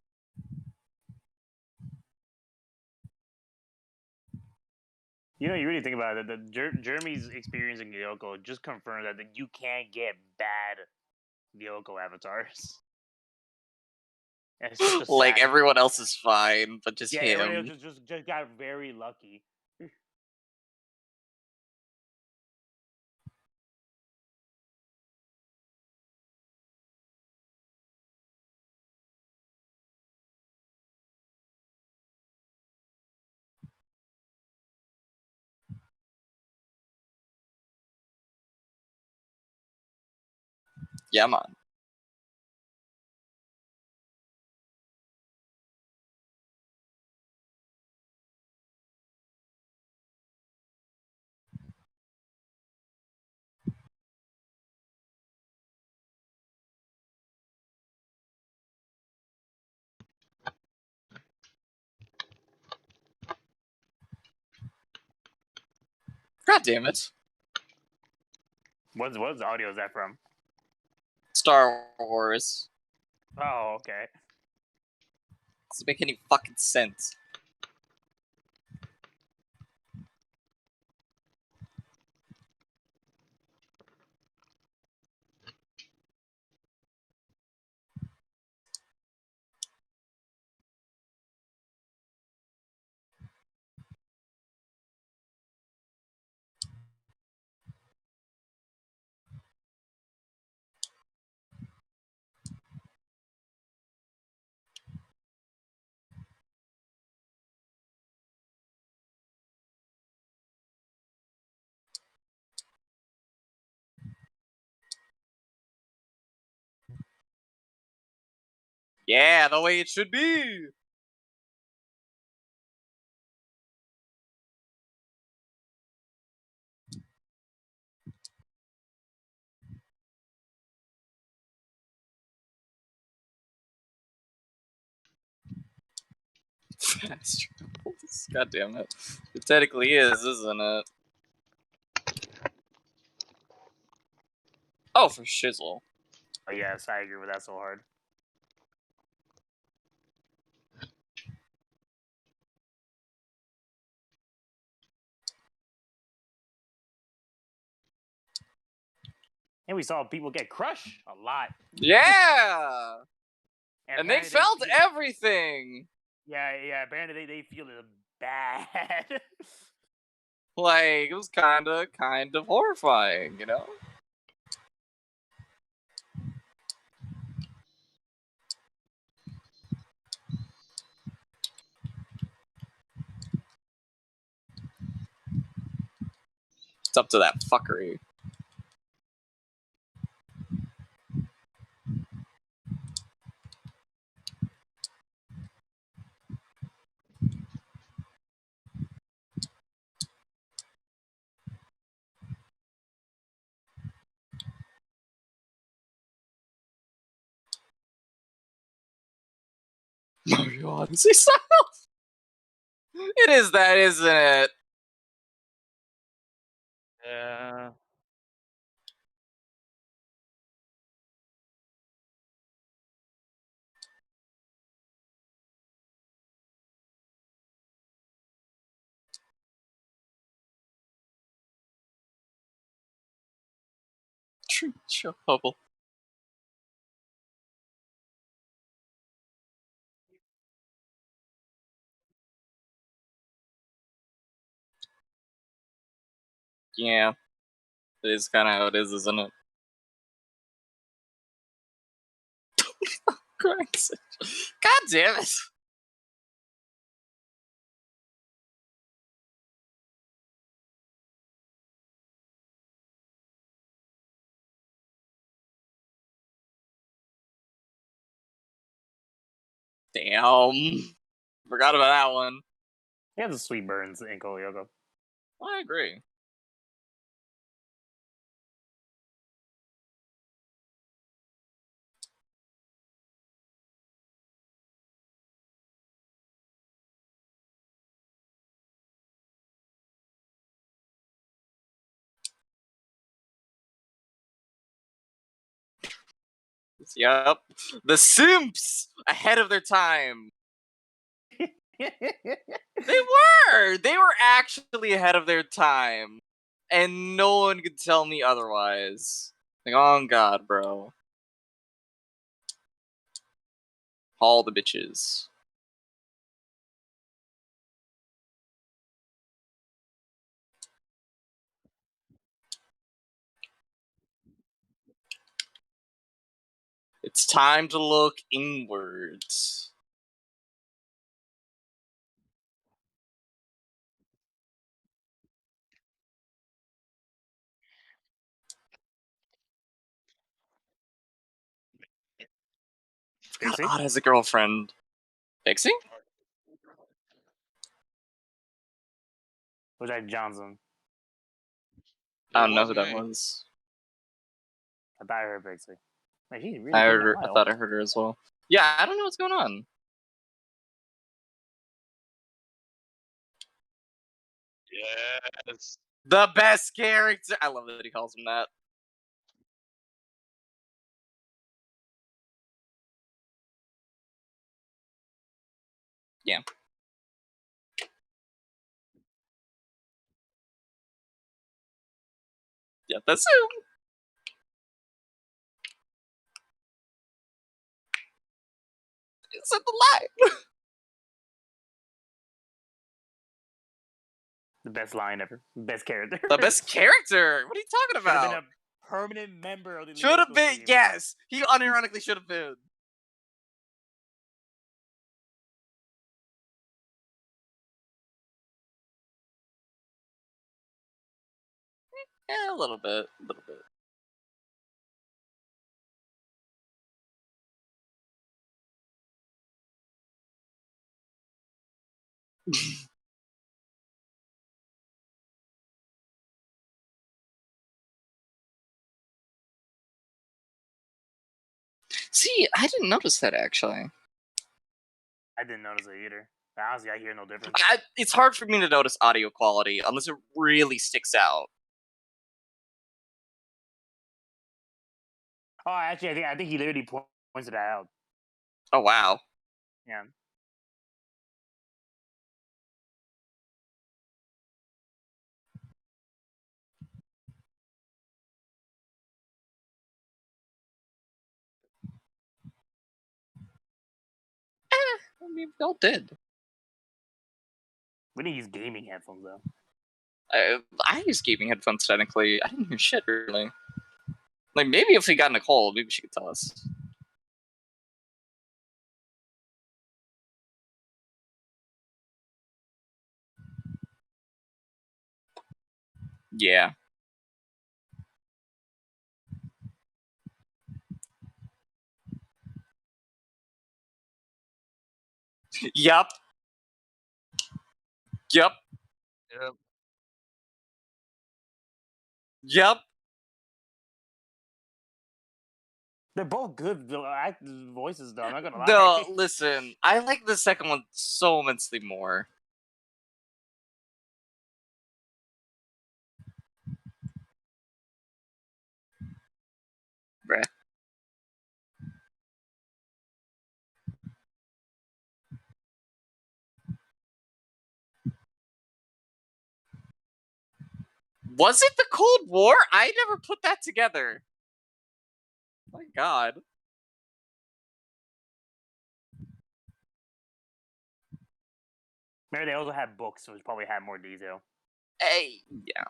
You know, you really think about it. Jeremy's experience in Gyoko just confirmed that you can't get bad Gyoko avatars. And it's such a Like sad everyone else is fine, but just yeah, everybody him. else just got very lucky. Yeah, man. God damn it. What audio is that from? Star Wars. Oh, okay. Doesn't make any fucking sense. Yeah, the way it should be. Fast travels. God damn it. It technically is, isn't it? Oh, for shizzle. Oh, yes, I agree with that so hard. And we saw people get crushed a lot. Yeah! And they apparently felt feel- everything! Yeah, apparently they feel it bad. Like, it was kind of horrifying, you know? It's up to that fuckery. Mario Odyssey style? It is that, isn't it? Yeah. Drink trouble. Yeah, it is kind of how it is, isn't it? God damn it! Damn. Forgot about that one. He has the sweet burns in Cole Yoko. I agree. Yep. The simps ahead of their time. They were! They were actually ahead of their time. And no one could tell me otherwise. Like, oh god, bro. All the bitches. It's time to look inwards. God, Odd has a girlfriend. Pixie? Was that Johnson? I don't know who that was. I thought I heard Pixie. Like, he really I thought I heard her as well. Yeah, I don't know what's going on. Yes. The best character! I love that he calls him that. Yeah. Yeah, that's him. It's in the line. The best line ever. Best character. The best character? What are you talking Should have about? been a permanent member of the Should have local been, team. yes. He unironically should have been. Yeah, a little bit. A little bit. See, I didn't notice that actually. I didn't notice it either. Honestly, I hear no difference. It's hard for me to notice audio quality unless it really sticks out. Oh, actually, I think he literally pointed that out. Oh wow. Yeah. I mean, we all did. We didn't use gaming headphones though. I use gaming headphones technically. I didn't hear shit really. Like maybe if we got Nicole, maybe she could tell us. Yeah. Yup. Yup. Yep. Yup. They're both good voices though. I'm not gonna lie. No, listen. I like the second one so immensely more. Bruh. Was it the Cold War? I never put that together. My God. Maybe they also had books, which probably had more detail. Hey, yeah.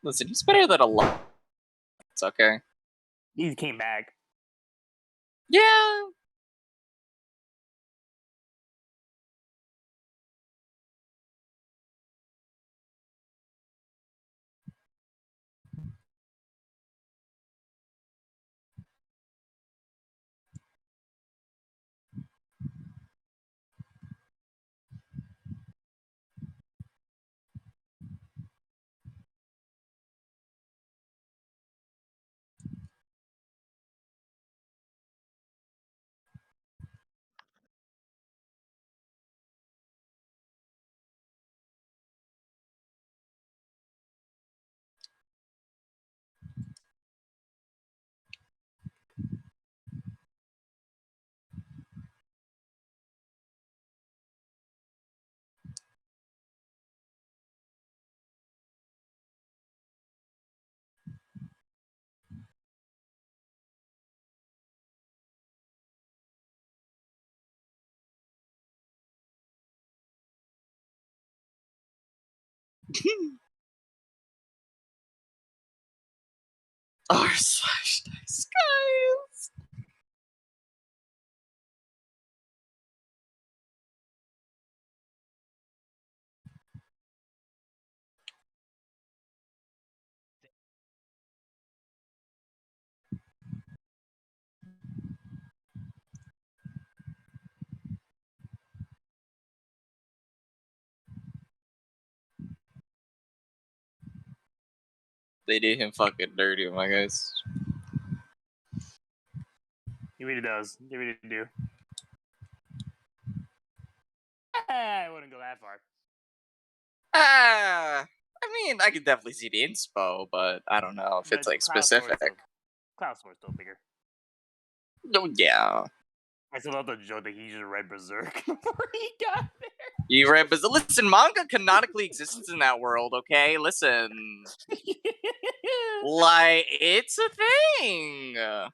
Listen, he's better than a lot. It's okay. He came back. Yeah. R/Nice guys. They did him fucking dirty, my guys. He really does. They really do. I wouldn't go that far. I mean, I could definitely see the inspo, but I don't know if it's like specific. Cloud Sword's still bigger. No, yeah. I still love the joke that he just read Berserk before he got there. You read, but listen, manga canonically exists in that world, okay? Listen. Like, it's a thing. I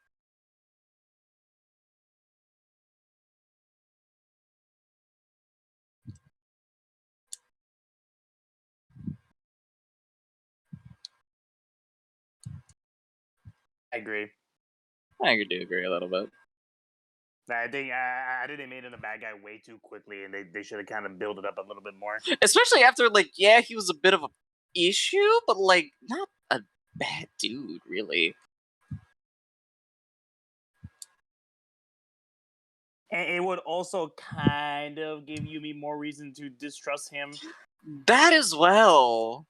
agree. I do agree a little bit. I think they made him a bad guy way too quickly, and they should have kind of built it up a little bit more. Especially after, like, yeah, he was a bit of a issue, but like not a bad dude, really. And it would also kind of give me more reason to distrust him. That as well.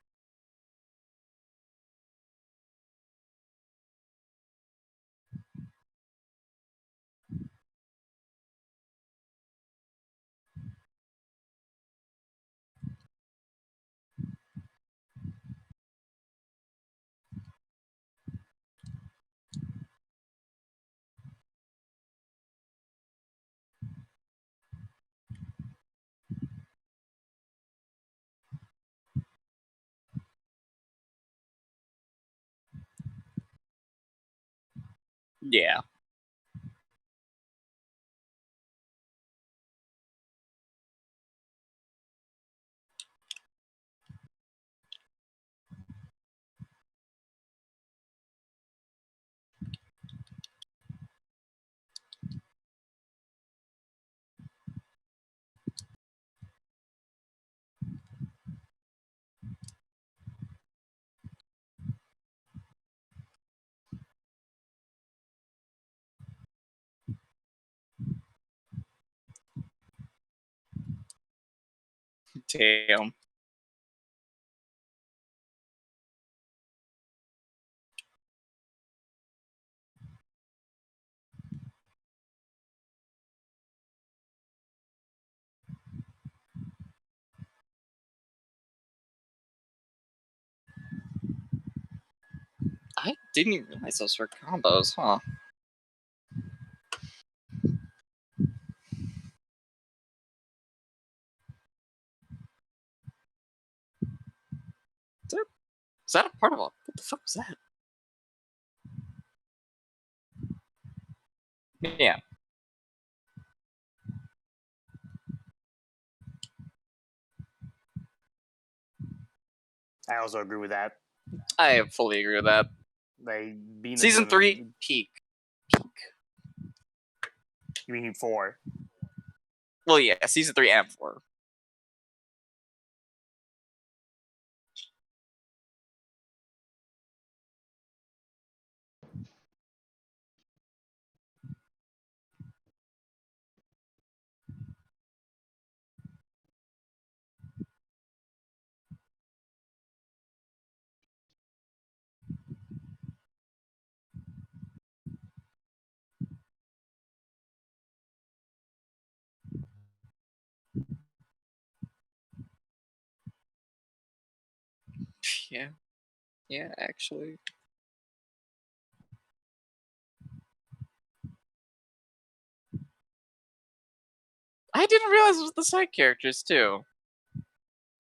Yeah. Damn. I didn't even realize those were combos, huh? Is that a part of a... What the fuck was that? Yeah. I also agree with that. I fully agree with that. Like being Season 3, peak. You mean 4? Well, yeah, season 3 and 4. Yeah. Yeah, actually. I didn't realize it was the side characters, too.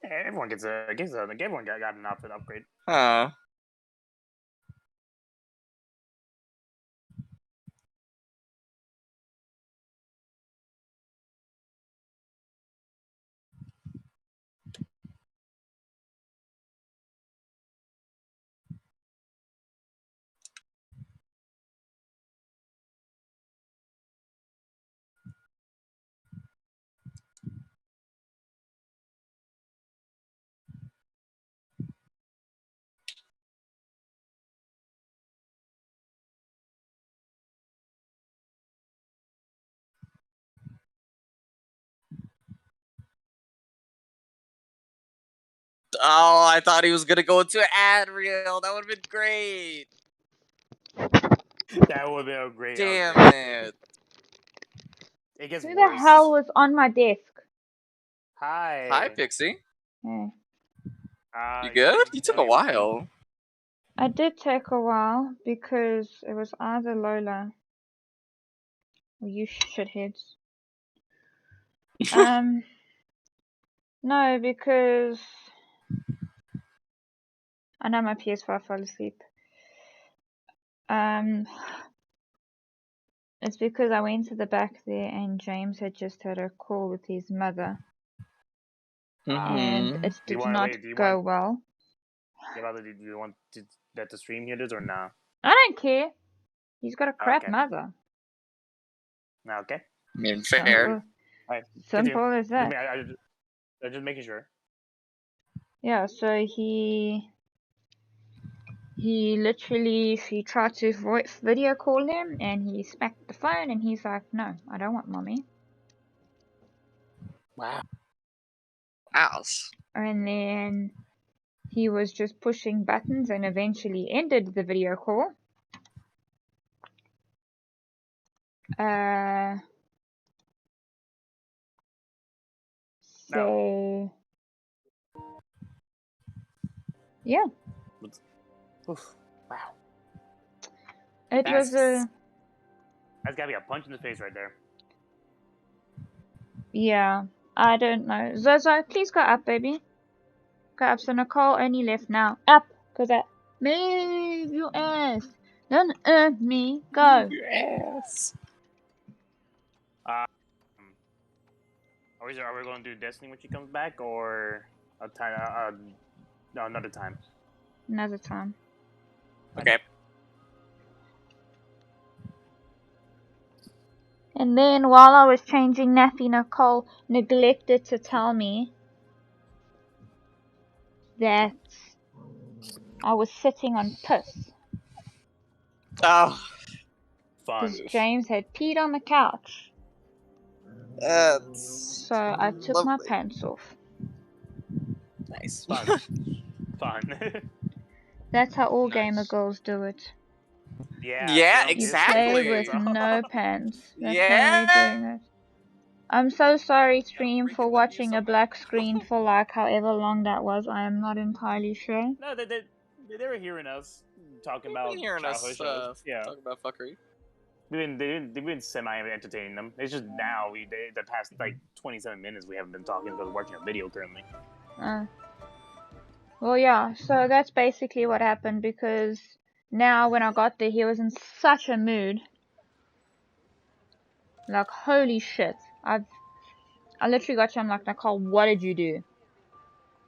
Yeah, everyone gets everyone got an outfit upgrade. Huh. Oh, I thought he was gonna go into an ad reel. That would have been great. That would be a great. Damn upgrade. it. It gets Who worse. the hell was on my desk? Hi. Hi, Pixie. Yeah. You good? You took a while. I did take a while because it was either Lola or you shitheads. No, because I know my PS5 fell asleep. It's because I went to the back there and James had just had a call with his mother. And it did not go well. Yeah, do you want that the stream here does or nah? I don't care. He's got a crap Okay. mother. Okay. I mean, fair. Simple as that. I'm just making sure. Yeah, so he literally, she tried to video call him and he smacked the phone and he's like, no, I don't want mommy. Wow. And then he was just pushing buttons and eventually ended the video call. So yeah. Oof. Wow. It was a... That's gotta be a punch in the face right there. Yeah, I don't know. Zozo, please go up, baby. Go up. So Nicole only left now. Up, because I... Move your ass. Don't earn me. Go. Move your ass. Are we going to do Destiny when she comes back, or a time? No, another time. Another time. Okay. And then while I was changing nappy, Nicole neglected to tell me that I was sitting on piss. Oh. Fun. Because James had peed on the couch. So I took my pants off. Nice. Fun. Fun. That's how all gamer girls do it. Yeah, exactly. You play with no pants. That's how Yeah. we're doing it. I'm so sorry, stream, for watching a black screen for like however long that was. I am not entirely sure. No, They were hearing us talking They've about been hearing childhood us shows. Yeah, talk about fuckery. they've been semi-entertaining them. It's just now the past like 27 minutes we haven't been talking because we're watching a video currently. Well, yeah. So that's basically what happened because now when I got there, he was in such a mood. Like, holy shit! I literally got to him like, Nicole, what did you do?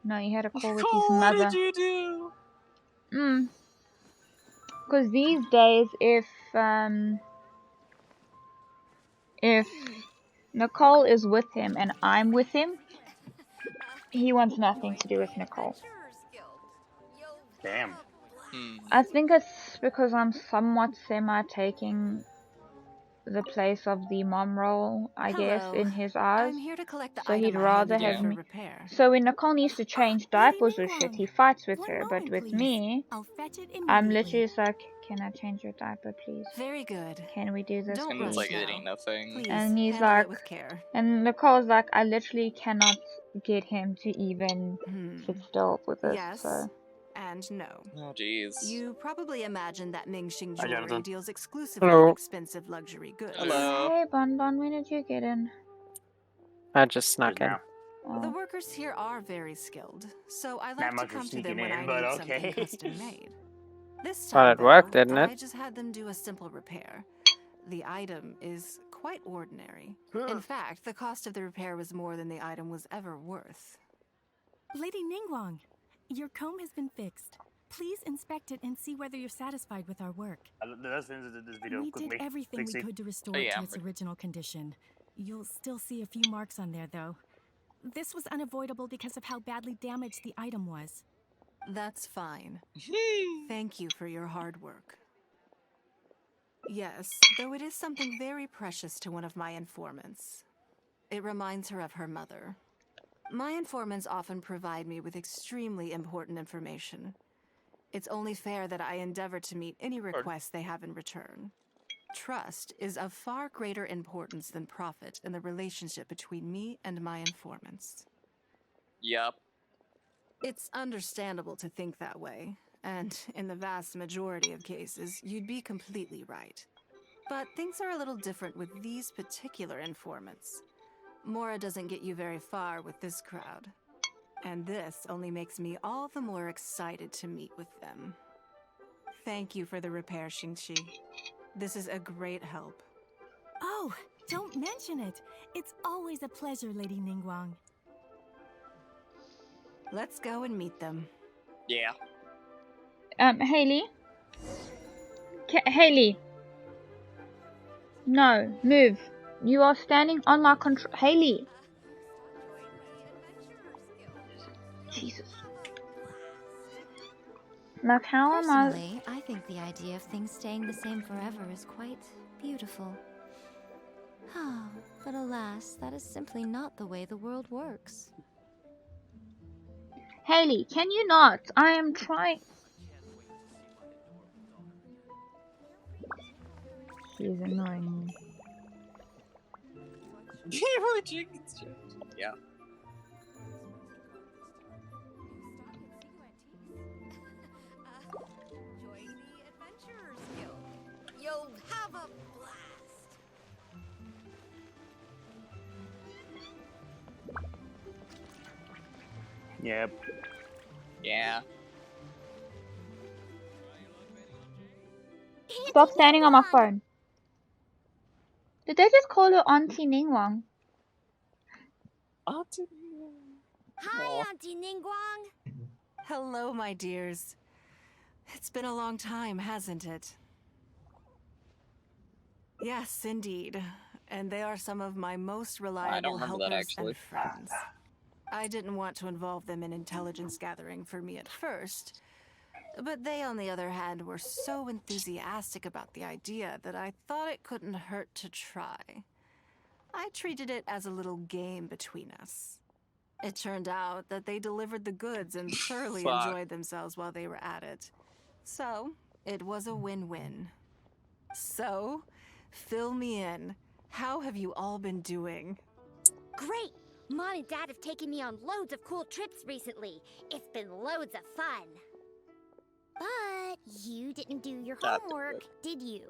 No, he had a call with his mother. What did you do? Because these days, if Nicole is with him and I'm with him, he wants nothing to do with Nicole. Damn. I think it's because I'm somewhat semi-taking the place of the mom role, I guess, Hello. in his eyes. I'm here to collect the So he'd item I rather handed in have for me. repair. So when Nicole needs to change diapers or shit, he fights with her. But with please. me, I'll fetch it I'm immediately. literally just like, can I change your diaper, please? Very good. Can we do this, Don't please? And it's rush like it now. ain't nothing. Please, And he's handle like, it with care. and Nicole's like, I literally cannot get him to even sit still with this. Yes. So. And no. Oh, jeez. You probably imagine that Mingxing Hi, Jewelry Jonathan. deals exclusively Hello. in expensive luxury goods. Hello. Hey, Bon Bon, when did you get in? I just snuck in. Now. The workers here are very skilled, so I Not like to much for come to them sneaking when in, I but need okay. something custom made. This Well, time, it worked, though, didn't it? I just had them do a simple repair. The item is quite ordinary. In fact, the cost of the repair was more than the item was ever worth. Lady Ningguang, your comb has been fixed. Please inspect it and see whether you're satisfied with our work. Let's finish this video We quickly. did everything we could to restore it to its original condition. You'll still see a few marks on there, though. This was unavoidable because of how badly damaged the item was. That's fine. Thank you for your hard work. Yes, though it is something very precious to one of my informants. It reminds her of her mother. My informants often provide me with extremely important information. It's only fair that I endeavor to meet any requests they have in return. Trust is of far greater importance than profit in the relationship between me and my informants. Yup. It's understandable to think that way, and in the vast majority of cases, you'd be completely right. But things are a little different with these particular informants. Mora doesn't get you very far with this crowd. And this only makes me all the more excited to meet with them. Thank you for the repair, Xingqi. This is a great help. Oh, don't mention it. It's always a pleasure, Lady Ningguang. Let's go and meet them. Yeah. Haley? Haley. No, move. You are standing on my control. Haley. Jesus. Like, how am I? Personally, I think the idea of things staying the same forever is quite beautiful. Ah, but alas, that is simply not the way the world works. Haley, can you not? I am trying. She's annoying me. Yeah. Join the Adventurers Guild. You'll have a blast. Yep. Yeah. Stop standing on my phone. Did they just call her Auntie Ningguang? Auntie Hi, Auntie Ningguang. Hello, my dears. It's been a long time, hasn't it? Yes, indeed. And they are some of my most reliable remember that, helpers actually. and friends. I didn't want to involve them in intelligence gathering for me at first, but they, on the other hand, were so enthusiastic about the idea that I thought it couldn't hurt to try. I treated it as a little game between us. It turned out that they delivered the goods and thoroughly Fuck. enjoyed themselves while they were at it. So, it was a win-win. So, fill me in. How have you all been doing? Great. Mom and Dad have taken me on loads of cool trips recently. It's been loads of fun. But you didn't do your That's homework, did you?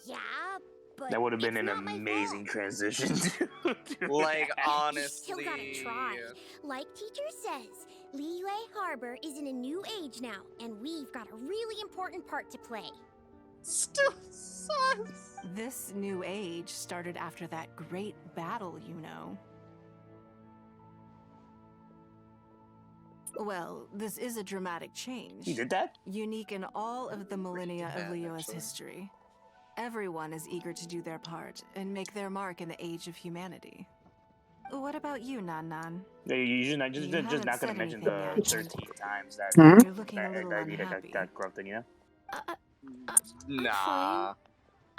Yeah, but That would have been it's an not my amazing transition. Like, You still gotta honestly. try. Like teacher says, Liyue Harbor is in a new age now, and we've got a really important part to play. Still sucks. This new age started after that great battle, you know. Well, this is a dramatic change. You did that? Unique in all of the millennia of that, Leo's actually. history. Everyone is eager to do their part and make their mark in the age of humanity. What about you, Nan Nan? Yeah, you're not, You just haven't not gonna said mention anything the yet. 13 times that You're looking a that little Daida unhappy. got corrupted, you know? Nah.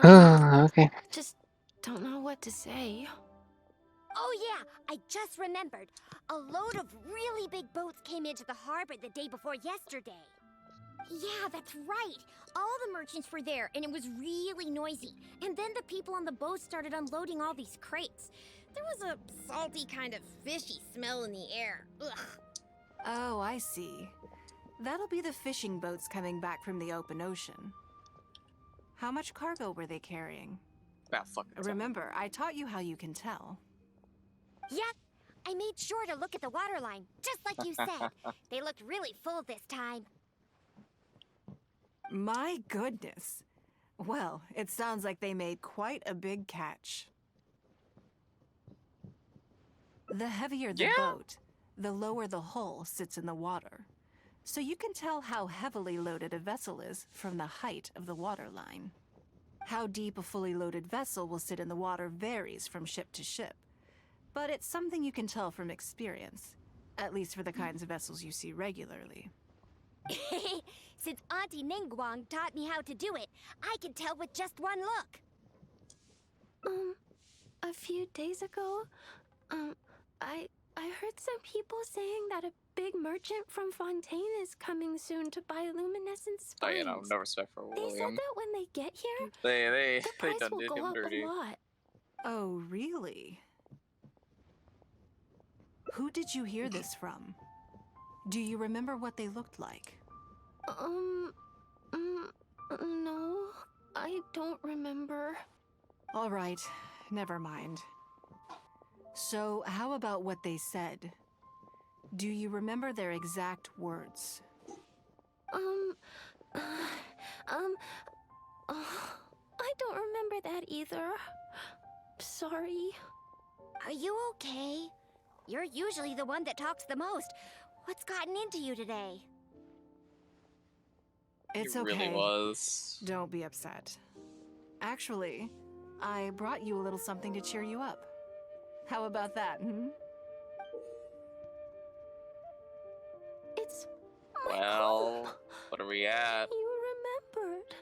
Okay. Just don't know what to say. Oh yeah, I just remembered. A load of really big boats came into the harbor the day before yesterday. Yeah, that's right. All the merchants were there, and it was really noisy. And then the people on the boat started unloading all these crates. There was a salty kind of fishy smell in the air. Ugh. Oh, I see. That'll be the fishing boats coming back from the open ocean. How much cargo were they carrying? About fucking time. Remember, I taught you how you can tell. Yeah, I made sure to look at the waterline, just like you said. They looked really full this time. My goodness. Well, it sounds like they made quite a big catch. The heavier the boat, the lower the hull sits in the water. So you can tell how heavily loaded a vessel is from the height of the waterline. How deep a fully loaded vessel will sit in the water varies from ship to ship. But it's something you can tell from experience, at least for the kinds of vessels you see regularly. Since Auntie Ningguang taught me how to do it, I can tell with just one look. A few days ago, I heard some people saying that a big merchant from Fontaine is coming soon to buy luminescent spines. Oh, you know, no respect for They said William. that when they get here, They the price done will did go him up dirty. a lot. Oh, really? Who did you hear this from? Do you remember what they looked like? No, I don't remember. All right, never mind. So, how about what they said? Do you remember their exact words? I don't remember that either. Sorry. Are you okay? You're usually the one that talks the most. What's gotten into you today? It's It okay. really was. Don't be upset. Actually, I brought you a little something to cheer you up. How about that, hmm? It's Well, what are we at? You remembered.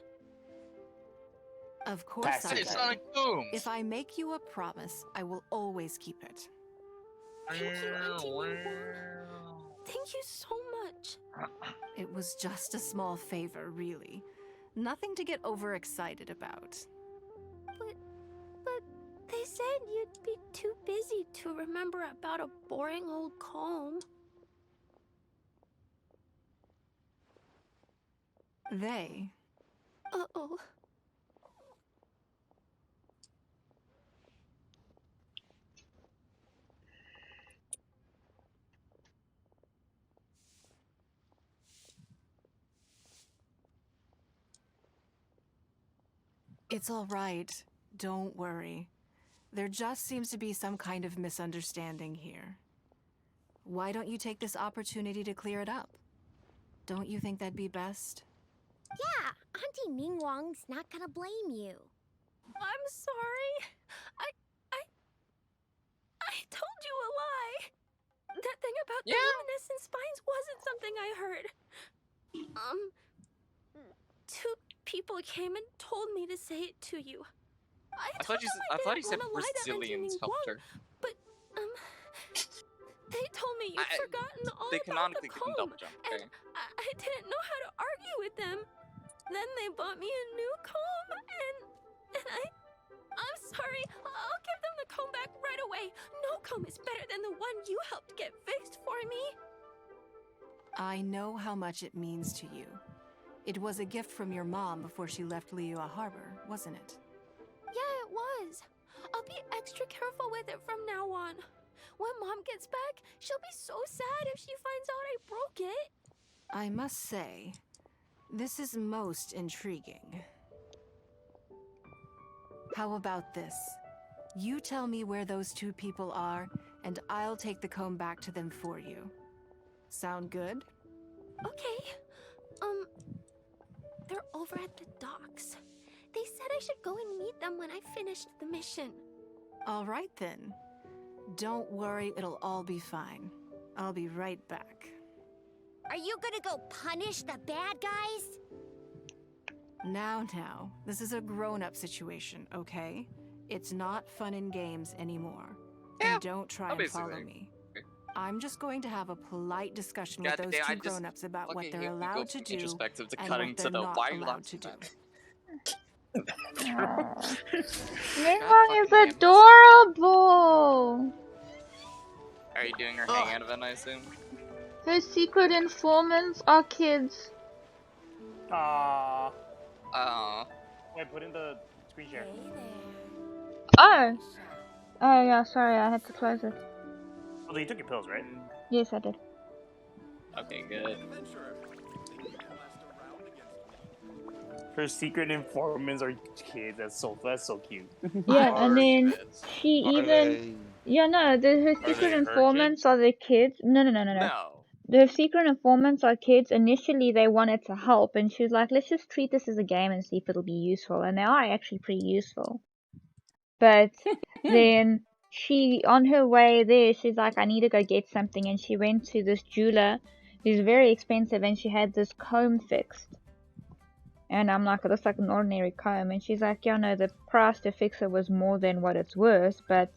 Of course Pass I it. will. It's Sonic Boom. If I make you a promise, I will always keep it. Thank you, Auntie Ningguang. Thank you so much. It was just a small favor, really. Nothing to get overexcited about. But they said you'd be too busy to remember about a boring old calm. They? Uh-oh. It's all right. Don't worry. There just seems to be some kind of misunderstanding here. Why don't you take this opportunity to clear it up? Don't you think that'd be best? Yeah, Auntie Ningguang's not gonna blame you. I'm sorry. I told you a lie. That thing about the luminescent spines wasn't something I heard. Two people came and told me to say it to you. I thought you said wanna lie to Auntie Brazilians helped her. Ningguang, but they told me you'd forgotten all They about the canonically couldn't comb, double jump, okay? and I didn't know how to argue with them. Then they bought me a new comb, and I'm sorry. I'll give them the comb back right away. No comb is better than the one you helped get fixed for me. I know how much it means to you. It was a gift from your mom before she left Liyue Harbor, wasn't it? Yeah, it was. I'll be extra careful with it from now on. When Mom gets back, she'll be so sad if she finds out I broke it. I must say, this is most intriguing. How about this? You tell me where those two people are, and I'll take the comb back to them for you. Sound good? Okay. They're over at the docks. They said I should go and meet them when I finished the mission. All right then. Don't worry, it'll all be fine. I'll be right back. Are you gonna go punish the bad guys? Now, this is a grown-up situation, okay? It's not fun and games anymore. Yeah, and don't try and obviously. follow me. I'm just going to have a polite discussion God with those damn, two I just grown-ups about what fucking they're hate when we go allowed to from do introspective to and cutting what to they're the not why are you allowed to do. Ningguang is adorable. Are you doing her hangout event, I assume? Her secret informants are kids. Aww. Oh. Wait, put in the screen share. Oh. Oh yeah, sorry, I had to close it. Oh, you took your pills, right? Yes, I did. Okay, good. Her secret informants are kids. That's so cute. Yeah, and then she even her secret they informants are the kids. No. The secret informants are kids. Initially, they wanted to help, and she was like, "Let's just treat this as a game and see if it'll be useful." And they are actually pretty useful. But then on her way there, she's like, "I need to go get something," and she went to this jeweler, who's very expensive, and she had this comb fixed. And I'm like, it looks like an ordinary comb. And she's like, yeah, no, the price to fix it was more than what it's worth, but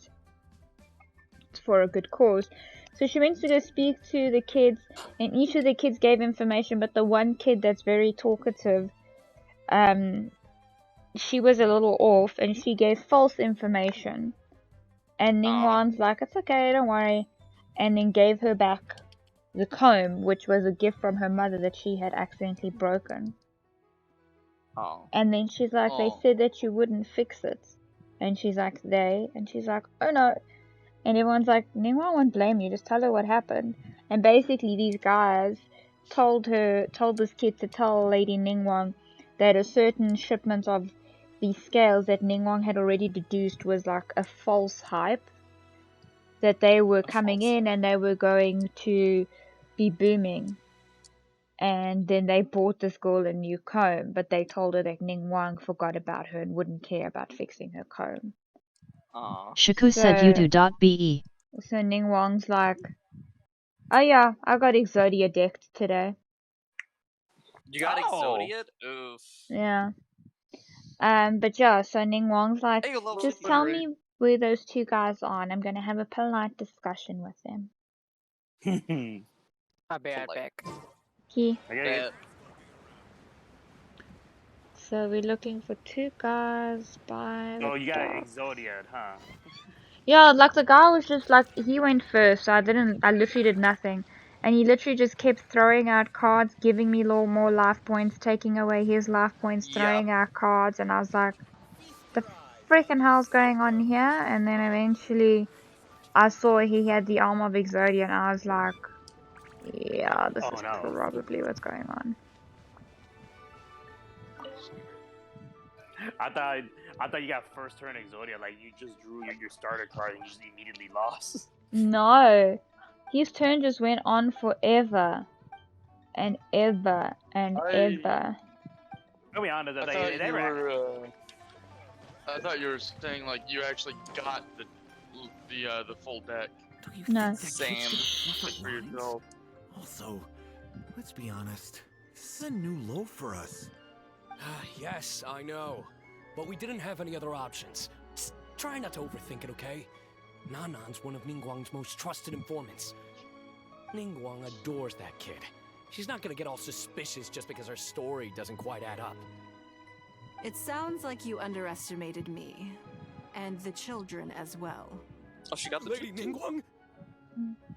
it's for a good cause. So she went to go speak to the kids, and each of the kids gave information, but the one kid that's very talkative, she was a little off, and she gave false information. And Ningguang's like, it's okay, don't worry. And then gave her back the comb, which was a gift from her mother that she had accidentally broken. Oh. And then she's like, they said that you wouldn't fix it. And she's like, they? And she's like, oh no. And everyone's like, Ningguang won't blame you, just tell her what happened. And basically these guys told this kid to tell Lady Ningguang that a certain shipment of these scales that Ningguang had already deduced was like a false hype. That they were coming in and they were going to be booming. And then they bought this girl a new comb, but they told her that Ningguang forgot about her and wouldn't care about fixing her comb. Shaku said you.be. So Ningguang's like, oh yeah, I got Exodia decked today. You got Exodia? Oof. Yeah. But yeah, so Ningguang's like, just tell me where those two guys are, and I'm gonna have a polite discussion with them. I'll be right back. Okay. Okay. So we're looking for two guys by Oh, the you got dock. Exodia, huh? Yeah, like the guy was just like, he went first, so I literally did nothing. And he literally just kept throwing out cards, giving me more life points, taking away his life points, throwing out cards, and I was like, the freaking hell's going on here? And then eventually I saw he had the arm of Exodia, and I was like, yeah, this is probably what's going on. I thought you got first turn Exodia, like you just drew your starter card and you just immediately lost. No, his turn just went on forever and ever and ever. I'll be honest, I thought you were saying like you actually got the full deck. No. Same. For yourself. Also, let's be honest. This is a new low for us. Yes, I know. But we didn't have any other options. Just try not to overthink it, okay? Nanan's one of Ningguang's most trusted informants. Ningguang adores that kid. She's not gonna get all suspicious just because her story doesn't quite add up. It sounds like you underestimated me. And the children as well. Oh, she got the Lady Ningguang?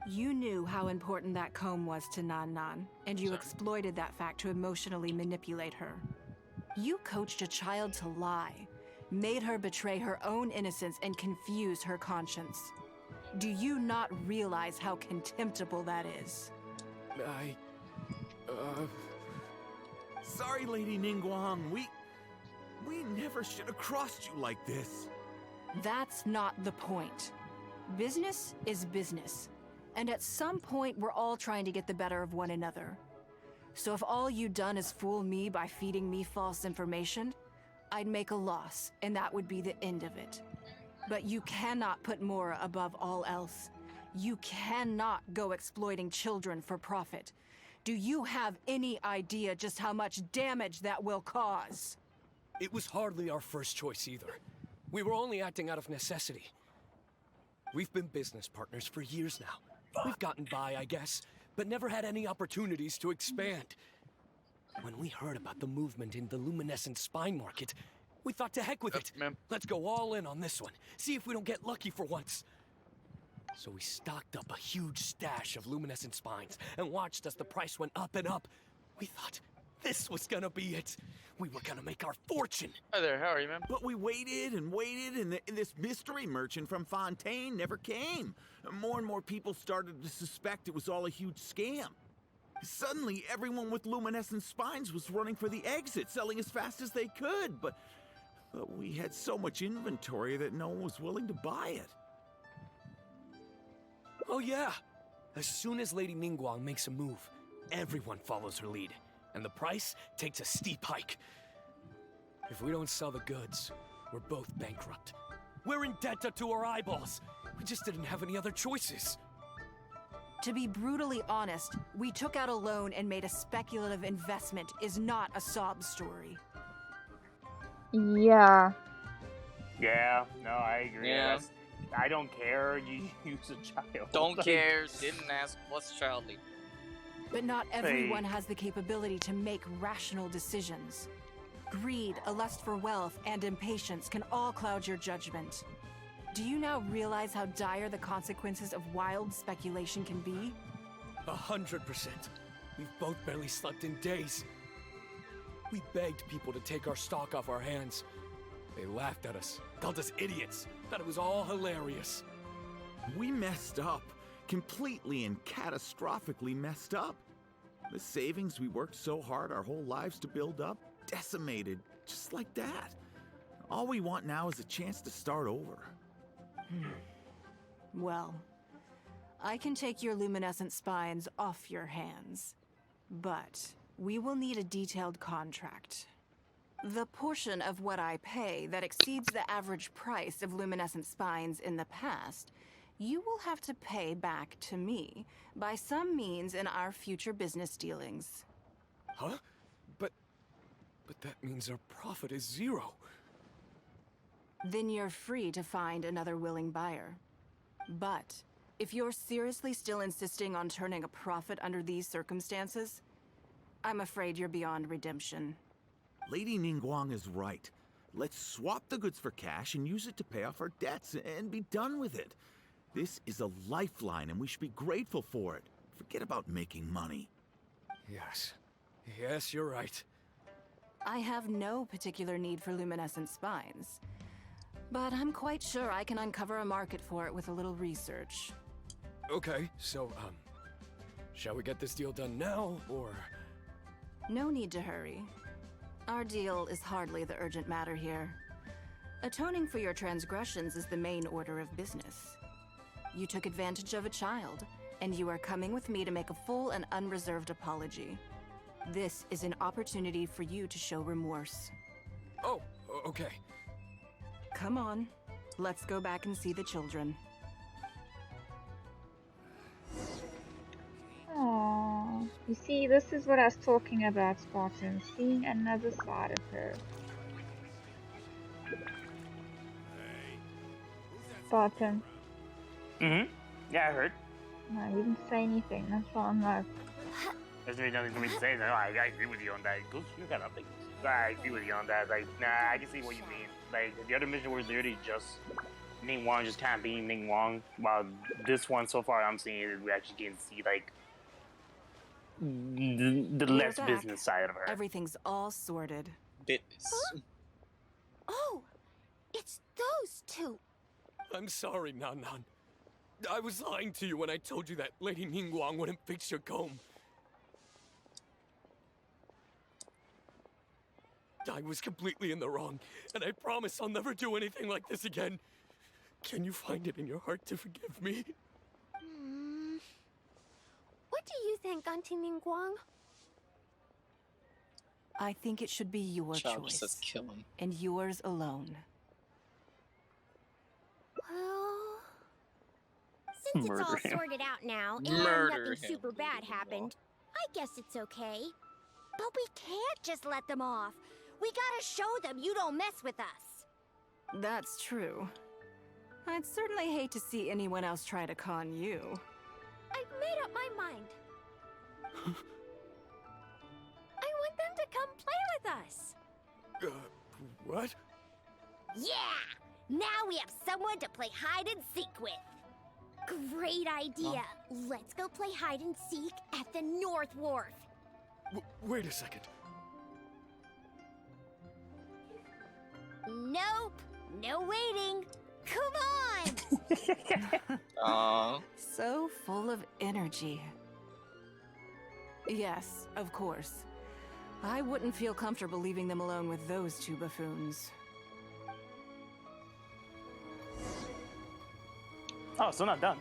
You knew how important that comb was to Nan Nan, and you exploited that fact to emotionally manipulate her. You coached a child to lie, made her betray her own innocence and confuse her conscience. Do you not realize how contemptible that is? Sorry, Lady Ningguang. We never should have crossed you like this. That's not the point. Business is business. And at some point, we're all trying to get the better of one another. So if all you've done is fool me by feeding me false information, I'd make a loss, and that would be the end of it. But you cannot put Mora above all else. You cannot go exploiting children for profit. Do you have any idea just how much damage that will cause? It was hardly our first choice either. We were only acting out of necessity. We've been business partners for years now. We've gotten by, I guess, but never had any opportunities to expand. When we heard about the movement in the luminescent spine market, we thought to heck with it. Let's go all in on this one. See if we don't get lucky for once. So we stocked up a huge stash of luminescent spines and watched as the price went up and up. We thought this was gonna be it. We were gonna make our fortune. Hi there, how are you, man? But we waited and waited, and this mystery merchant from Fontaine never came. More and more people started to suspect it was all a huge scam. Suddenly, everyone with luminescent spines was running for the exit, selling as fast as they could, but we had so much inventory that no one was willing to buy it. Oh yeah! As soon as Lady Ningguang makes a move, everyone follows her lead, and the price takes a steep hike. If we don't sell the goods, we're both bankrupt. We're in debt up to our eyeballs. We just didn't have any other choices. To be brutally honest, we took out a loan and made a speculative investment is not a sob story. Yeah. Yeah, no, I agree. Yeah. I don't care. You use a child. Don't care. Didn't ask. What's childly? But not everyone has the capability to make rational decisions. Greed, a lust for wealth, and impatience can all cloud your judgment. Do you now realize how dire the consequences of wild speculation can be? 100%. We've both barely slept in days. We begged people to take our stock off our hands. They laughed at us, called us idiots, thought it was all hilarious. We messed up. Completely and catastrophically messed up. The savings we worked so hard our whole lives to build up, decimated, just like that. All we want now is a chance to start over. Well, I can take your luminescent spines off your hands, but we will need a detailed contract. The portion of what I pay that exceeds the average price of luminescent spines in the past, you will have to pay back to me by some means in our future business dealings. Huh? But that means our profit is zero. Then you're free to find another willing buyer. But if you're seriously still insisting on turning a profit under these circumstances, I'm afraid you're beyond redemption. Lady Ningguang is right. Let's swap the goods for cash and use it to pay off our debts and be done with it. This is a lifeline and we should be grateful for it. Forget about making money. Yes. Yes, you're right. I have no particular need for luminescent spines, but I'm quite sure I can uncover a market for it with a little research. Okay, so, shall we get this deal done now, or...? No need to hurry. Our deal is hardly the urgent matter here. Atoning for your transgressions is the main order of business. You took advantage of a child, and you are coming with me to make a full and unreserved apology. This is an opportunity for you to show remorse. Oh, okay. Come on, let's go back and see the children. Aww. You see, this is what I was talking about, Spartan. Seeing another side of her. Spartan. Yeah, I heard. No, you didn't say anything. That's why I'm like... There's really nothing for me to say. No, I agree with you on that. Go shoot got nothing. I agree with you on that. Like, nah, I can see what you mean. Like, the other mission was literally just Ning Wang just kind of being Ning Wang. While this one so far, I'm seeing it, we actually can see like the We're less back. business side of her. Everything's all sorted. Oh, it's those two. I'm sorry, Nan Nan. I was lying to you when I told you that Lady Ningguang wouldn't fix your comb. I was completely in the wrong, and I promise I'll never do anything like this again. Can you find it in your heart to forgive me? What do you think, Auntie Ningguang? I think it should be your Child choice. says kill him. And yours alone. Well, since it's all sorted out now and Murder nothing him. super bad happened, I guess it's okay. But we can't just let them off. We gotta show them you don't mess with us. That's true. I'd certainly hate to see anyone else try to con you. I've made up my mind. I want them to come play with us. What? Yeah! Now we have someone to play hide and seek with. Great idea. Let's go play hide and seek at the North Wharf. Wait a second. Nope. No waiting. Come on! So full of energy. Yes, of course. I wouldn't feel comfortable leaving them alone with those two buffoons. Oh, so not done.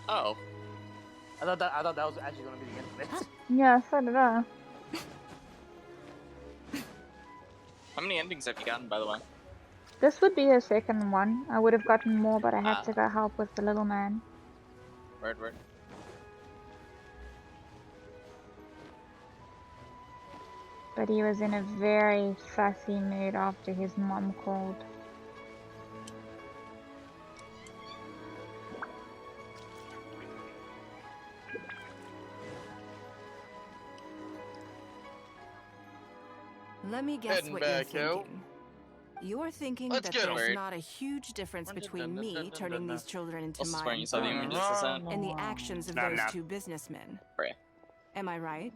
Oh. I thought that was actually gonna be the end of it. Yeah, so did I. How many endings have you gotten, by the way? This would be her second one. I would have gotten more, but I had to go help with the little man. Word. But he was in a very fussy mood after his mom called. Let me guess Heading what back you're out. thinking. You're thinking Let's that get 'em. there's not a huge difference between me turning these children into Also my swearing you saw the informants images, is that? and the actions of Nah, those nah. two businessmen. Right. Am I right?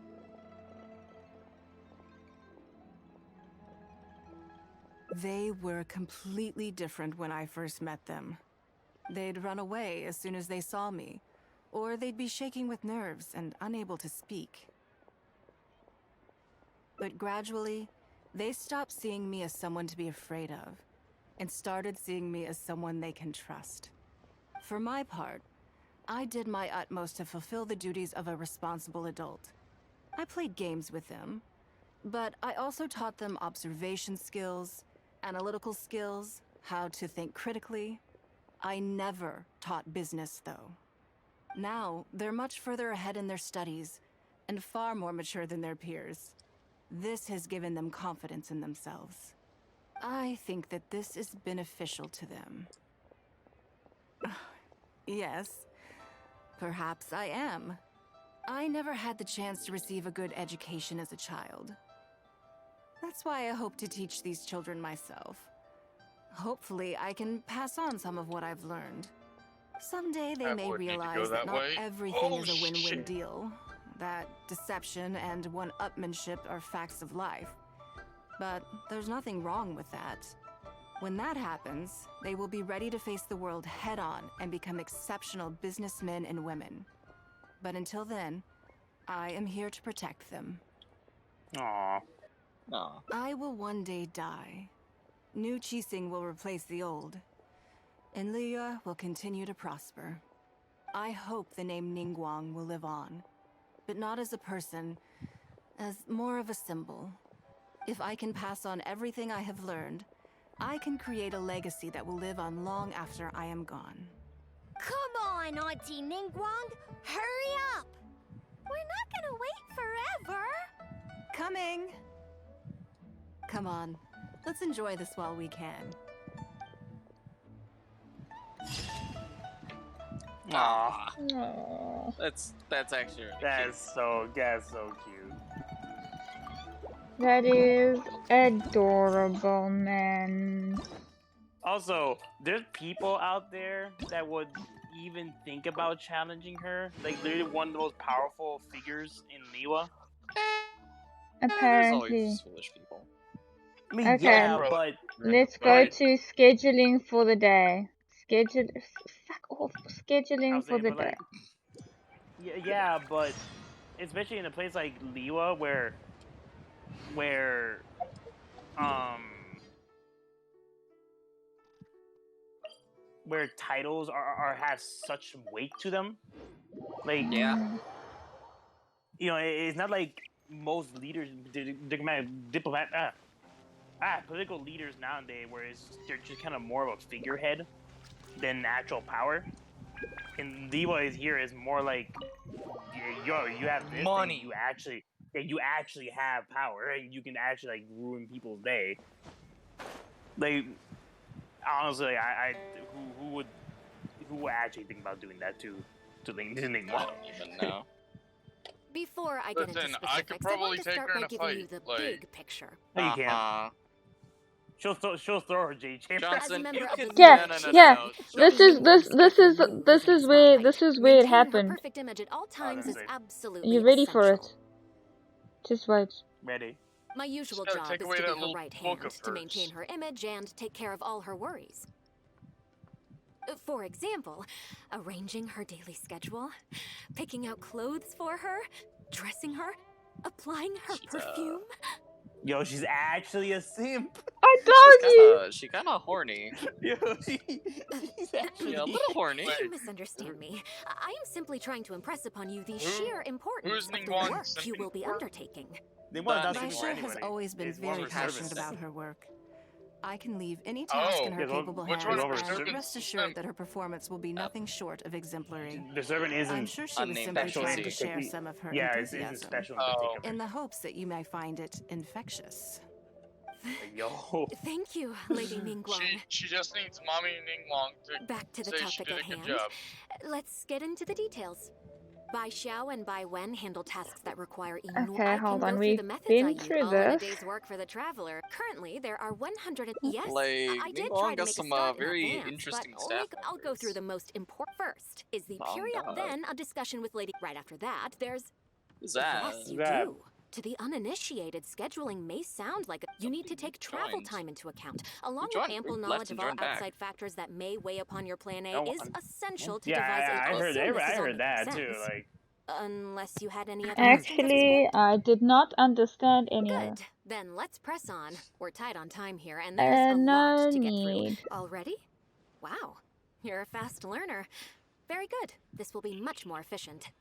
They were completely different when I first met them. They'd run away as soon as they saw me, or they'd be shaking with nerves and unable to speak. But gradually, they stopped seeing me as someone to be afraid of, and started seeing me as someone they can trust. For my part, I did my utmost to fulfill the duties of a responsible adult. I played games with them, but I also taught them observation skills, analytical skills, how to think critically. I never taught business, though. Now, they're much further ahead in their studies, and far more mature than their peers. This has given them confidence in themselves. I think that this is beneficial to them. Yes, perhaps I am. I never had the chance to receive a good education as a child. That's why I hope to teach these children myself. Hopefully, I can pass on some of what I've learned. Someday they That may would need to go realize that that not way. everything Oh, is a win-win shit. deal. That deception and one-upmanship are facts of life. But there's nothing wrong with that. When that happens, they will be ready to face the world head-on and become exceptional businessmen and women. But until then, I am here to protect them. Aww. Aw. I will one day die. New Qixing will replace the old. And Liyue will continue to prosper. I hope the name Ningguang will live on. But not as a person, as more of a symbol. If I can pass on everything I have learned, I can create a legacy that will live on long after I am gone. Come on, Auntie Ningguang! Hurry up! We're not gonna wait forever! Coming! Come on, let's enjoy this while we can. Aw. Aww. That's actually really That's so cute. That is adorable, man. Also, there's people out there that would even think about challenging her. Like, literally one of the most powerful figures in Liwa. There's always Apparently. foolish people. I mean, Okay, yeah, but let's go to scheduling for the day. Fuck off. Scheduling for saying, the but day. like, yeah, but especially in a place like Liwa where where titles are have such weight to them. Like, yeah, you know, it's not like most leaders, political leaders nowadays, where they're just kind of more of a figurehead than actual power. And Lewa is here is more like, yo, you have this money. And you actually have power, and you can actually like ruin people's day. Like, honestly, who would actually think about doing that to Ling Ling? I don't even know. Before I get into Listen, specifics, I could probably take her in a giving you fight. the Like, big picture. No, you can't. She'll throw her J chamber. Johnson, you can Yeah, no. This is where it happened. Perfect image at all times is absolutely You ready for it? Just wait. Ready. My usual Just job gotta take is away to be that her little right book hand, of to maintain hers. her image and take care of all her worries. For example, arranging her daily schedule, picking out clothes for her, dressing her, applying her perfume. Yo, she's actually a simp. I told you. She kinda horny. Yo, she's actually a little horny. You misunderstand me. I am simply trying to impress upon you the sheer importance who's of the Ningguang work you simping will be for? undertaking. Baisha has always been very passionate about her work. I can leave any task in her capable hands, and rest assured that her performance will be nothing short of exemplary. The servant isn't I'm sure she was simply trying to share some of her enthusiasm, special in the hopes that you may find it infectious. Yo. Thank you, Lady Ningguang. She just needs Mommy Ningguang to Back to the say she topic did at a good hand. job. Let's get into the details. Bai Xiao and Bai Wen handle tasks that require enormous. Okay, hold on. We've been through all in a this. day's work for the traveler. Currently, there are 100. Yes, Like, I did Ningguang try to got make some a start in very advance, interesting but staff I'll go through the most important. First is the Oh, period. God. Then a discussion with Lady. Right after that, there's. Zab. Yes, you Zab. do. To the uninitiated, scheduling may sound like you need to take travel joined. time into account, along joined. with ample We left knowledge and of all joined back. outside factors that may weigh upon your plan A Oh, is essential to Yeah, devise a I heard assume this is I all heard that making too. sense. Like, Unless you had any other Actually, I did not understand any of it. Good. Then let's press on. We're tight on time here, and there's a No lot to get need. through. Already? Wow. You're a fast learner. Very good. This will be much more efficient.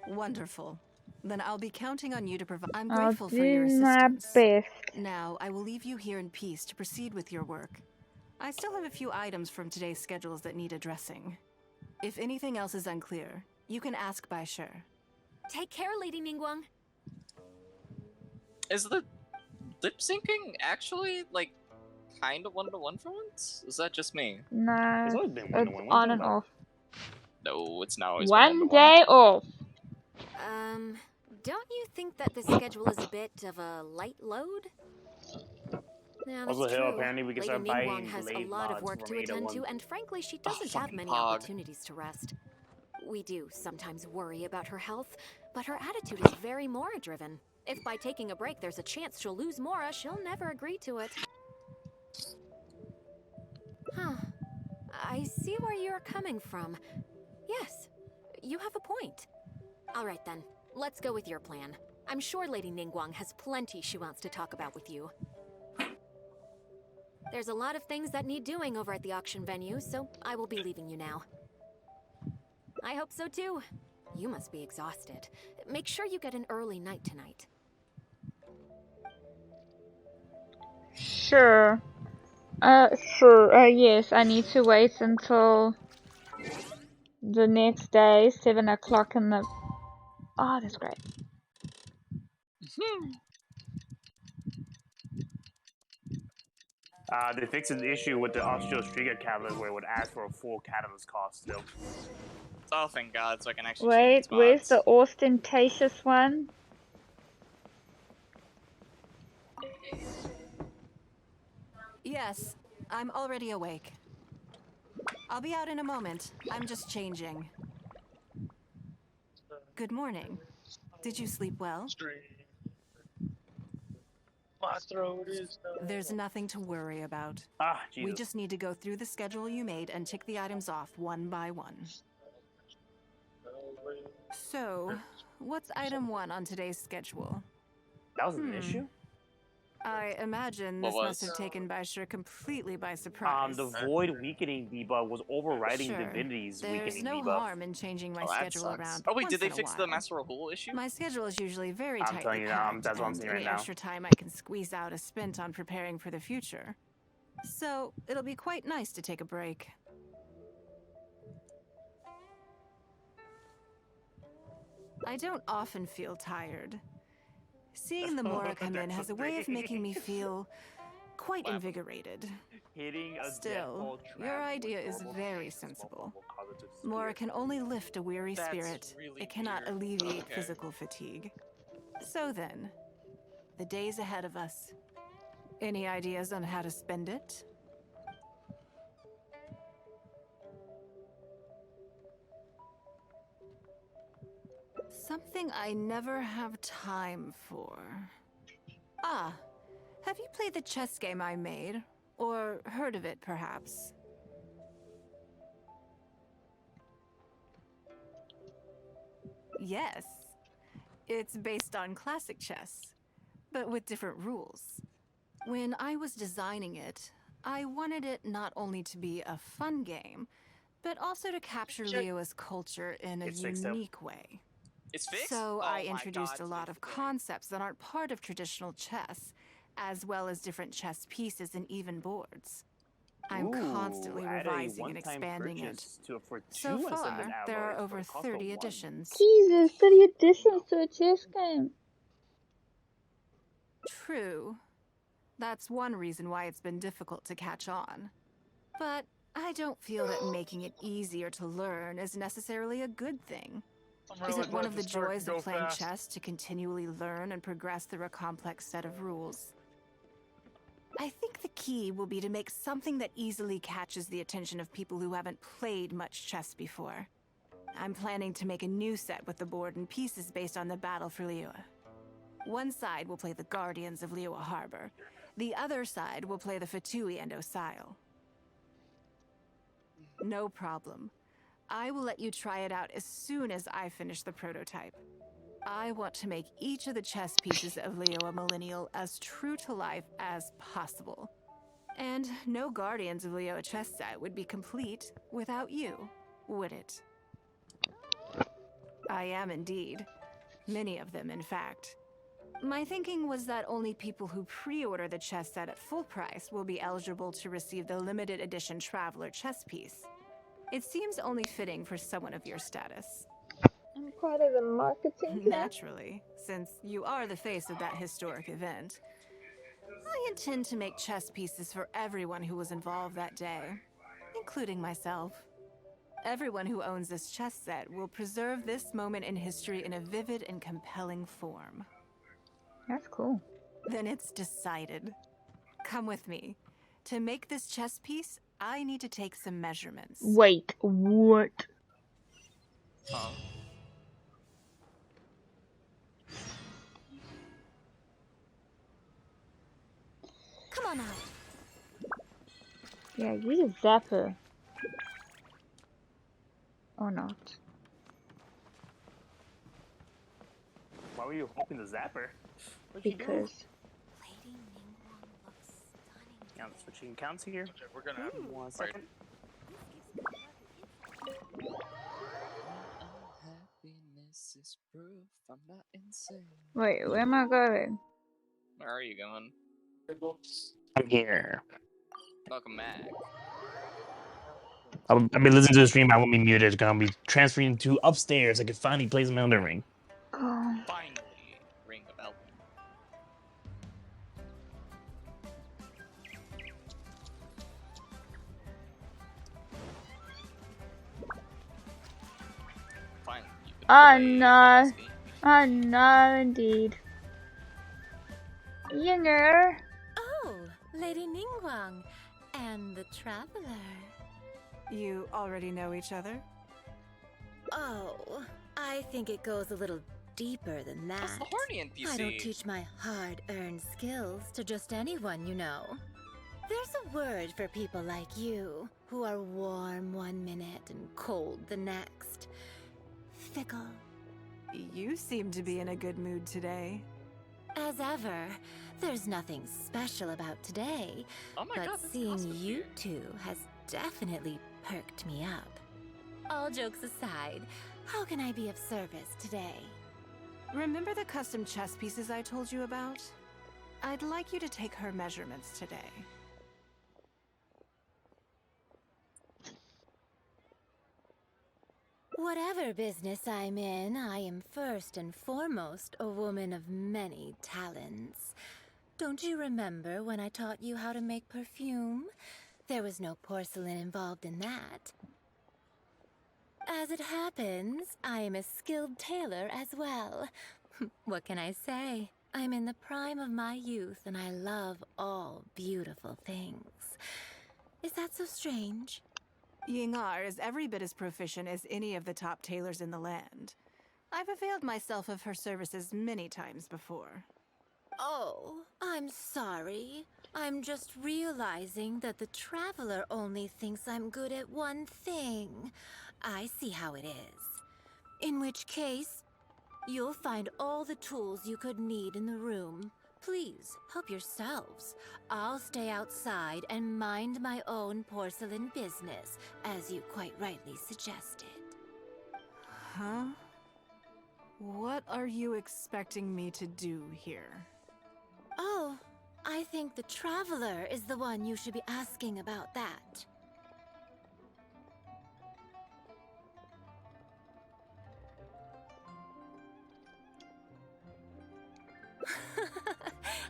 Wonderful. Then I'll be counting on you to provide. I'm I'll grateful for your do my assistance. best. Now, I will leave you here in peace to proceed with your work. I still have a few items from today's schedules that need addressing. If anything else is unclear, you can ask Baisha. Take care, Lady Ningguang. Is the lip syncing actually like kind of one-to-one for once? Is that just me? No, It's always been it's one-to-one. What are on you and talking off. No, it's not always One been day off. Don't you think that this schedule is a bit of a light load? Yeah, that's Also, true. hell, apparently we can Lady start Ningguang buying has a Blade lot of mods work from to attend 801. to, and frankly, she doesn't have many Pog. opportunities to rest. We do sometimes worry about her health, but her attitude is very Mora-driven. If by taking a break there's a chance she'll lose Mora, she'll never agree to it. Huh. I see where you're coming from. Yes, you have a point. All right then, let's go with your plan. I'm sure Lady Ningguang has plenty she wants to talk about with you. There's a lot of things that need doing over at the auction venue, so I will be leaving you now. I hope so too. You must be exhausted. Make sure you get an early night tonight. Sure. Sure. Yes, I need to wait until the next day, 7 o'clock in the... Oh, that's great. They fixed an issue with the Osteo Striga catalyst where it would ask for a full catalyst cost still. Oh, thank God, so I can actually Wait, change where's spots. the ostentatious one? Yes, I'm already awake. I'll be out in a moment. I'm just changing. Good morning. Did you sleep well? My throat is There's nothing to worry about. Ah, We Jesus. just need to go through the schedule you made and tick the items off one by one. So, what's item 1 on today's schedule? That was an issue? I imagine What this must was? have taken Baishra completely by surprise. The void weakening debuff was overriding Sure. Divinity's There's weakening no debuff. harm in changing my Oh, that schedule sucks. around. Oh wait, once did they in a fix the while. Master Rahul issue? My schedule is usually very I'm tightly telling you now, packed, that's what I'm and seeing any right now. extra time I can squeeze out is spent on preparing for the future. So it'll be quite nice to take a break. I don't often feel tired. Seeing the Mora come in has a way of making me feel quite invigorated. Hitting a Still, your idea is very sensible. Mora can only lift a weary That's spirit. really It cannot weird. alleviate Okay. physical fatigue. So then, the days ahead of us. Any ideas on how to spend it? Something I never have time for. Ah, have you played the chess game I made? Or heard of it, perhaps? Yes. It's based on classic chess, but with different rules. When I was designing it, I wanted it not only to be a fun game, but also to capture Liyue's culture in a It's fixed, though. unique way. It's fixed? So Oh I my introduced God, a lot of concepts that aren't part of traditional chess, as well as different chess pieces and even boards. I'm constantly add a revising and one-time expanding it. purchase for So two far, ascendant there are alloys over for the cost 30 of one. editions. Jesus, 30 additions to a chess game. True. That's one reason why it's been difficult to catch on. But I don't feel that making it easier to learn is necessarily a good thing. Isn't one of the joys of playing chess to continually learn and progress through a complex set of rules? I think the key will be to make something that easily catches the attention of people who haven't played much chess before. I'm planning to make a new set with the board and pieces based on the battle for Liyue. One side will play the Guardians of Liyue Harbor. The other side will play the Fatui and Osile. No problem. I will let you try it out as soon as I finish the prototype. I want to make each of the chess pieces of Liyue Millennial as true to life as possible. And no Guardians of Liyue chess set would be complete without you, would it? I am indeed. Many of them, in fact. My thinking was that only people who pre-order the chess set at full price will be eligible to receive the limited edition Traveler chess piece. It seems only fitting for someone of your status. I'm part of the marketing team. Naturally, since you are the face of that historic event. I intend to make chess pieces for everyone who was involved that day, including myself. Everyone who owns this chess set will preserve this moment in history in a vivid and compelling form. That's cool. Then it's decided. Come with me. To make this chess piece, I need to take some measurements. Wait, what? Come on out. Yeah, use a zapper. Or not. Why were you hoping the zapper? What'd you do? Because. Yeah, I'm switching accounts here. Okay, we're gonna have 1 second. Happiness is proof I'm not insane. Wait, where am I going? Where are you going? I'm here. Welcome back. I've been listening to the stream. I won't be muted. Because I'll be transferring to upstairs. I can finally play some Elden Ring. Oh. Finally, ring a bell. Finally. Oh no. Oh no, indeed. Younger. Oh, Lady Ningguang. And the traveler. You already know each other? Oh, I think it goes a little deeper than that. That's the horny NPC. I don't teach my hard-earned skills to just anyone, you know. There's a word for people like you, who are warm one minute and cold the next. Fickle. You seem to be in a good mood today. As ever, there's nothing special about today, Oh my but god, that's seeing awesome you here. two has definitely perked me up. All jokes aside, how can I be of service today? Remember the custom chess pieces I told you about? I'd like you to take her measurements today. Whatever business I'm in, I am first and foremost a woman of many talents. Don't you remember when I taught you how to make perfume? There was no porcelain involved in that. As it happens, I am a skilled tailor as well. What can I say? I'm in the prime of my youth and I love all beautiful things. Is that so strange? Yingar is every bit as proficient as any of the top tailors in the land. I've availed myself of her services many times before. Oh, I'm sorry. I'm just realizing that the traveler only thinks I'm good at one thing. I see how it is. In which case, you'll find all the tools you could need in the room. Please, help yourselves. I'll stay outside and mind my own porcelain business, as you quite rightly suggested. Huh? What are you expecting me to do here? Oh, I think the traveler is the one you should be asking about that.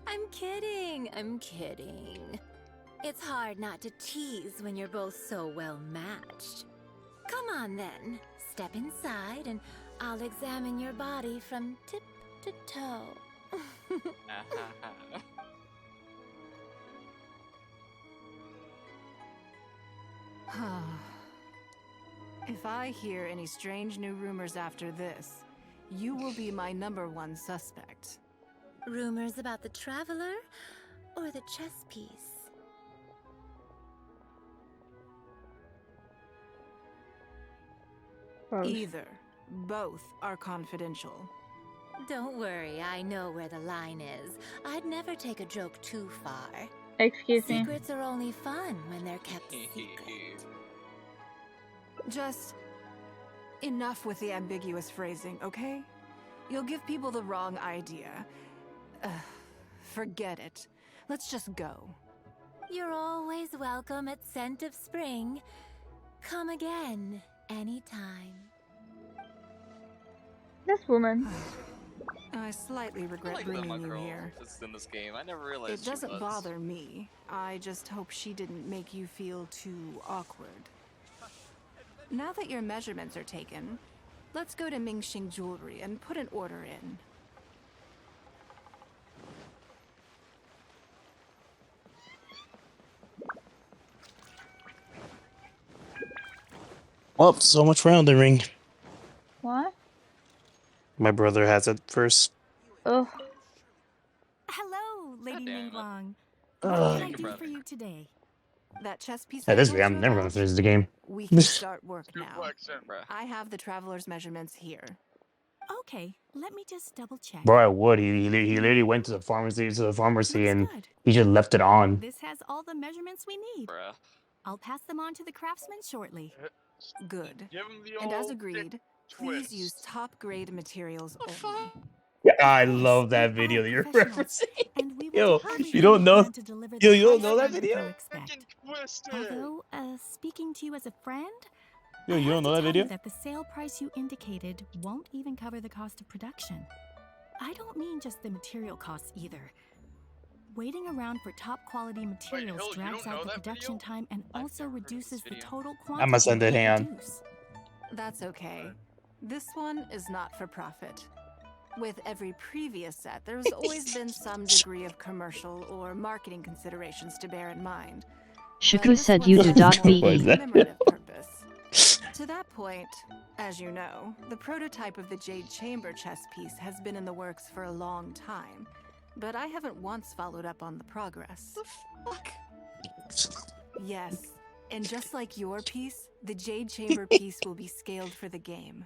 I'm kidding. It's hard not to tease when you're both so well matched. Come on then, step inside and I'll examine your body from tip to toe. If I hear any strange new rumors after this, you will be my #1 suspect. Rumors about the traveler or the chess piece? Either. Both are confidential. Don't worry, I know where the line is. I'd never take a joke too far. Excuse me. Secrets are only fun when they're kept secret. Just enough with the ambiguous phrasing, okay? You'll give people the wrong idea. Forget it. Let's just go. You're always welcome at Scent of Spring. Come again, anytime. This woman. I slightly regret like that bringing my you girl here. is in this game. I never realized It she doesn't was. bother me. I just hope she didn't make you feel too awkward. Now that your measurements are taken, let's go to Mingxing Jewelry and put an order in. Well, so much for Elden Ring. What? My brother has it first. Ugh. Hello, Lady damn it. Ningguang. Ugh. What can I Think do about for you today? That chess piece At I this told rate, I'm you never gonna about? finish the game. We can start work now. Bruh. I have the traveler's measurements here. Okay, let me just double check. Bro, I would. He literally went to the pharmacy Looks and good. he just left it on. This has all the measurements we need. Bruh. I'll pass them on to the craftsman shortly. Good. Give him the And as old agreed, dick please twist. use top-grade materials only. Yeah, I course, love that we video are that you're professionals, referencing. And we will Yo, do everything you don't we know? can to deliver Yo, the you don't highest know that standard video? you expect. Twisted. Although, speaking to you as a friend, Yo, I you have don't know to that tell video? you that the sale price you indicated won't even cover the cost of production. I don't mean just the material costs either. Waiting around for top quality materials Hill, you drags don't know out the that production video? time and I've also never heard of this reduces the video. total I'ma quantity send it, we hang on. produce. That's okay. This one is not for profit. With every previous set, there's always been some degree of commercial or marketing considerations to bear in mind. Shaku said you do dot What be. commemorative purpose. To that point, as you know, the prototype of the Jade Chamber chess piece has been in the works for a long time, but I haven't once followed up on the progress. The fuck? Yes, and just like your piece, the Jade Chamber piece will be scaled for the game.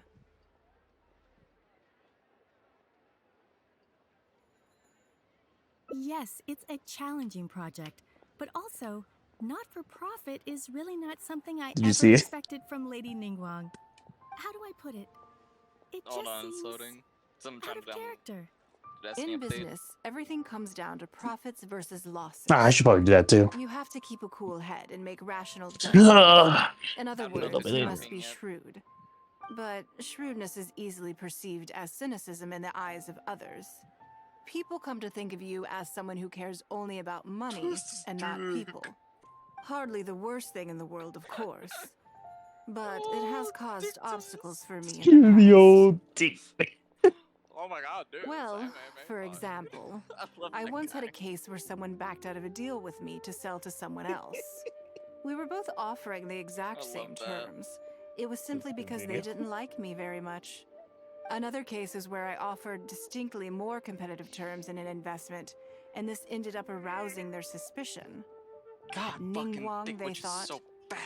Yes, it's a challenging project, but also, not for profit is really not something I Did you ever see it? expected from Lady Ningguang. How do I put it? It Hold just on, it's seems loading. Some out of character. In business, everything comes down to profits versus losses. I should probably do that too. You have to keep a cool head and make rational judgments. In other words, bit you in. must be shrewd. But shrewdness is easily perceived as cynicism in the eyes of others. People come to think of you as someone who cares only about money and not people. Hardly the worst thing in the world, of course. But it has caused obstacles for me in the past. The old dick. Oh my god, dude. Well, for example, I once had a case where someone backed out of a deal with me to sell to someone else. We were both offering the exact same terms. It was simply because they didn't like me very much. Another case is where I offered distinctly more competitive terms in an investment, and this ended up arousing their suspicion. That Ningguang, they thought,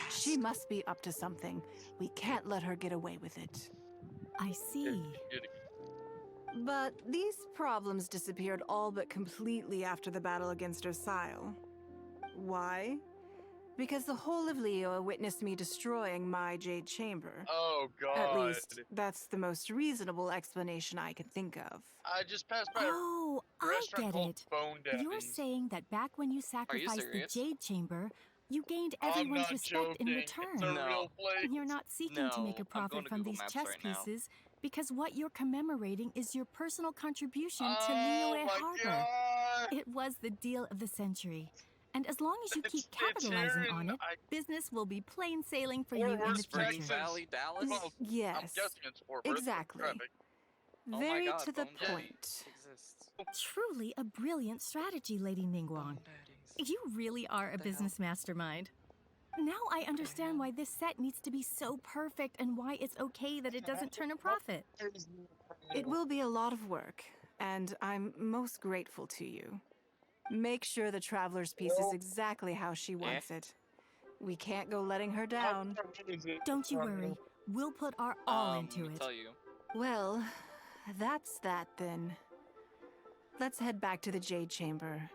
she must be up to something. We can't let her get away with it. I see. But these problems disappeared all but completely after the battle against Osile. Why? Because the whole of Leo witnessed me destroying my Jade Chamber. Oh god. At least, that's the most reasonable explanation I can think of. I just passed by Oh, a I restaurant get called it. Bone You're Daddy's. saying that back when you sacrificed the serious? Jade Chamber, you gained I'm everyone's not respect in joking. return. It's a real place. You're not seeking to make a I'm going profit to from Google these Maps chess right now. pieces because what you're commemorating is your personal contribution to Oh Liyue my Harbor. god. It was the deal of the century. And as long as you keep It's capitalizing here on in it, business will be plain sailing for Fort you in the Worth, future. Texas. Valley, Dallas? Well, I'm Yes, guessing it's Fort Worth. exactly. Traffic. Oh my Very god, to the Bone Daddy point. exists. Truly a brilliant strategy, Lady Ningguang. You really are a business mastermind. Now I understand why this set needs to be so perfect and why it's okay that it doesn't turn a profit. It will be a lot of work, and I'm most grateful to you. Make sure the Traveler's piece is exactly how she wants it. We can't go letting her down. Don't you worry. We'll put our all into let me it. tell you. Well, that's that then. Let's head back to the Jade Chamber.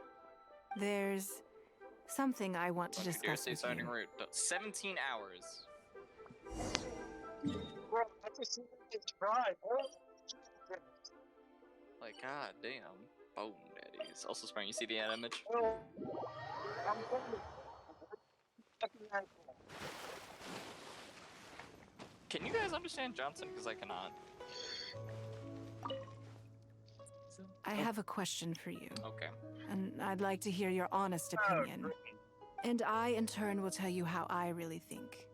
There's something I want to discuss with Starting you. route. 17 hours. Bro, that's a serious try, bro. Like, god damn. Bone Daddies. Also, Spring, you see the ad image? Can you guys understand Johnson? Because I cannot. I have a question for you, Okay. and I'd like to hear your honest opinion. And I, in turn, will tell you how I really think.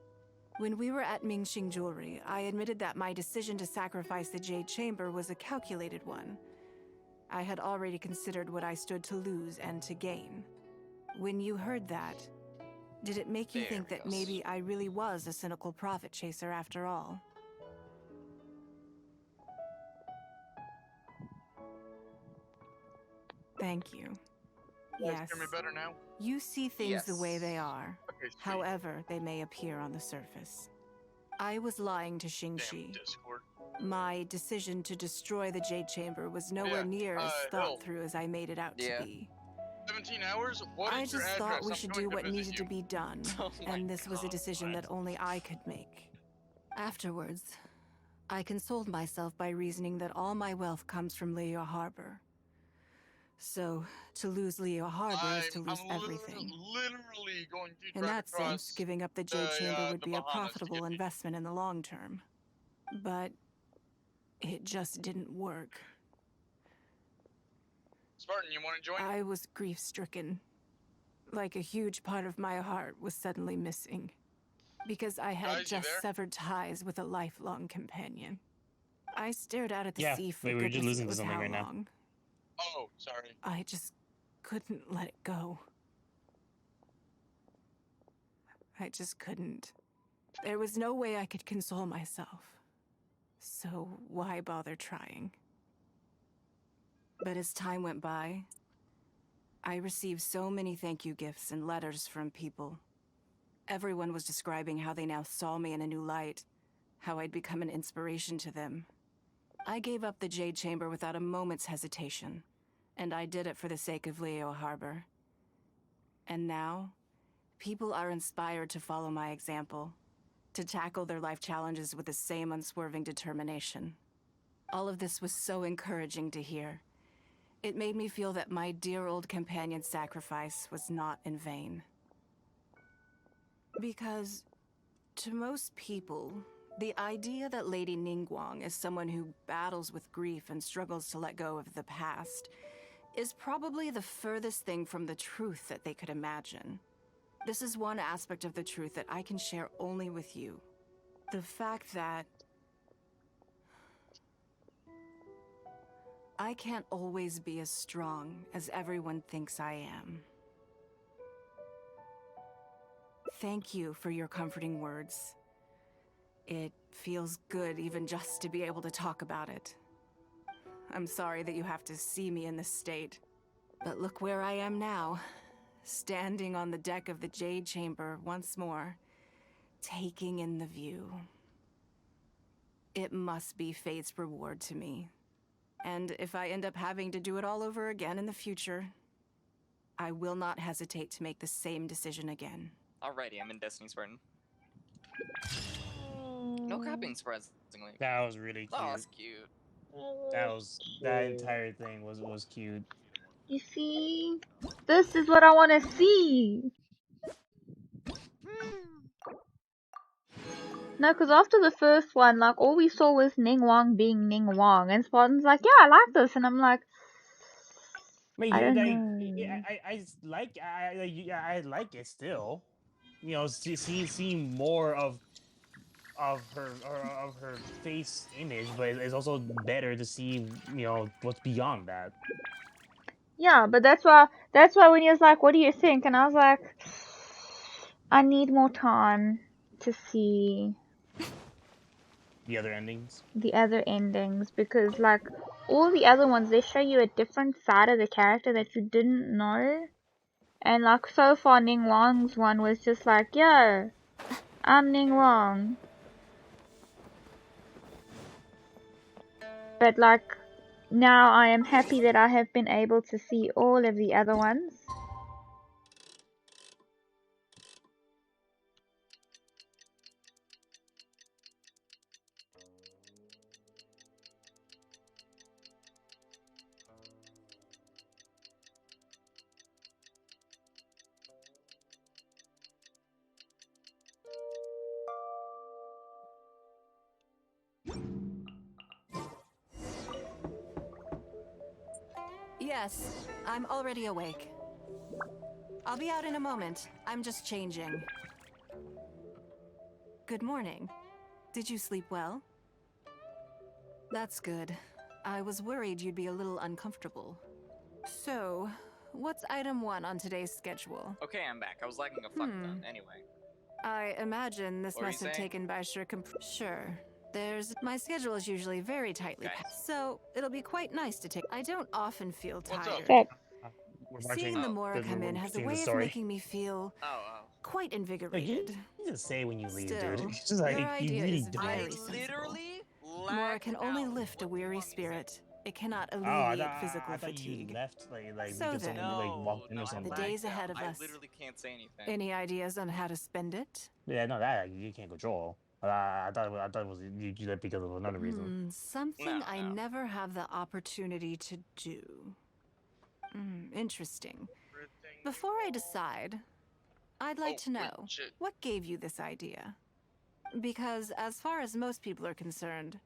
When we were at Mingxing Jewelry, I admitted that my decision to sacrifice the Jade Chamber was a calculated one. I had already considered what I stood to lose and to gain. When you heard that, did it make you There think we that go. maybe I really was a cynical profit chaser after all? Thank you. You guys Yes. hear me better now? You see things the way they Yes. are, Okay, sweet. however they may appear on the surface. I was lying to Damn Xingxi. Discord. My decision to destroy the Jade Chamber was nowhere Yeah, near as Hill. thought through as I made it out Yeah. to be. 17 hours? What I is your just address? thought we I'm should going do to what visit needed to you. be done, Oh my and this was a God, decision that only I could make. Afterwards, I consoled myself by reasoning that all my wealth comes from Leo Harbor. So, to lose Leo Harbor is to lose everything. Literally going to In drive that across sense, giving up the Jade Chamber would the be a Bahamas to profitable get you. investment in the long term. But it just didn't work. Spartan, you want to join? I was grief-stricken. Like a huge part of my heart was suddenly missing. Because I had Guys, you just there? severed ties with a lifelong companion. I stared out at the Yeah, sea for wait, we're just goodness losing to knows something how right now. long. Oh, sorry. I just couldn't let it go. I just couldn't. There was no way I could console myself. So why bother trying? But as time went by, I received so many thank you gifts and letters from people. Everyone was describing how they now saw me in a new light, how I'd become an inspiration to them. I gave up the Jade Chamber without a moment's hesitation, and I did it for the sake of Leo Harbor. And now, people are inspired to follow my example, to tackle their life challenges with the same unswerving determination. All of this was so encouraging to hear. It made me feel that my dear old companion's sacrifice was not in vain. Because, to most people, the idea that Lady Ningguang is someone who battles with grief and struggles to let go of the past is probably the furthest thing from the truth that they could imagine. This is one aspect of the truth that I can share only with you. The fact that I can't always be as strong as everyone thinks I am. Thank you for your comforting words. It feels good even just to be able to talk about it. I'm sorry that you have to see me in this state. But look where I am now, standing on the deck of the Jade Chamber once more, taking in the view. It must be fate's reward to me. And if I end up having to do it all over again in the future, I will not hesitate to make the same decision again. Alrighty, I'm in Destiny's Burden. No crapping, surprisingly. That was really cute. Oh, that's cute. That entire thing was cute. You see? This is what I want to see! No, because after the first one, like, all we saw was Ningguang being Ningguang, and Spartan's like, yeah, I like this, and I'm like, I don't know. I like it still. You know, seeing more of her face image, but it's also better to see, you know, what's beyond that. Yeah, but that's why when he was like, what do you think? And I was like, I need more time to see the other endings. Because, like, all the other ones, they show you a different side of the character that you didn't know. And, like, so far, Ning Wang's one was just like, yo, I'm Ning Wang. But, like, now I am happy that I have been able to see all of the other ones. Yes, I'm already awake. I'll be out in a moment. I'm just changing. Good morning. Did you sleep well? That's good. I was worried you'd be a little uncomfortable. So, what's item 1 on today's schedule? Okay, I'm back. I was lagging a fuck ton. Anyway. I imagine this What were must you have saying? taken by sheer Sure. My schedule is usually very tightly packed, so it'll be quite nice to take. I don't often feel tired. We're Seeing the Mora come in has a way of making me feel quite invigorated. You just say when you leave, Still, dude. It's just like, your you idea really is don't. very sensible. Mora can only lift a weary spirit. It cannot Oh, alleviate physical I thought fatigue. you left like So because then, someone like walked in or something. the days ahead of I us. literally can't say anything. Any ideas on how to spend it? Yeah, no, that you can't control. I thought it was you left because of another reason. Something I never have the opportunity to do. Interesting. Before I decide, I'd like to know, what gave you this idea? Because as far as most people are concerned,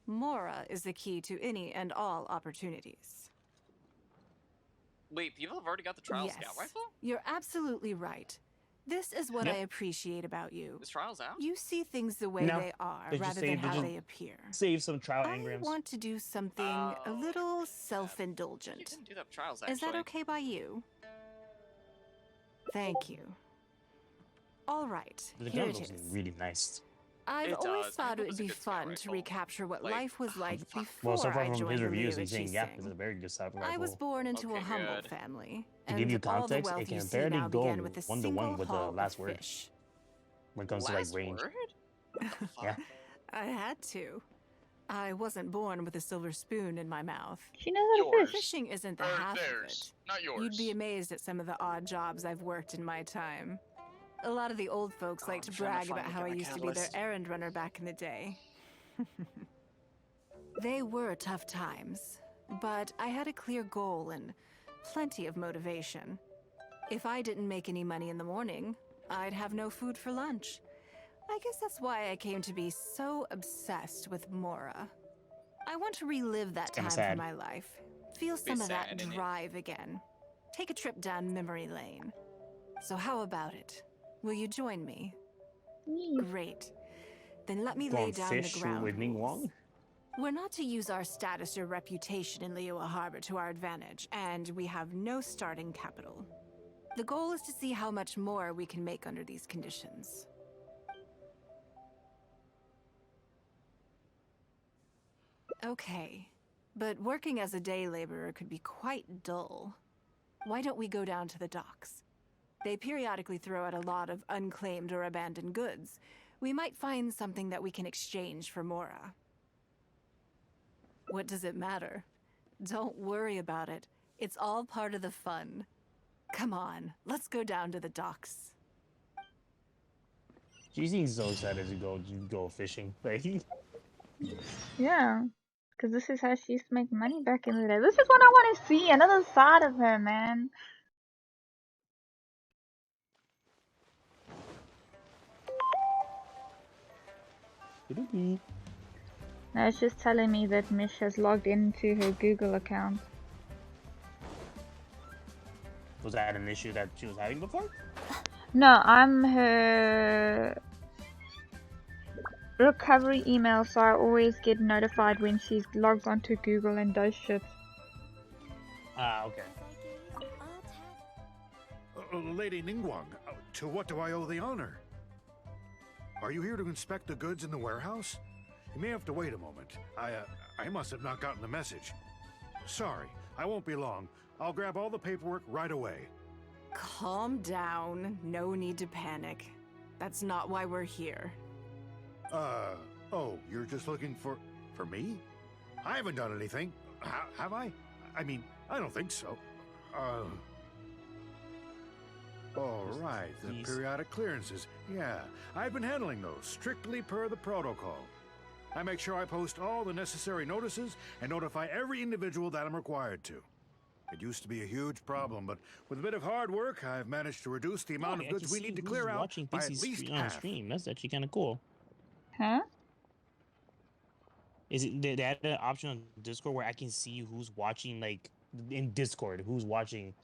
Mora is the key to any and all opportunities. Wait, people have already got the trial scout rifle? You're absolutely right. This is what I appreciate about you. This trial's out? You see things the way they are rather than how they appear. Save some trial I engrams. want to do something a little self-indulgent. You can do that trials, actually. Is that okay by you? Thank you. All right, The here gun it looks is. really nice. I've It always does. thought It it was would a be good skin fun to rifle. recapture what Like, life was like Well, before so far I from joined his the reviews, Leo he's saying, yeah, chasing. it's a very good sniper I was rifle. born into a Okay, humble good. family, To give you and all the context, wealth it you can see barely now go began with a one-to-one single with the haul last of word fish. when it comes to like Last range. word? What the fuck? Yeah. I had to. I wasn't born with a silver spoon in my mouth. She knows how to fish. Fishing isn't the Or half of theirs, it. not yours. You'd be amazed at some of the odd jobs I've worked in my time. A lot of the old folks like to I'm trying to brag find about the how I gun used to be their catalyst. errand runner back in the day. They were tough times, but I had a clear goal and plenty of motivation. If I didn't make any money in the morning, I'd have no food for lunch. I guess that's why I came to be so obsessed with Mora. I want to relive that kinda time sad. from my life. Feel Be some of that sad, innit? drive again. Take a trip down memory lane. So how about it? Will you join me? Great. Then let me Go lay on down the fish ground with Ning rules. Wong? We're not to use our status or reputation in Liyue Harbor to our advantage, and we have no starting capital. The goal is to see how much more we can make under these conditions. Okay, but working as a day laborer could be quite dull. Why don't we go down to the docks? They periodically throw out a lot of unclaimed or abandoned goods. We might find something that we can exchange for Mora. What does it matter? Don't worry about it. It's all part of the fun. Come on, let's go down to the docks. She seems so excited to go fishing. Like, Yeah. Because this is how she used to make money back in the day. This is what I want to see. Another side of her, man. No, it's just telling me that Mish has logged into her Google account. was that an issue that she was having before? No, I'm her recovery email, so I always get notified when she's logged onto Google and does shit. Ah, okay. Lady Ningguang, to what do I owe the honor? Are you here to inspect the goods in the warehouse? You may have to wait a moment. I must have not gotten the message. Sorry, I won't be long. I'll grab all the paperwork right away. Calm down. No need to panic. That's not why we're here. Oh, you're just looking for me? I haven't done anything. Have I? I mean, I don't think so. All right, the periodic clearances. Yeah, I've been handling those, strictly per the protocol. I make sure I post all the necessary notices and notify every individual that I'm required to. It used to be a huge problem, but with a bit of hard work, I've managed to reduce the amount of goods we need to clear out by at least half. Stream. That's actually kind of cool. Huh? Is it they added an option on Discord where I can see who's watching, like in Discord, who's watching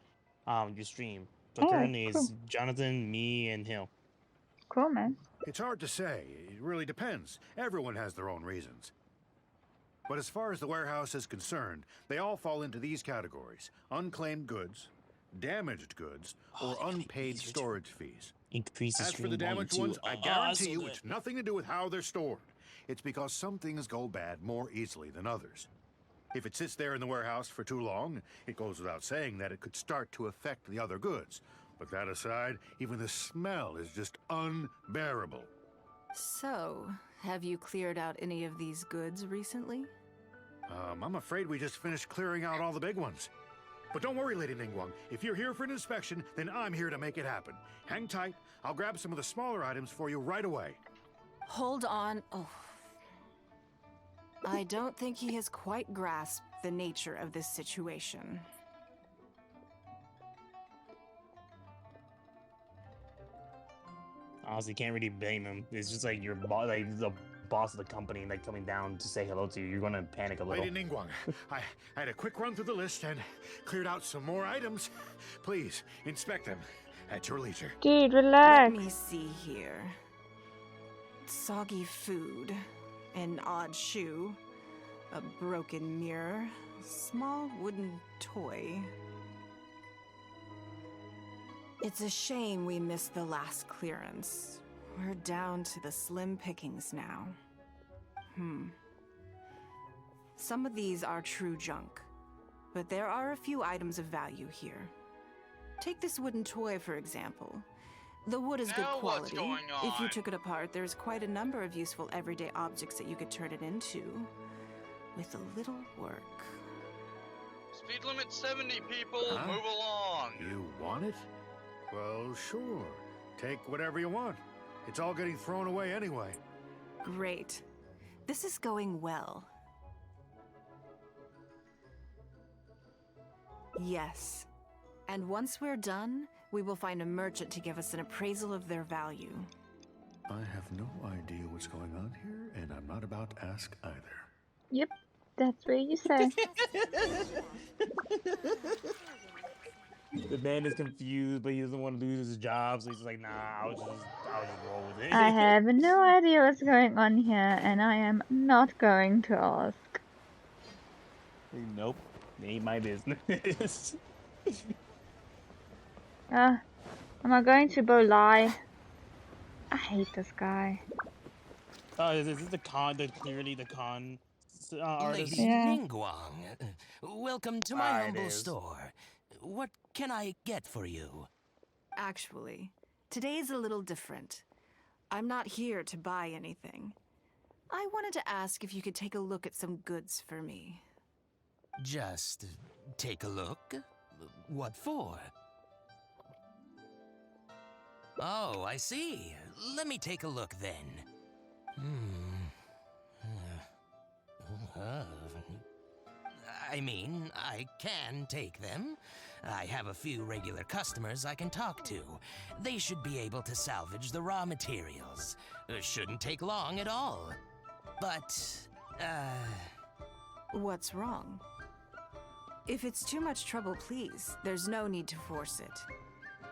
your stream? So currently cool. it's Jonathan, me, and Hill. Cool, man. It's hard to say. It really depends. Everyone has their own reasons. But as far as the warehouse is concerned, they all fall into these categories: unclaimed goods, damaged goods, or unpaid storage fees. Increase the As for the stream damaged volume ones, too. I guarantee you it's nothing to do with how they're stored. It's because some things go bad more easily than others. If it sits there in the warehouse for too long, it goes without saying that it could start to affect the other goods. But that aside, even the smell is just unbearable. So, have you cleared out any of these goods recently? I'm afraid we just finished clearing out all the big ones. But don't worry, Lady Ningguang. If you're here for an inspection, then I'm here to make it happen. Hang tight. I'll grab some of the smaller items for you right away. Hold on. Oh. I don't think he has quite grasped the nature of this situation. Honestly, can't really blame him. It's just like your boss, like the boss of the company, like coming down to say hello to you. You're gonna panic a little. Lady Ningguang, I had a quick run through the list and cleared out some more items. Please, inspect them at your leisure. Dude, relax. Let me see here. Soggy food, an odd shoe, a broken mirror, small wooden toy. It's a shame we missed the last clearance. We're down to the slim pickings now. Some of these are true junk, but there are a few items of value here. Take this wooden toy, for example. The wood is good Now what's quality. going If you on? took it apart, there's quite a number of useful everyday objects that you could turn it into, with a little work. Speed limit 70, people. Huh? Move along. You want it? Well, sure. Take whatever you want. It's all getting thrown away anyway. Great. This is going well. Yes. And once we're done, we will find a merchant to give us an appraisal of their value. I have no idea what's going on here, and I'm not about to ask either. Yep, that's what you say. The man is confused, but he doesn't want to lose his job, so he's just like, nah, I'll just roll with it. I have no idea what's going on here, and I am not going to ask. Nope, ain't my business. Am I going to go lie? I hate this guy. Oh, is this the con? Clearly the con artist. Lady Ningguang, welcome to my humble store. What can I get for you? Actually, today's a little different. I'm not here to buy anything. I wanted to ask if you could take a look at some goods for me. Just take a look? What for? Oh, I see. Let me take a look then. I mean, I can take them. I have a few regular customers I can talk to. They should be able to salvage the raw materials. Shouldn't take long at all. But, What's wrong? If it's too much trouble, please. There's no need to force it.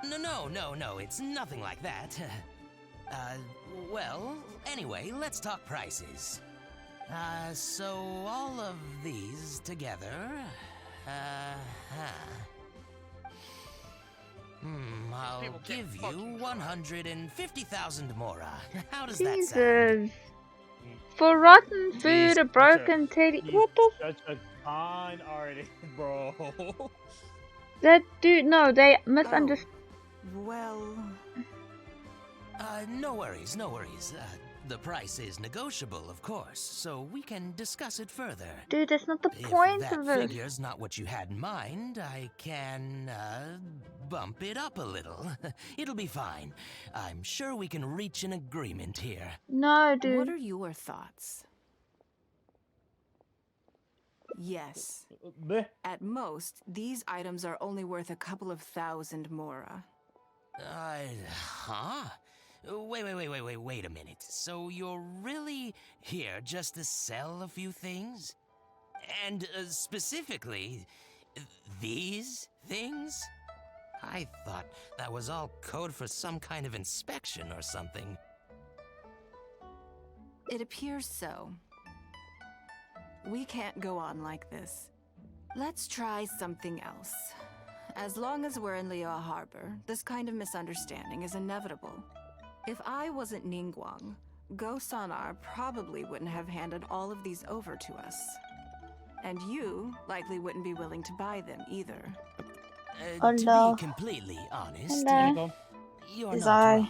No, it's nothing like that. Well, anyway, let's talk prices. So all of these together, I'll give you 150,000 mora. How does that sound? Jesus. For rotten food, a broken teddy. What the? Such a con artist, bro. That dude, no, they misunderstood. Well... No worries. The price is negotiable, of course, so we can discuss it further. Dude, that's not the If point that of this. figure's not what you had in mind, I can, bump it up a little. It'll be fine. I'm sure we can reach an agreement here. No, dude. What are your thoughts? Yes. At most, these items are only worth a couple of thousand mora. Huh? Wait a minute. So you're really here just to sell a few things? And specifically, these things? I thought that was all code for some kind of inspection or something. It appears so. We can't go on like this. Let's try something else. As long as we're in Liyue Harbor, this kind of misunderstanding is inevitable. If I wasn't Ningguang, Go Sonar probably wouldn't have handed all of these over to us. And you likely wouldn't be willing to buy them either. To be completely honest, you're not wrong.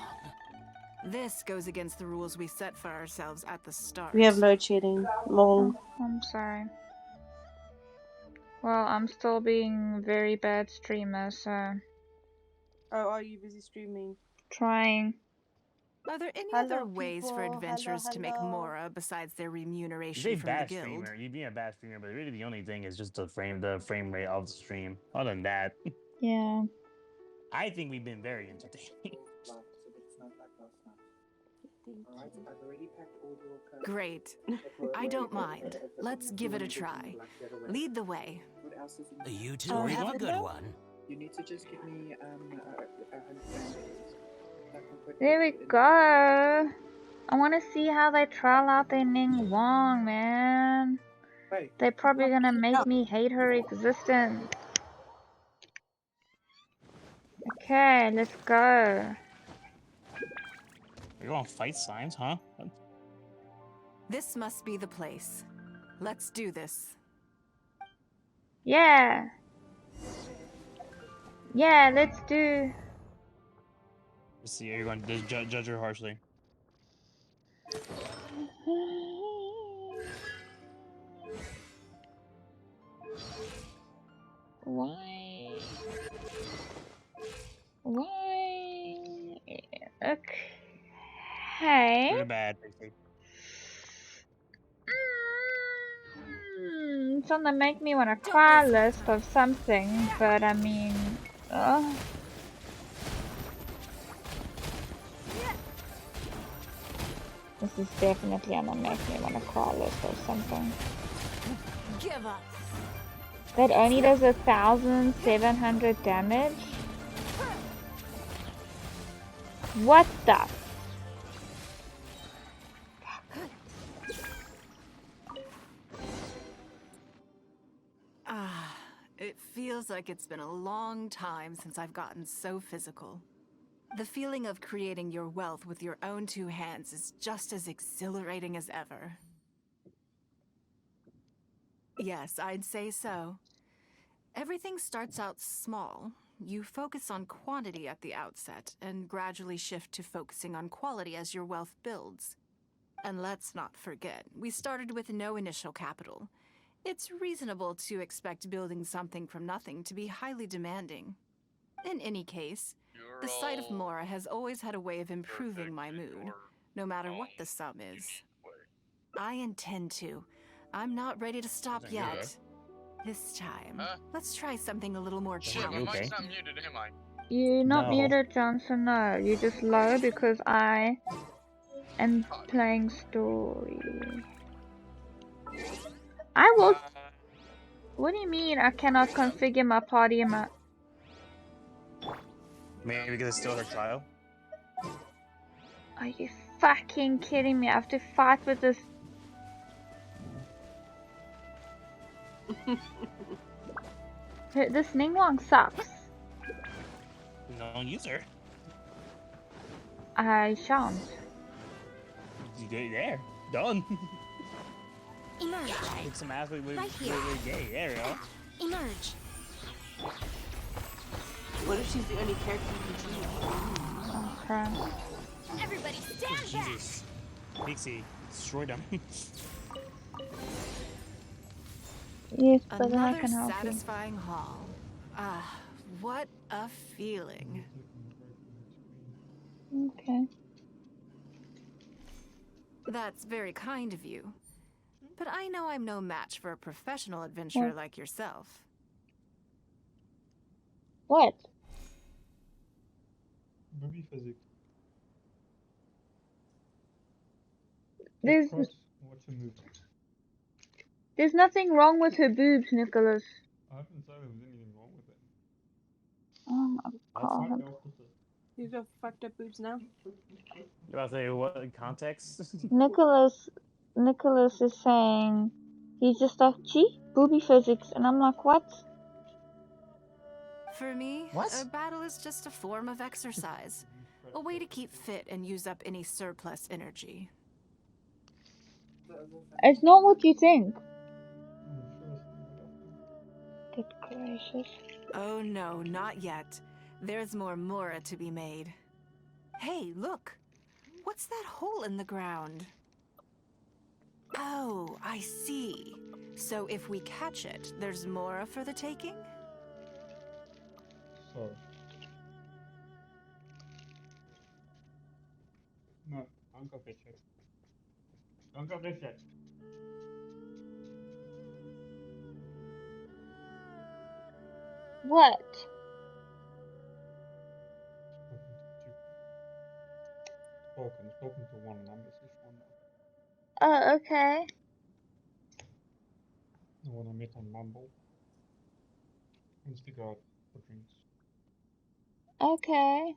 This goes against the rules we set for ourselves at the start. We have load shedding. Lol. I'm sorry. Well, I'm still being very bad streamer, so... Oh, are you busy streaming? Trying. Are there any Hello, other ways for people. adventurers to make Hello. mora besides their You're remuneration a from the bad guild? streamer. You'd be a bad streamer, but really the only thing is just the frame rate of the stream. Other than that, Yeah. I think we've been very entertaining. Great. I don't mind. Let's give it a try. Lead the way. You two Oh, have have a a good go? one. You need to just give me There we go. I want to see how they trial out their Ning Wong, man. They're probably gonna make me hate her existence. Okay, let's go. You're on fight signs, huh? This must be the place. Let's do this. Yeah. Yeah, let's do. Let's see, you're going to judge her harshly. Why? Why? Okay. Good or bad, Pixie? It's on the make me wanna cry list of something, but I mean, this is definitely on the make me wanna cry list of something. Give up. That only does 1,700 damage? What the? It feels like it's been a long time since I've gotten so physical. The feeling of creating your wealth with your own two hands is just as exhilarating as ever. Yes, I'd say so. Everything starts out small. You focus on quantity at the outset, and gradually shift to focusing on quality as your wealth builds. And let's not forget, we started with no initial capital. It's reasonable to expect building something from nothing to be highly demanding. In any case, the sight of Mora has always had a way of improving my mood, no matter what the sum is. I intend to. I'm not ready to stop yet. This time, let's try something a little more challenging. My mic's not muted, am I? You're not muted, Johnson, no. You're just low because I am playing story. I will... What do you mean I cannot configure my party in my... Maybe because it's still her trial? Are you fucking kidding me? I have to fight with this... This Ningguang sucks. Don't use her. I shan't. You go there. Done. Emerge. Kick some ass with Right here. gay. There we go. Emerge. What if she's the only character you can choose? Okay. Everybody stand back. Jesus. Pixie, destroy them. Yes, but then I Another can help satisfying haul. Ah, what a feeling. you. Okay. That's very kind of you. But I know I'm no match for a professional adventurer like yourself. What? Booby physics. There's nothing wrong with her boobs, Nicholas. I haven't said there was anything wrong with it. Oh my god. You've got fucked up boobs now. You about to say what context? Nicholas is saying he's just like, gee, booby physics, and I'm like, what? For me, What? a battle is just a form of exercise. A way to keep fit and use up any surplus energy. It's not what you think. Good gracious. Oh no, not yet. There's more Mora to be made. Hey, look! What's that hole in the ground? Oh, I see. So if we catch it, there's Mora for the taking? So. No, don't go fish it. Don't go fish it. What? Spoken to one and I messaged one now. Oh, okay. The one I met on Mumble. Wants to go out for drinks. Okay.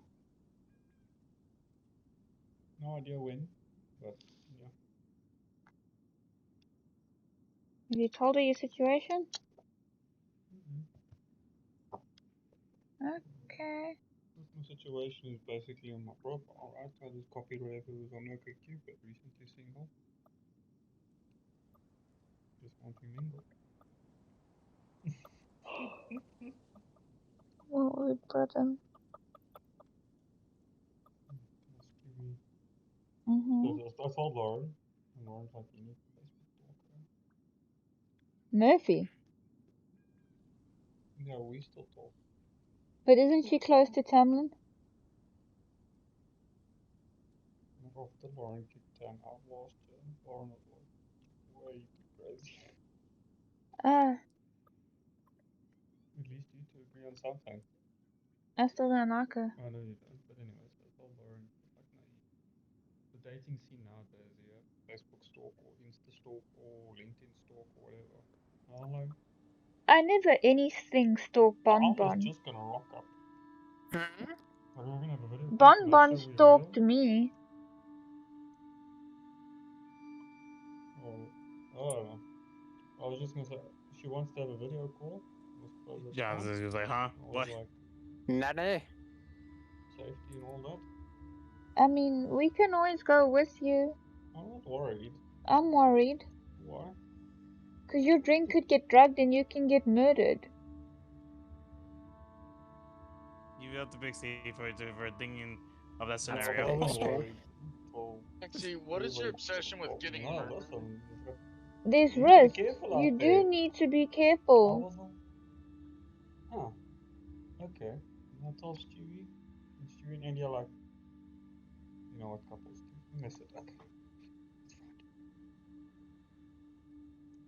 No idea when, but yeah. Have you told her your situation? Okay. The situation is basically on my profile, right? I just copied whatever was on OkCupid, recently single. Just wanting mingle. What we put him? I told Lauren, and Lauren's like, you need to Facebook talk. Murphy. Yeah, we still talk. But isn't she close to Tamlin? Not after Lauren kicked Tam out last year. Lauren was like, way too crazy. Ah. At least you two agree on something. I still don't like her. I know you don't, but anyways, I told Lauren, like, no, the dating scene nowadays, yeah, Facebook stalk or Insta stalk or LinkedIn stalk or whatever. Hello. I never anything stalked I was Bonbon. just gonna rock up. Are we gonna have a video call? Bonbon stalked me. Oh, I was just gonna say, she wants to have a video call. Yeah, he was like, huh? What? Like, Nane. Safety and all that. I mean, we can always go with you. I'm not worried. I'm worried. Why? Because your drink could get drugged and you can get murdered. You have to big C for thinking of that I scenario. wasn't worried. See, what is your obsession with getting murdered? Listen, There's you need to be risk. careful You out do there. need to be I careful. wasn't. Huh. Okay. And I told Stewie. And Stewie and Andy are like, you know what couples do. And I said, okay. It's fine.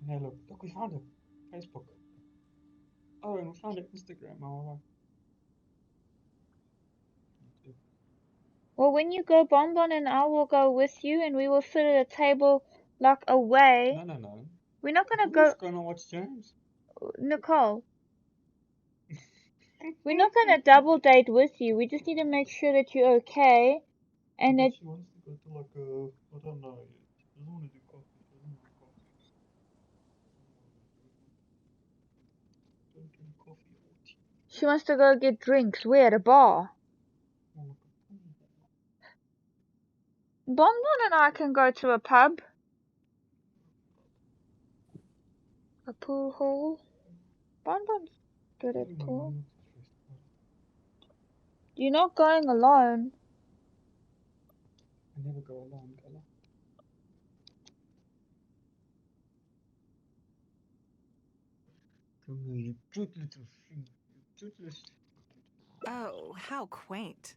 And hey, look, we found it. Facebook. Oh, and we found it Instagram. I was like, Well, when you go, Bonbon and I will go with you and we will sit at a table like away. No. We're not gonna Who's go. gonna watch James? Nicole. We're not gonna double date with you. We just need to make sure that you're okay. And But that she wants to go to like a, I don't know. She doesn't want to do coffee. She doesn't like coffee. Don't drink coffee or tea. she wants to go get drinks. Where? At a bar. Bonbon and I can go to a pub. A pool hall. Bonbon's good at pool. You're not going alone. I never go alone, Gala. You cute little thing. You cute little. Oh, how quaint.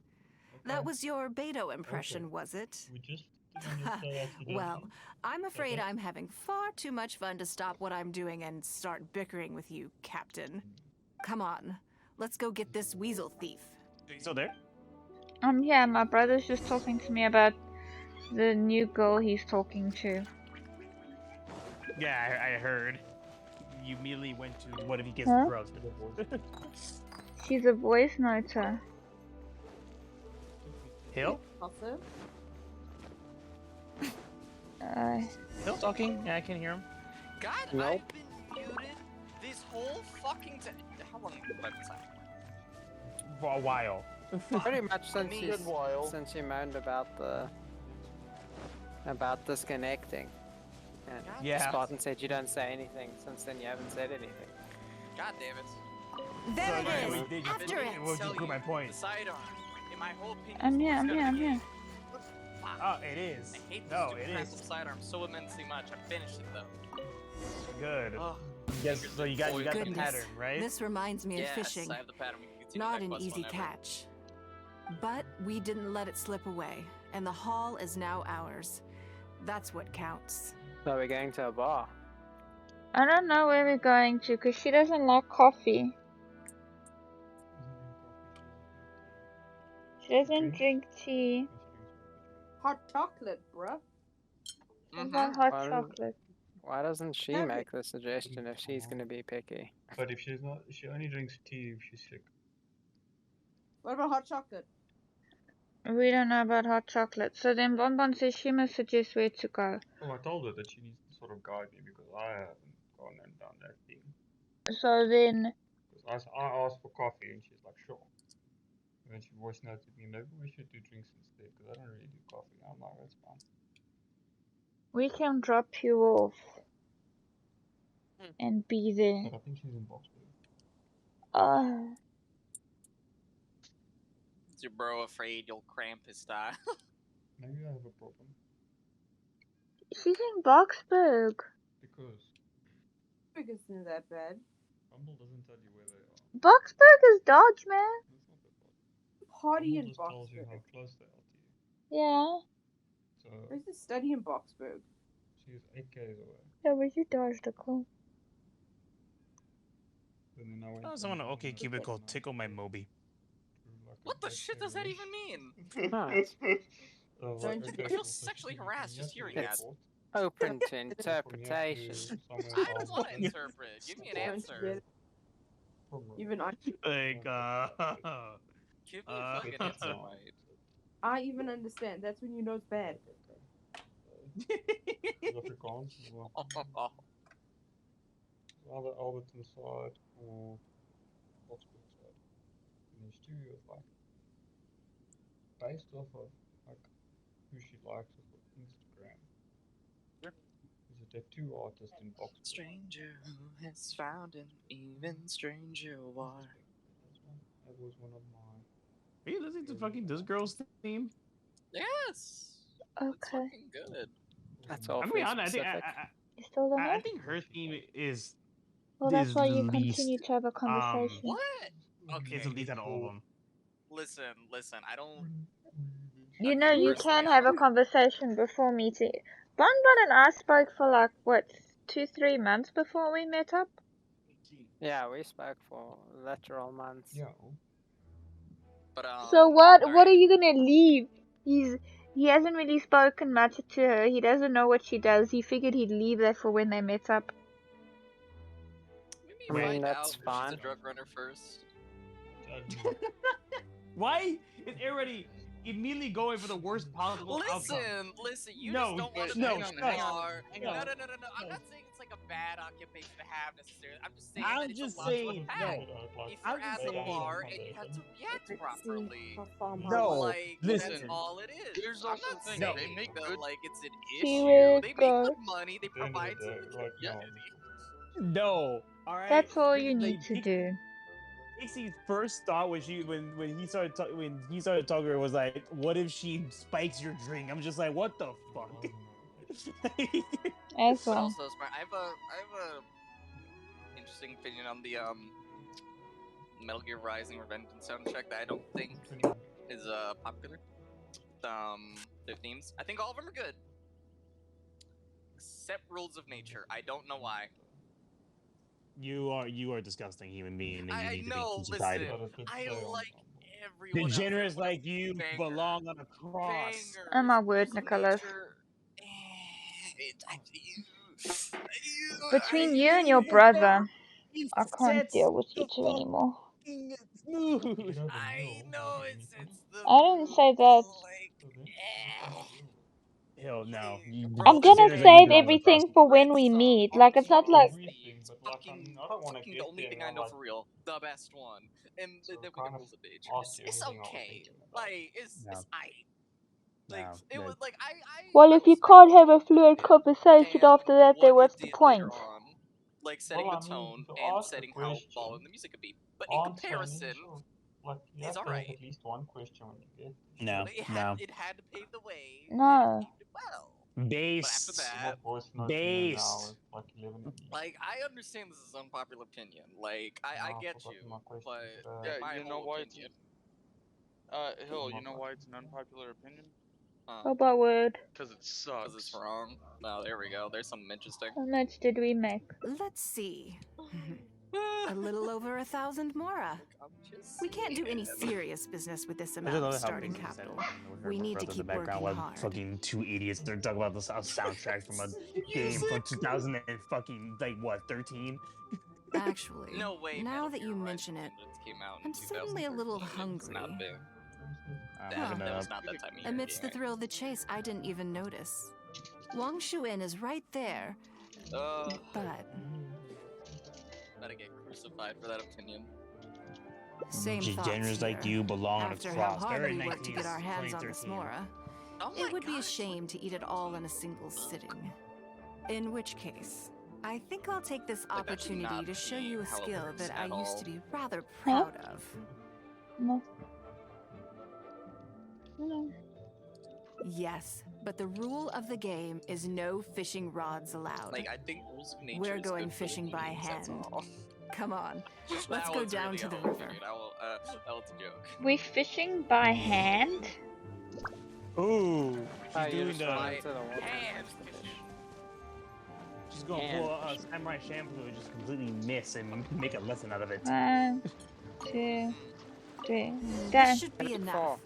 That was your Beto impression, was it? We just didn't say accidentally. Well, I'm afraid Okay. I'm having far too much fun to stop what I'm doing and start bickering with you, Captain. Come on, let's go get this weasel thief. Are you still there? Yeah, my brother's just talking to me about the new girl he's talking to. Yeah, I heard. You immediately went to what if he gets Huh? drugged? She's a voice noter. Hill? Also? Hill talking? Yeah, I can hear him. God, Nope. I've been muted this whole fucking time. How long have I been silent? For a while. Pretty much since Me. you Good while. since you moaned about disconnecting. And Yeah. Spartan said you don't say anything. Since then you haven't said anything. God damn it. There it yeah, is. we did. After it. We'll just prove my point. The sidearm, in my whole opinion, I'm here, is I'm gonna here, I'm be here. Oh, it is. I hate No, this it stupid is. Crackle sidearm so immensely much. I finished it though. Good. Oh, Yes, so you got the Goodness, pattern, right? This reminds me of yes, fishing. I have the pattern. We can continue Not that an quest easy whenever. catch. But we didn't let it slip away, and the haul is now ours. That's what counts. So we're going to a bar. I don't know where we're going to because she doesn't like coffee. She doesn't drink tea. Hot chocolate, bruh. What about hot Why- chocolate? Why doesn't she Have make the suggestion if she's going to be picky? But if she's not, she only drinks tea if she's sick. What about hot chocolate? We don't know about hot chocolate. So then Bonbon says she must suggest where to go. Well, I told her that she needs to sort of guide me because I haven't gone and done that thing. So then, Because I asked for coffee and she's like, sure. When she voice noted me, maybe we should do drinks instead, because I don't really do coffee. I'm like, that's fine. We can drop you off and be there. But I think she's in Boxburg. Is your bro afraid you'll cramp his style? Maybe I have a problem. She's in Boxburg. Because It's not that bad. Bumble doesn't tell you where they are. Boxburg is Dodge, man. Party Bumble in just tells you Boxburg. how close they are to you. Yeah. So Where's the study in Boxburg? she's 8 k's away. Yeah, where'd you dodge the call? And then I went Someone on OK Cubicle tickle my Moby. What the shit does that even mean? I I feel sexually harassed just hearing that. It's open to interpretation. I don't want to interpret. Give me an answer. Even I. Like, Give me a fucking answer, mate. I even understand. That's when you know it's bad. Afrikaans. Either Alberton side or Boxburg side. And there's two of like based off of like who she likes off of Instagram. Sure. Is there two artists in Boxburg? Stranger who has found an even stranger war. That was one of mine. Are you listening to fucking this girl's theme? Yes. Okay. It's fucking good. That's I'm awfully gonna be honest, specific. You still don't know? I think her theme is. Well, that's is why the you least, continue to have a conversation. What? It's the least out of all of them. Listen. I don't. You know, you can have a conversation before meeting. Bonbon and I spoke for like, what, 2-3 months before we met up? Yeah, we spoke for literal months. Yeah. But So what are you gonna leave? He hasn't really spoken much to her. He doesn't know what she does. He figured he'd leave that for when they met up. Maybe find out if she's a drug runner first. Why is everybody immediately going for the worst possible outcome? Listen, you just don't want to no, be a bar. No. I'm not saying it's like a bad occupation to have necessarily. I'm just saying that it's a lot to unpack. If you're at the bar and you have to react properly, like that's all it is. Here's I'm also not the thing, saying they make that good- like it's an See issue. where it They make goes. good money. They provide to the community. No, all right. That's all you need to do. Pixie's first thought when he started talking to her was like, "What if she spikes your drink?" I'm just like, "What the fuck?" As But well. also, Smart, I have a interesting opinion on the Metal Gear Rising Revengeance soundtrack that I don't think is popular. Their themes, I think all of them are good, except Rules of Nature. I don't know why. You are a disgusting human being, and you I need know. to be crucified. Listen, I like everyone. Degenerates like you belong on a cross. Oh my word, Nicholas. Between you and your brother, I can't deal with you two anymore. Smooth. I know it's the. I didn't say that. Hell no. I'm gonna save everything for when we meet. Like, it's not like... Fucking the only thing I know for real, the best one, and then we get Rules of Nature. It's okay, like it's aight. Like it was like I. Well, if you can't have a fluent conversation after that, then what's the point? Like setting the tone and setting how ballin' the music could be, but in comparison, you it's have to have alright. at least one question when you get there. No, It had to pave the way. No. Base. But after that, Base. like I understand this is unpopular opinion. Like I get you, but Yeah, you know why it's opinion. Hill, you know why it's an unpopular opinion? Oh my word. Because it sucks. Because it's wrong. Oh, there we go. There's something interesting. How much did we make? Let's see. A little over 1,000 mora. We can't do any serious business with this amount of starting capital. We need to keep working hard. Fucking two idiots. They're talking about the soundtrack from a game from 2000 and fucking like what 13. Actually, no way, now that you mention it, I'm suddenly a little hungry. That was not that time of year. Amidst the thrill of the chase, I didn't even notice. Wang Shuin is right there, but... Gotta get crucified for that opinion. Same thoughts Generous like here. you belong After on a how cross. hard Very we worked to get our hands on this 2013. Mora, it would be a shame to eat it all in a single sitting. In which case, I think I'll take this Like, that should opportunity not to show be you a how it skill works that I at used all. to be rather proud of. No. No. Yes, but the rule of the game is no fishing rods allowed. Like, I think rules of nature We're is going good for fishing by humans, that's hand. all. Come on, That let's go was down really to the how I river. figured. That was a joke. We fishing by hand? Ooh, Ah, she's you doing just run the into the water hand. and catch the fish. she's gonna Hand pull a fishing. samurai shampoo and just completely miss and make a lesson out of it. 1, 2, 3. This Done. should be enough.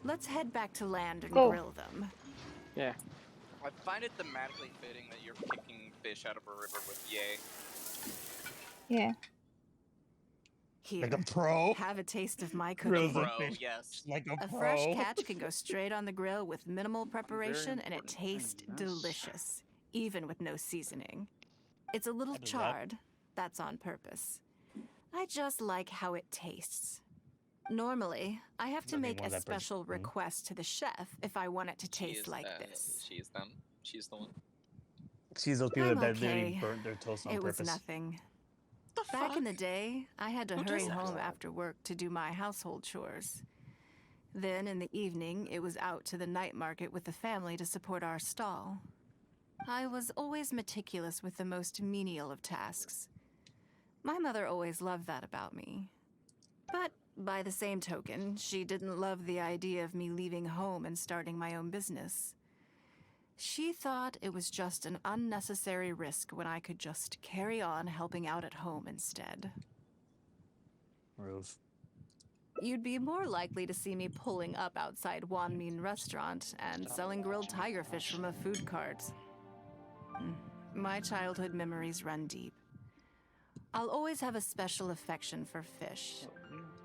Let's head back to land and Go. grill them. Yeah. I find it thematically fitting that you're picking fish out of a river with yay. Yeah. Here, Like a pro. have a taste of my Grills cooking. a fish yes. like a A pro. fresh catch can go straight on the grill with minimal preparation, and it tastes delicious, even with no seasoning. It's a little I do that. charred. That's on purpose. I just like how it tastes. Normally, I have to Nothing make more a that person- special request to the chef if I want it to She taste is, like this. She is them. She's the one. She's those people I'm that literally okay. burnt their toast on It was purpose. nothing. Back in the day, I had to hurry home after work to do my household chores. Then in the evening, it was out to the night market with the family to support our stall. I was always meticulous with the most menial of tasks. My mother always loved that about me. But by the same token, she didn't love the idea of me leaving home and starting my own business. She thought it was just an unnecessary risk when I could just carry on helping out at home instead. Roof. You'd be more likely to see me pulling up outside Wanmin restaurant and selling grilled tiger fish from a food cart. My childhood memories run deep. I'll always have a special affection for fish.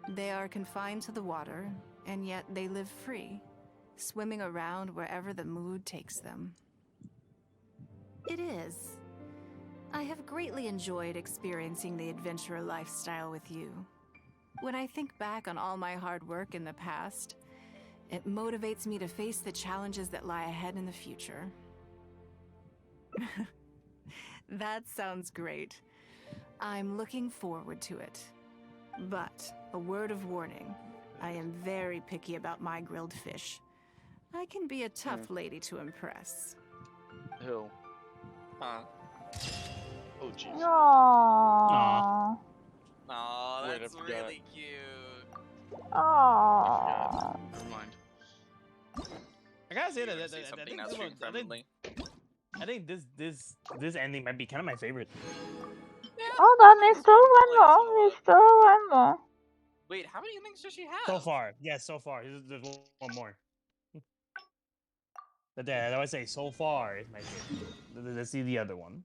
They are confined to the water, and yet they live free, swimming around wherever the mood takes them. It is. I have greatly enjoyed experiencing the adventurer lifestyle with you. When I think back on all my hard work in the past, it motivates me to face the challenges that lie ahead in the future. That sounds great. I'm looking forward to it. But, a word of warning, I am very picky about my grilled fish. I can be a tough lady to impress. Who? Huh? Oh, jeez. Aww. Aw, Wait, I that's forgot. really cute. Aww. Never mind. I gotta say You that, wanna say something not stream friendly? I think this ending might be kind of my favorite. Hold on, there's still one more. There's still one more. Wait, how many endings does she have? So far, yes, so far. There's one more. But I always say so far is my favorite. Let's see the other one.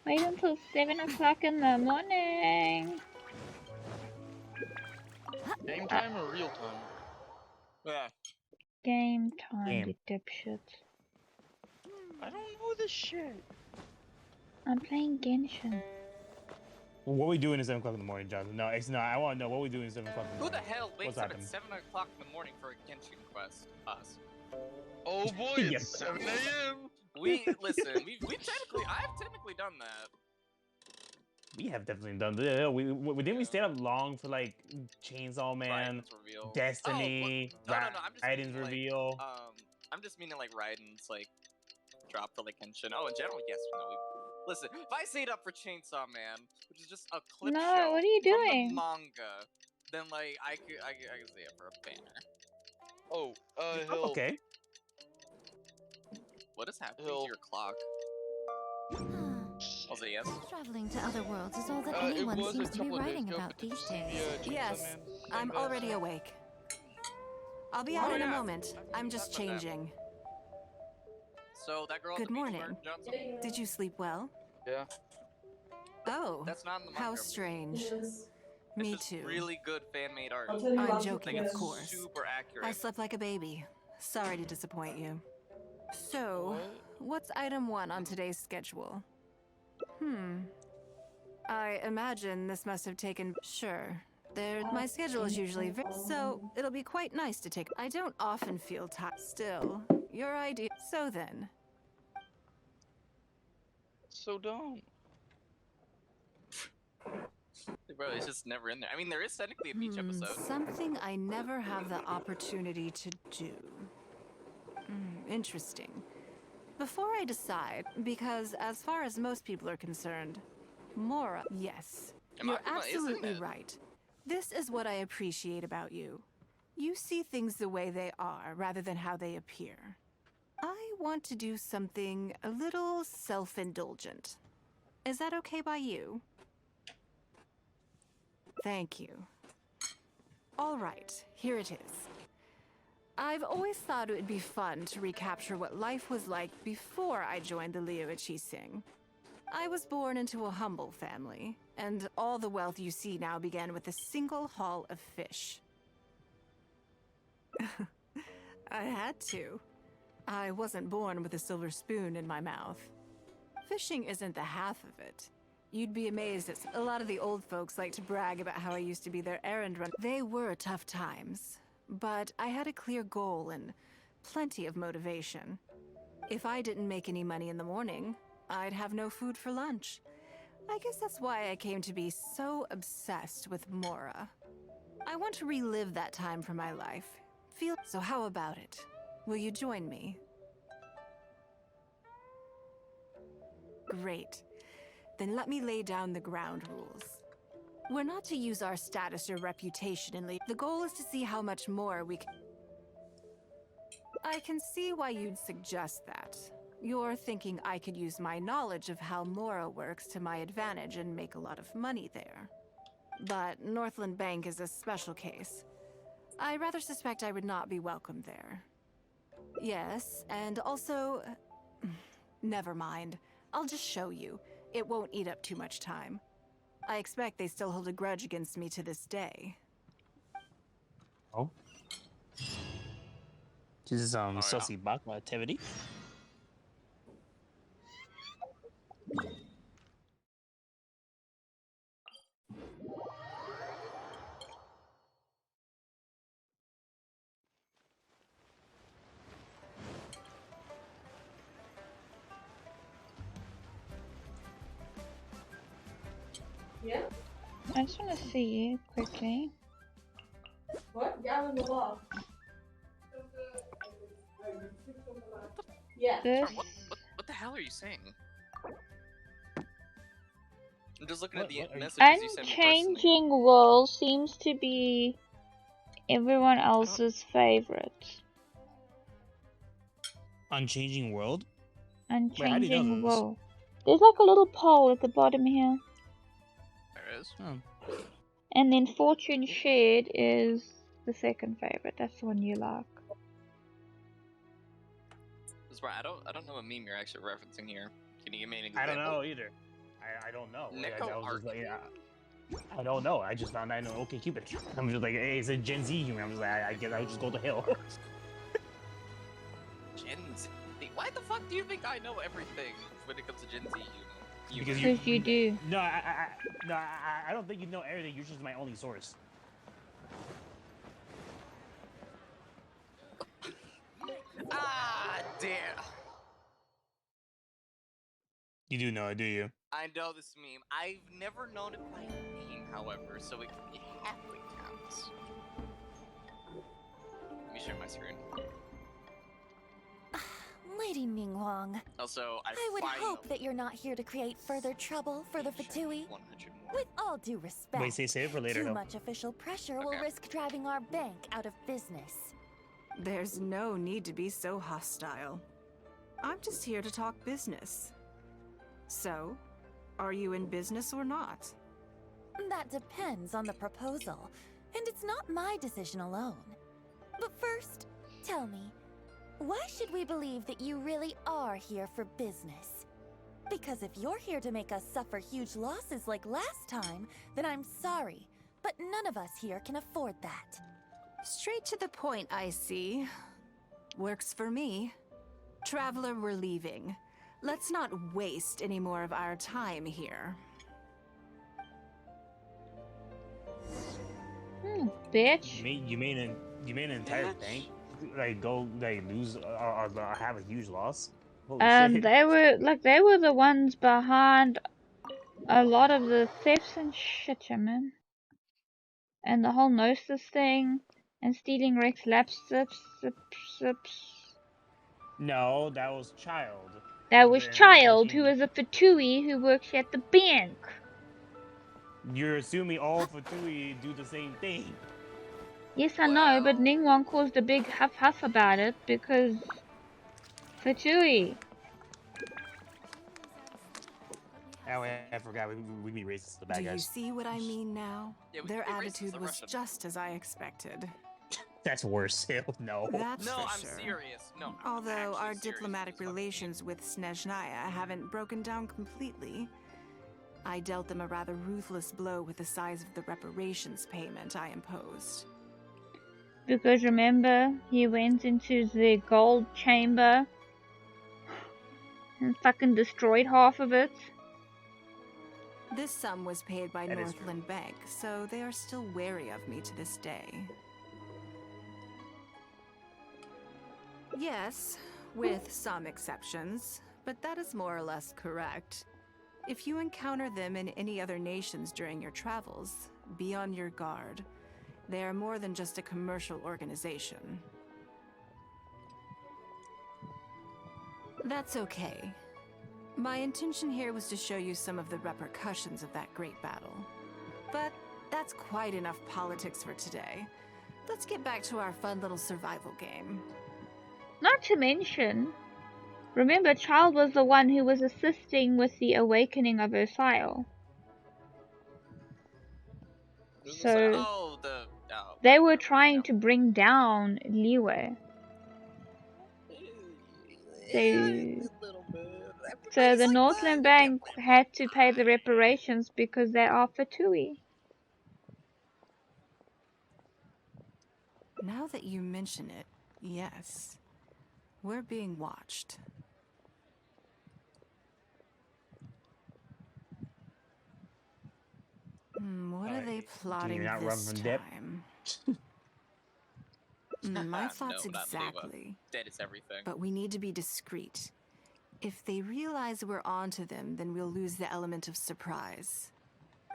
Wait until 7 o'clock in the morning. Game time or real time? Yeah. Game time, Game. you dipshits. I don't know this shit. I'm playing Genshin. Well, what we doing at 7 o'clock in the morning, Jonathan? No, it's not. I want to know what we doing at 7 o'clock in the Who morning. the hell wakes What's up happening? at 7 o'clock in the morning for a Genshin quest? Us. Oh boy, Yes. it's 7 a.m. Listen, I've technically done that. We have definitely done this. We didn't we stay up long for like Chainsaw Man, Raiden's reveal. Destiny, No, I'm just Raiden's meaning, like, reveal. I'm just meaning like Raiden's like drop for like Genshin. Oh, in general, yes. No, listen, if I stayed up for Chainsaw Man, which is just a clip No, show what are you from doing? the manga, then like I could stay up for a banner. Oh, I'm Hill. okay. What is happening Hill. to your clock? I'll say yes. Traveling to other worlds is all that It anyone was a seems to be couple of days writing ago, about but did you these see days. the Chainsaw Yes, Man I'm thing that- already awake. I'll be Oh, out in a yeah. moment. I'm just Talk about that. changing. So that girl. Good at the beach, morning. Martin Johnson? Did you sleep well? Yeah. Oh, That's not in the manga. how strange. It's Me just too. Really good fan-made art. I'm joking, Like, of it's course. super accurate. I slept like a baby. Sorry to disappoint you. So, what's item 1 on today's schedule? I imagine this must have taken... Sure. My schedule is usually so it'll be quite nice to take... I don't often feel tired. Still, your idea... So then... So dumb. Bro, it's just never in there. I mean, there is technically a beach episode. Something I never have the opportunity to do. Interesting. Before I decide, because as far as most people are concerned, Mora, yes. You're absolutely right. This is what I appreciate about you. You see things the way they are, rather than how they appear. I want to do something a little self-indulgent. Is that okay by you? Thank you. All right, here it is. I've always thought it would be fun to recapture what life was like before I joined the Liu Sing. I was born into a humble family, and all the wealth you see now began with a single haul of fish. I had to. I wasn't born with a silver spoon in my mouth. Fishing isn't the half of it. You'd be amazed at a lot of the old folks like to brag about how I used to be their errand runner. They were tough times, but I had a clear goal and plenty of motivation. If I didn't make any money in the morning, I'd have no food for lunch. I guess that's why I came to be so obsessed with Mora. I want to relive that time from my life. So how about it? Will you join me? Great. Then let me lay down the ground rules. We're not to use our status or reputation in the goal is to see how much more we can... I can see why you'd suggest that. You're thinking I could use my knowledge of how Mora works to my advantage and make a lot of money there. But Northland Bank is a special case. I rather suspect I would not be welcome there. Yes, and also... Never mind. I'll just show you. It won't eat up too much time. I expect they still hold a grudge against me to this day. Oh. This is saucy Bakma activity. Yeah? I just want to see quickly. What? Down in the wall. Yeah. This... What the hell are you saying? I'm just looking at the messages you sent me personally. Unchanging World seems to be everyone else's favorite. Unchanging World? Unchanging World. There's like a little poll at the bottom here. There is. Oh. And then Fortune Shared is the second favorite. That's the one you like. This is where I don't know what meme you're actually referencing here. Can you give me an example? I don't know either. I don't know. I I don't know. I just found I know Okay Cupid. I'm just like, hey, it's a Gen Z humor. I'm just like, I guess I'll just go to Hill. Gen Z? Why the fuck do you think I know everything when it comes to Gen Z humor? Because you do. No, I don't think you know everything. You're just my only source. Ah, damn. You do know it, do you? I know this meme. I've never known it by name, however, so it halfway counts. Let me share my screen. Lady Ningguang. Also, I would hope that you're not here to create further trouble for the Fatui. With all due respect, Wait, save it for later, too though. much official pressure will risk driving our bank out of business. There's no need to be so hostile. I'm just here to talk business. So, are you in business or not? That depends on the proposal, and it's not my decision alone. But first, tell me, why should we believe that you really are here for business? Because if you're here to make us suffer huge losses like last time, then I'm sorry, but none of us here can afford that. Straight to the point, I see. Works for me. Traveler, we're leaving. Let's not waste any more of our time here. Bitch. You made an entire bank like go like lose or have a huge loss. Holy shit. They were the ones behind a lot of the thefts and shit, yeah, man. And the whole Gnosis thing and stealing Rex lapsips. No, that was Child. That was Child, who is a Fatui who works at the bank. You're assuming all Fatui do the same thing. Yes, I know, but Ningguang caused a big huff about it because Fatui. Oh, I forgot. We be racist. The bad Do guys. you see what I mean now? Yeah, we Their can be racist, attitude they're was Russian. just as I expected. That's worse. Hell no. That's No, for I'm sure. serious. No, Although our diplomatic relations with Snezhnaya haven't broken down completely, I dealt them a rather ruthless blow with the size of the reparations payment I imposed. Because remember, he went into the gold chamber and fucking destroyed half of it. This sum was paid by That is Northland Bank, so they are still wary of me to this day. Yes, with some exceptions, but that is more or less correct. If you encounter them in any other nations during your travels, be on your guard. They are more than just a commercial organization. That's okay. My intention here was to show you some of the repercussions of that great battle. But that's quite enough politics for today. Let's get back to our fun little survival game. Not to mention, remember Child was the one who was assisting with the awakening of Osial. So they were trying to bring down Liwei. So the Northland Bank had to pay the reparations because they are Fatui. Now that you mention it, yes. We're being watched. What are they plotting Can you not run this from dip? time? My thoughts No, not exactly. Dead is everything. But we need to be discreet. If they realize we're onto them, then we'll lose the element of surprise.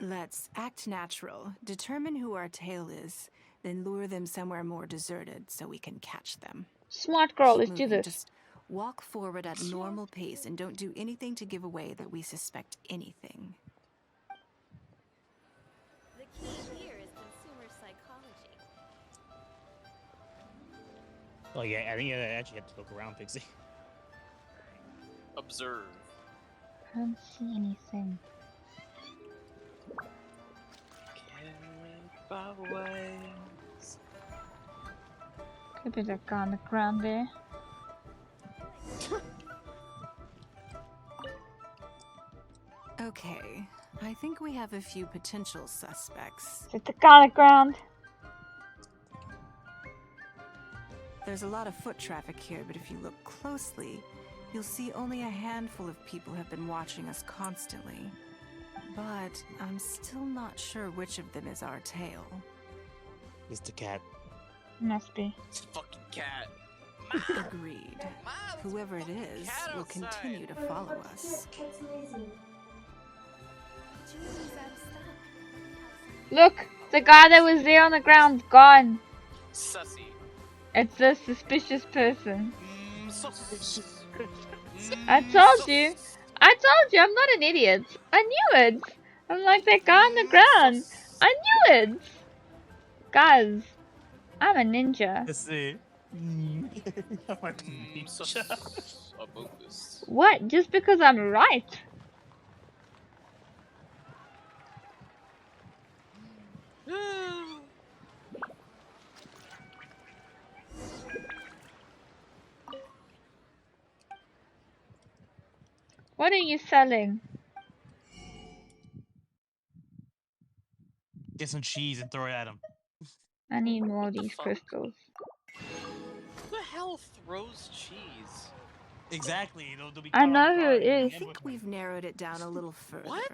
Let's act natural, determine who our tail is, then lure them somewhere more deserted so we can catch them. Smart girl, Keep let's do moving. this. Just walk forward at normal pace and don't do anything to give away that we suspect anything. The key here is consumer psychology. Oh yeah, I think I actually have to look around, Pixie. Observe. I don't see anything. Could be that guy on the ground there. Okay, I think we have a few potential suspects. Is it the guy on the ground? There's a lot of foot traffic here, but if you look closely, you'll see only a handful of people have been watching us constantly. But I'm still not sure which of them is our tail. It's the cat. Must be. It's a fucking cat. Agreed. Whoever it is will continue to follow us. Look! The guy that was there on the ground, gone. Sussy. It's a suspicious person. Sus. I told you! I told you, I'm not an idiot. I knew it! I'm like that guy on the ground. I knew it! Guys, I'm a ninja. Let's see. What? Just because I'm right? What are you selling? Get some cheese and throw it at him. I need more of these crystals. Who the hell throws cheese? Exactly. They'll be I caught know off who guard. it is. I think we've narrowed it down a little further. What?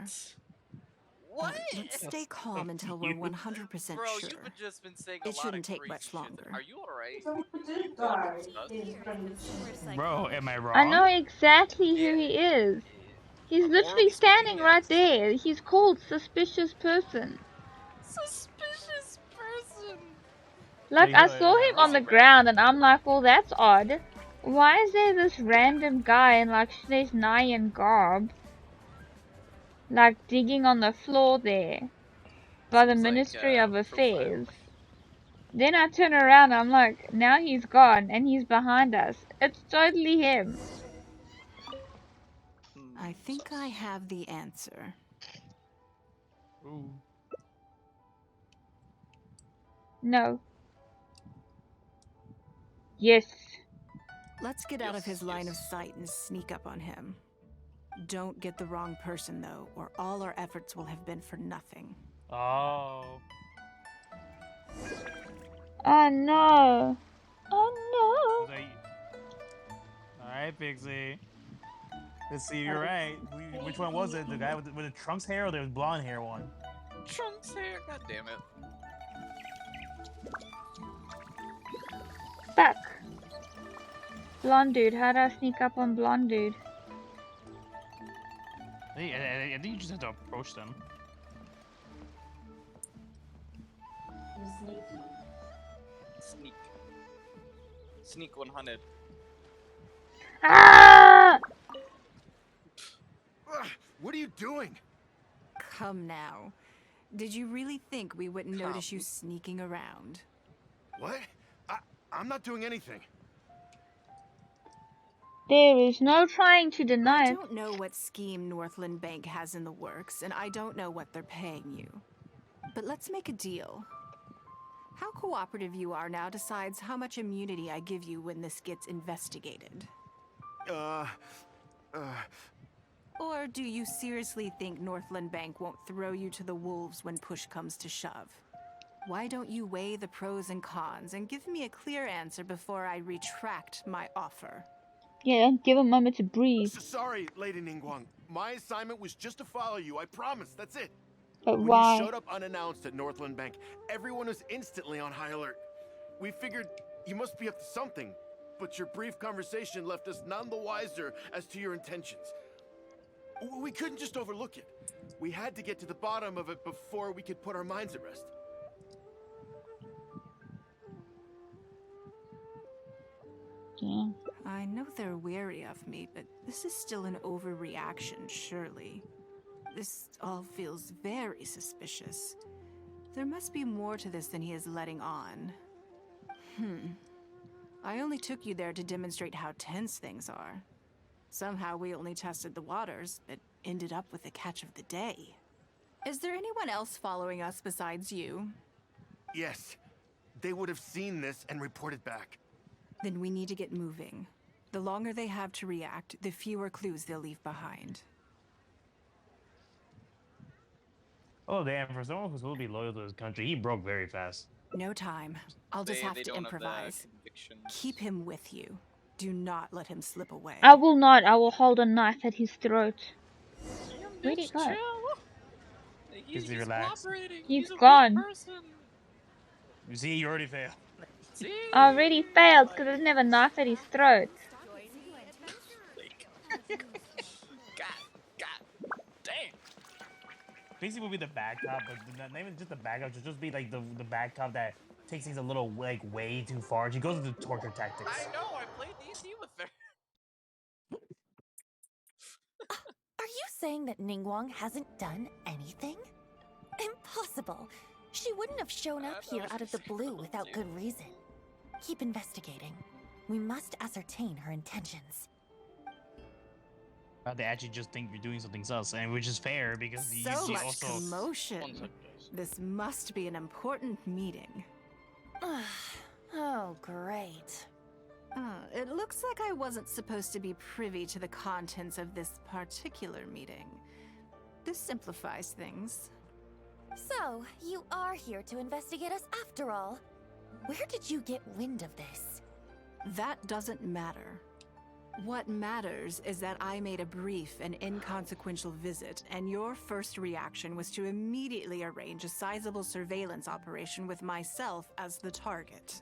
Let's stay calm until we're 100% Bro, sure. you've just been saying a It lot of shouldn't take crazy much shit. longer. Are you alright? You good on the Bro, am I I know wrong? exactly who he is. He's literally standing right there. He's called Suspicious Person. Suspicious person. Like, Wait, I no, saw am I him on the wrong? ground and I'm like, well, that's odd. Why is there this random guy in like Shnes Nyan garb, like digging on the floor there by the Seems like, Ministry of profiling. Affairs? Then I turn around, I'm like, now he's gone and he's behind us. It's totally him. I think I have the answer. Ooh. No. Yes. Let's get out of his line of sight and sneak up on him. Don't get the wrong person, though, or all our efforts will have been for nothing. Oh. Oh no. Oh no. Alright, Pixie. Let's see if you're right. Which one was it? The guy with the Trunks hair or the blonde hair one? Trunks hair, god damn it. Fuck. Blonde dude, how do I sneak up on blonde dude? I think you just have to approach them. Sneak. Sneak 100. Ah! What are you doing? Come now. Did you really think we wouldn't notice you sneaking around? What? I'm not doing anything. There is no trying to deny I it. don't know what scheme Northland Bank has in the works, and I don't know what they're paying you. But let's make a deal. How cooperative you are now decides how much immunity I give you when this gets investigated. Or do you seriously think Northland Bank won't throw you to the wolves when push comes to shove? Why don't you weigh the pros and cons and give me a clear answer before I retract my offer? Yeah, give a moment to breathe. Sorry, Lady Ningguang. My assignment was just to follow you, I promise, that's it. But when why? you showed up unannounced at Northland Bank, everyone was instantly on high alert. We figured you must be up to something, but your brief conversation left us none the wiser as to your intentions. We couldn't just overlook it. We had to get to the bottom of it before we could put our minds at rest. Yeah. I know they're wary of me, but this is still an overreaction, surely. This all feels very suspicious. There must be more to this than he is letting on. I only took you there to demonstrate how tense things are. Somehow we only tested the waters, but ended up with the catch of the day. Is there anyone else following us besides you? Yes. They would have seen this and reported back. Then we need to get moving. The longer they have to react, the fewer clues they'll leave behind. Oh damn! For someone who's supposed to be loyal to his country, he broke very fast. No time. I'll just have to improvise. Keep him with you. Do not let him slip away. I will not. I will hold a knife at his throat. Where'd he go? He's relaxed. He's gone. You see, you already failed. I already failed because I didn't have a knife at his throat. Basically, will be the bad cop, but not even just the bad cop. Should just be like the bad cop that takes things a little like way too far. She goes into torture tactics. I know. I played D&D with her. Are you saying that Ningguang hasn't done anything? Impossible. She wouldn't have shown up here out of the blue without good reason. Keep investigating. We must ascertain her intentions. They actually just think you're doing something else, and which is fair because So you much also. commotion. This must be an important meeting. Oh, great. It looks like I wasn't supposed to be privy to the contents of this particular meeting. This simplifies things. So, you are here to investigate us after all. Where did you get wind of this? That doesn't matter. What matters is that I made a brief and inconsequential visit, and your first reaction was to immediately arrange a sizable surveillance operation with myself as the target.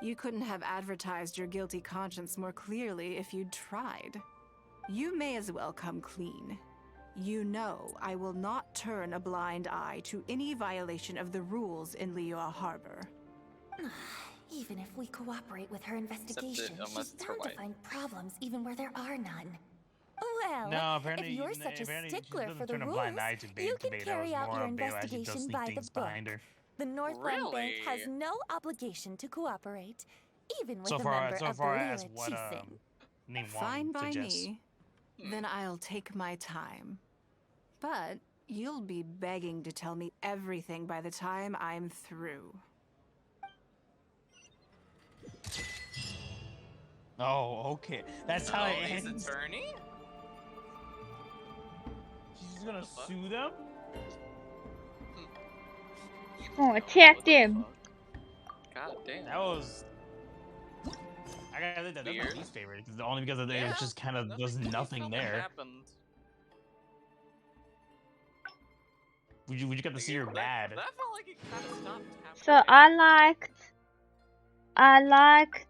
You couldn't have advertised your guilty conscience more clearly if you'd tried. You may as well come clean. You know I will not turn a blind eye to any violation of the rules in Liyue Harbor. Even if we cooperate with her investigation, she's bound to find problems even where there are none. Well, No, apparently, if you're such a apparently stickler she for doesn't the turn a rules, blind eye to you can Beto. carry It's out more your of Beto actually does investigation sneak by the things book. behind her. The Northland Bank has Really? no obligation to cooperate, even with So a far, member so of the far as Lyra what Chisin. Ningguang Fine by suggests. me. Then I'll take my time. But you'll be begging to tell me everything by the time I'm through. Oh, okay. That's how it His ends. attorney? She's gonna sue them? Oh, attack them. God damn. That was. I gotta think that's my Weird. least favorite, only because of it just kind of does nothing there. Happened. Would you get to see her mad? That felt like it kind of stopped happening. So I liked I the like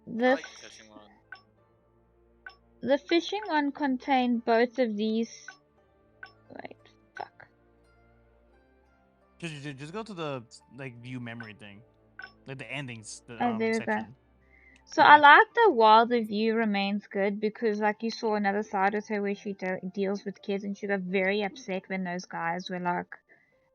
the fishing one. the fishing one contained both of these. Wait, fuck. Just go to the view memory thing, like the endings. The, Oh, there we go. section. So I like the while the view remains good because like you saw another side of her where she deals with kids and she got very upset when those guys were like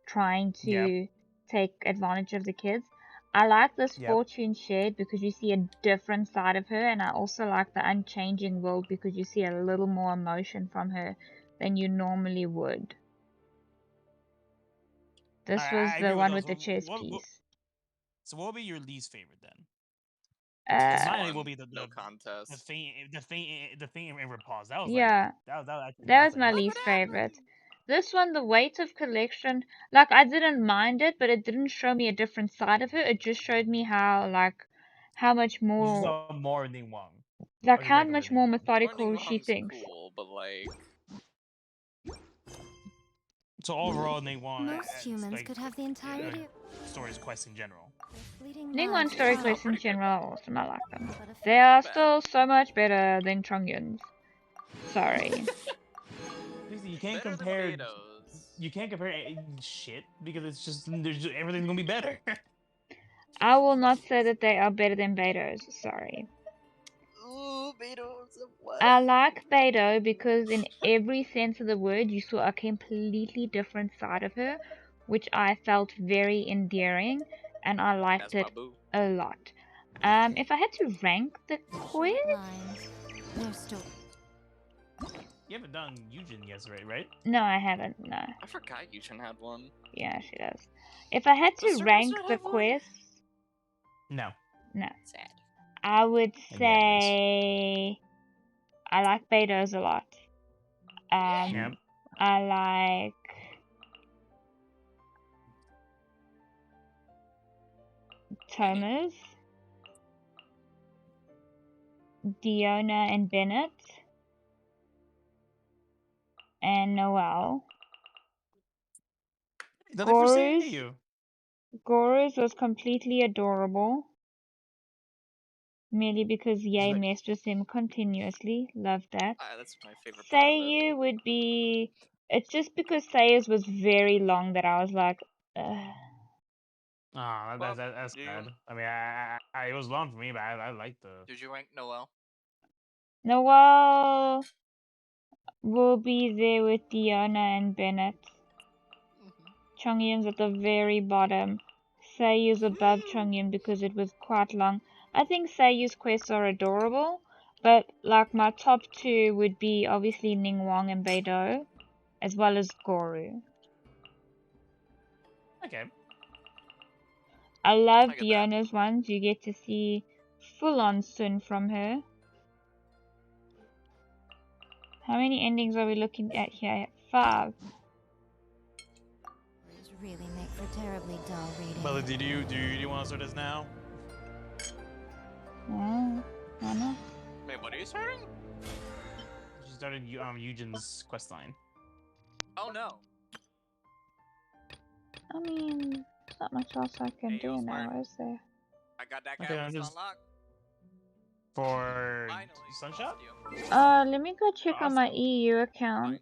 trying to take advantage of the kids. I like this fortune shared because you see a different side of her, and I also like the unchanging world because you see a little more emotion from her than you normally would. This was the one with the chess piece. So what would be your least favorite then? Mine will be the no contest. The thing in repause. That was yeah, that was actually that was nothing. my least favorite. This one, the weight of collection, like I didn't mind it, but it didn't show me a different side of her. It just showed me how much You more, saw more Ningguang. like how much more methodical she Ningguang's thinks. cool, but like. So overall, Ningguang. Most humans could have the entirety. Story's quest in general. Ningguang story quests in general are awesome. I like them. They are still so much better than Chongyun's. Sorry. You can't compare. You can't compare shit because it's just everything's gonna be better. I will not say that they are better than Beto's. Sorry. Ooh, Beto's what? I like Beto because in every sense of the word you saw a completely different side of her, which I felt very endearing and I liked it a lot. If I had to rank the quiz, You haven't done Eugen yet, right? no, I haven't. No. I forgot Yuchen had one. Yeah, she does. If I had to rank the quests, no. Sad. I would say I like Beto's a lot. I like Thomas, Diona and Bennett, and Noelle. Goru's was completely adorable. Merely because Ye messed with him continuously. Love that. That's my favorite part of it. Seiyu would be... It's just because Seiyu's was very long that I was like... That's bad. I mean, it was long for me, but I liked the... Did you rank Noelle? Noelle will be there with Diona and Bennett. Chongyun's at the very bottom. Seiyu's above Chongyun because it was quite long. I think Seiyu's quests are adorable, but like my top two would be obviously Ningguang and Beidou, as well as Goru. Okay. I love Diona's ones. You get to see full-on Sun from her. How many endings are we looking at here? 5. Really make for terribly dull reading. Melody, do you want to start this now? Why not? Wait, what are you starting? She started Eugen's quest line. Oh no. I mean, there's not much else I can do now, is there? I got that guy Okay, list just unlocked. for Sunshot. Let me go check on my EU account.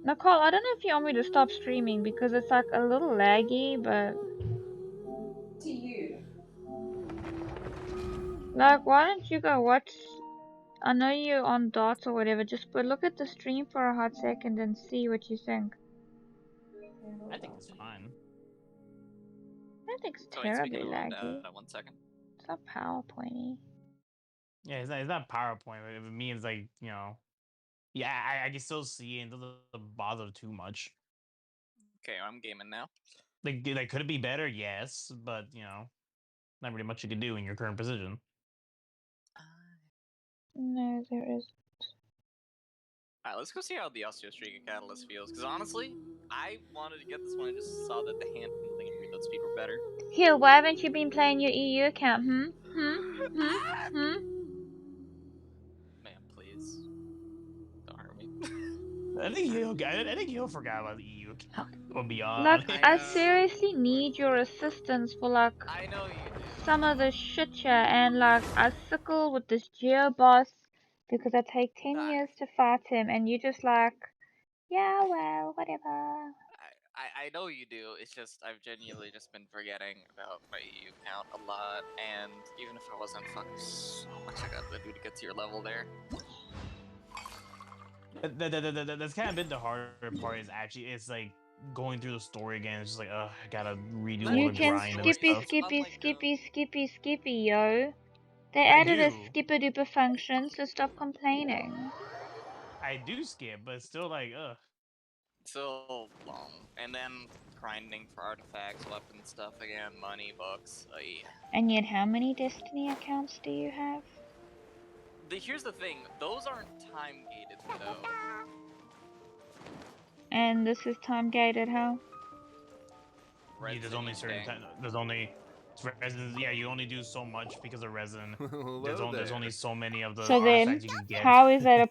Nicole, I don't know if you want me to stop streaming because it's like a little laggy, but To you. like, why don't you go watch? I know you're on dots or whatever. Just look at the stream for a hot second and see what you think. I think it's fine. I don't think it's So wait, terribly speaking of laggy. 1 second. It's not PowerPointy. Yeah, it's not PowerPoint. But it means like yeah, I can still see it. It doesn't bother too much. Okay, I'm gaming now. Like could it be better? Yes, but not really much you can do in your current position. No, there isn't. Alright, let's go see how the Osteostriga Catalyst feels. Because honestly, I wanted to get this one. I just saw that the handling and reload speed were better. Here, why haven't you been playing your EU account? Man, please. Don't hurt me. I think you forgot about the EU account. We'll be Like, honest. I seriously need your assistance for like I know you do. some of the shit here, and like I sickle with this Geo boss because I take 10 years to fight him, and you just like, yeah, well, whatever. I know you do. It's just I've genuinely just been forgetting about my EU account a lot, and even if I wasn't, fuck, so much I got to do to get to your level there. That's kind of been the harder part. Is actually it's like going through the story again. It's just like, I gotta redo all You the can grind and skippy, yo. They added a skipper-duper function, so stop complaining. I do skip, but it's still like, ugh. So long, and then grinding for artifacts, weapon stuff again, money, books. Yeah. And yet, how many Destiny accounts do you have? Here's the thing: those aren't time gated though. And this is time gated, how? Yeah, there's only certain time. There's only resin. Yeah, you only do so much because of resin. There's only so many of the So then, artifacts you can get. how is that a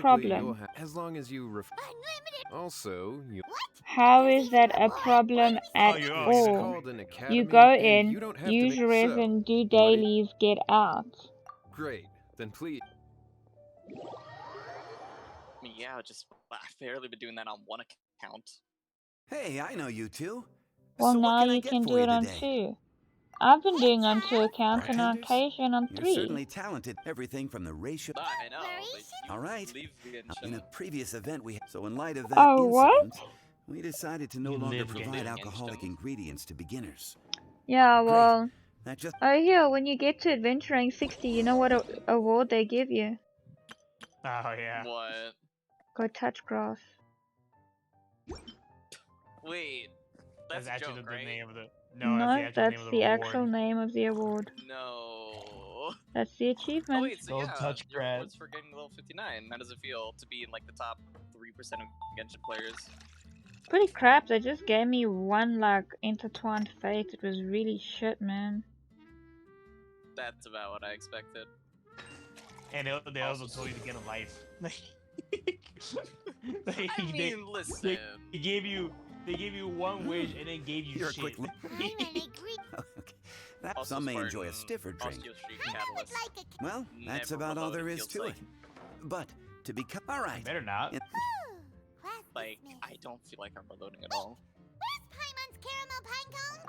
problem? As long as you also you. How is that a problem at all? You go in, use your resin, do dailies, get out. Great, then please. Yeah, I've barely been doing that on one account. Hey, I know you two. Well, so now what you can do it on two. I've been doing on 2 accounts and on occasion on 3. You're certainly talented. Everything from the ratio. I know. All right. In a previous event, so in light of that incident, we decided to no longer provide alcoholic ingredients to beginners. Yeah, well. That just. Oh, here, when you get to adventuring 60, you know what award they give you? Oh yeah. What? Go touch grass. Wait, that's actually joke, the right? name of the. No, that's the actual name of the award. No. That's the achievement. Oh wait, so yeah, touch your grass. awards for getting level 59. How does it feel to be in like the top 3% of Genshin players? Pretty crap. They just gave me one like intertwined fate. It was really shit, man. That's about what I expected. And they also told you to get a life. I mean, listen. They gave you one wish and then gave you shit. Some may enjoy a stiffer drink. Well, that's about all there is to it. But to become alright. Better not. Like, I don't feel like I'm reloading at all. Where's Paimon's caramel pine cone?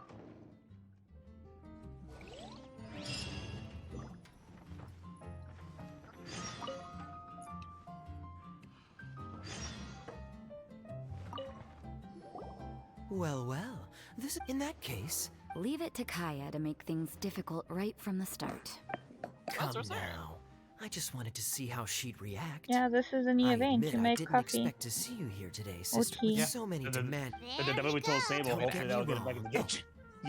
Well, in that case... Leave it to Kaya to make things difficult right from the start. Come now. I just wanted to see how she'd react. Yeah, this is a new event. You make I didn't coffee. expect to see you here today, sister. With so many demands. The we told Sable, hopefully that'll get it back in the kitchen.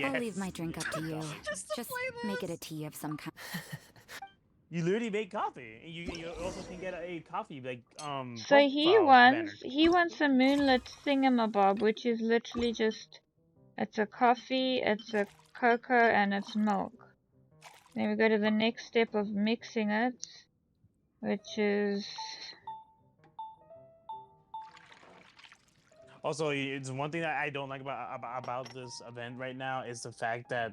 I'll leave my drink up to you. Just make it a tea of some kind. You literally make coffee. You also can get a coffee like So he wants a moonlit thingamabob, which is literally just it's a coffee, it's a cocoa, and it's milk. Then we go to the next step of mixing it, which is... Also, it's one thing that I don't like about this event right now is the fact that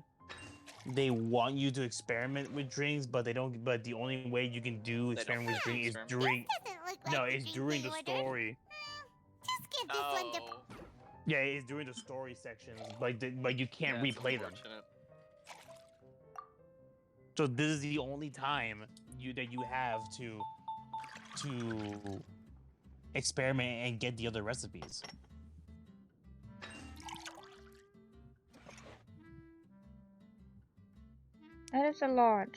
they want you to experiment with drinks, but they don't. But the only way you can do experiment with drinks is during. No, it's during the story. Just give this one to... Yeah, it's during the story sections, but you can't replay them. So this is the only time that you have to experiment and get the other recipes. That is a lot.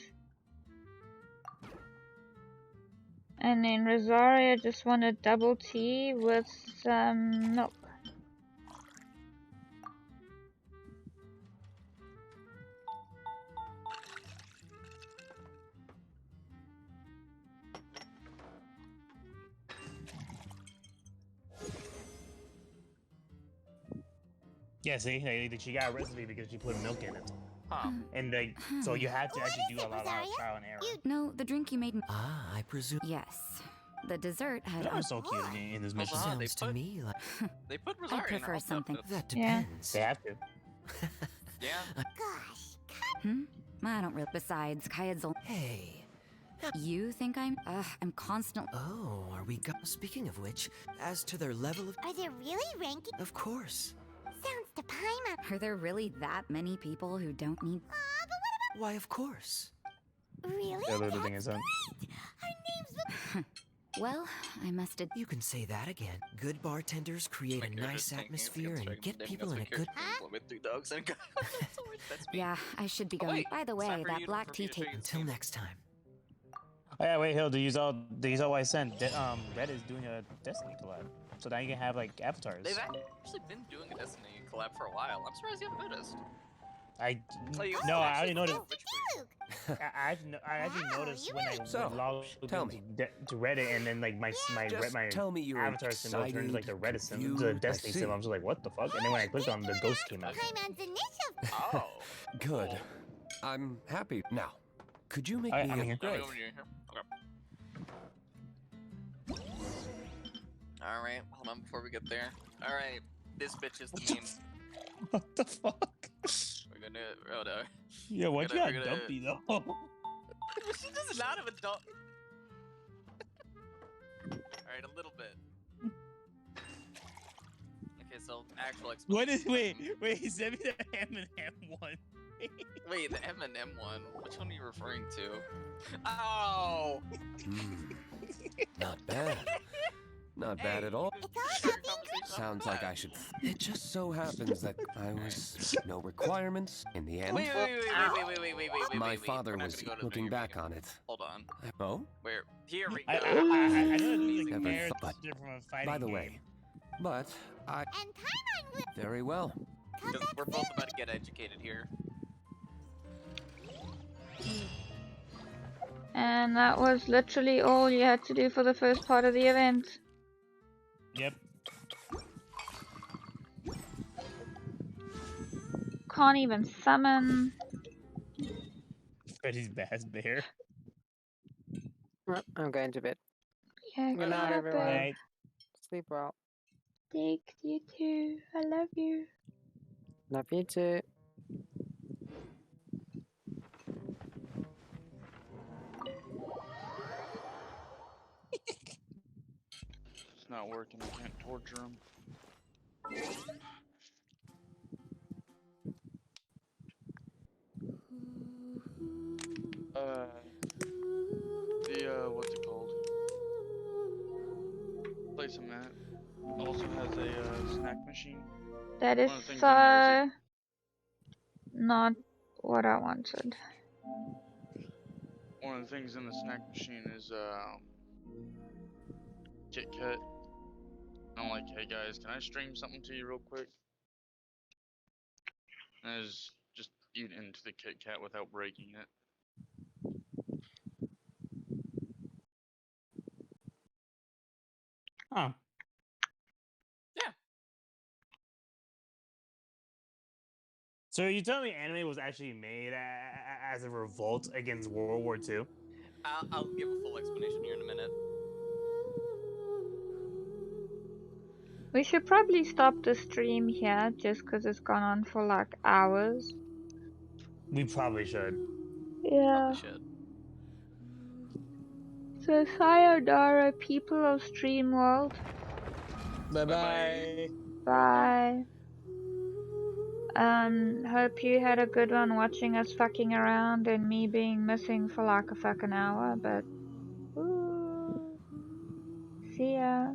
And then Rosaria just wanted double tea with some milk. Yeah, see, she got a recipe because she put milk in it. And so you have to actually do a lot of trial and error. No, the drink you made. Ah, I presume. Yes. The dessert had. They are so cute in this mission. Sounds to me like. They put I Rosaria in prefer her something. That depends. They have to. Yeah. Hmm? I don't really. Besides, Kayad's. Hey. You think I'm? I'm constant. Oh, are we? Speaking of which, as to their level of. Are there really rankings? Of course. Sounds to Paimon. Are there really that many people who don't need? Why, of course. Really? Yeah, the thing is, Our names. Well, I must have. You can say that again. Good bartenders create a nice atmosphere and get people in a good. With 3 dogs and Yeah, I should be going. By the way, that black tea tape. Until next time. Oh yeah, wait, Hill. These all what I sent. Red is doing a Destiny collab, so now you can have like avatars. They've actually been doing a Destiny collab for a while. I'm surprised you haven't noticed. I already noticed. I actually noticed when I logged to Reddit, and then like my tell me you're avatar symbol turned to like the Reddit symbol, the Destiny symbol. I was like, what the fuck? And then when I clicked on, the ghost came out. Paimon's initial. Oh. Good. I'm happy now. Could you make me a great? Alright, hold on before we get there. Alright, this bitch is the meme. What the fuck? We're gonna. Oh no. Yeah, why you got dumpy though? She does not have a dump. Alright, a little bit. Okay, so actual explanation. Wait, send me the M&M one. Wait, the M&M one? Which one are you referring to? Oh! Not bad. Not bad at all. Sounds like I should. It just so happens that I was no requirements in the end. Wait. My father was looking back on it. Hold on. Oh? Where? Here we go. I know it's compared from a fighting by the way, but I. And Paimon will. Very well. Because we're both about to get educated here. And that was literally all you had to do for the first part of the event. Yep. Can't even summon. Freddy's Bass Bear. I'm going to bed. Yeah, Good night, everyone. Night. Sleep well. Take you too. I love you. Love you too. It's not working. I can't torture him. What's it called? Place I'm at also has a snack machine. That is so not what I wanted. One of the things in the snack machine is Kit Kat. I'm like, hey guys, can I stream something to you real quick? And I just eat into the Kit Kat without breaking it. Huh. Yeah. So you telling me anime was actually made as a revolt against World War II? I'll give a full explanation here in a minute. We should probably stop the stream here just because it's gone on for like hours. We probably should. Yeah. Probably should. So sayonara, people of Stream World. Bye-bye. Bye. Hope you had a good one watching us fucking around and me being missing for like a fucking hour, but ooh. See ya.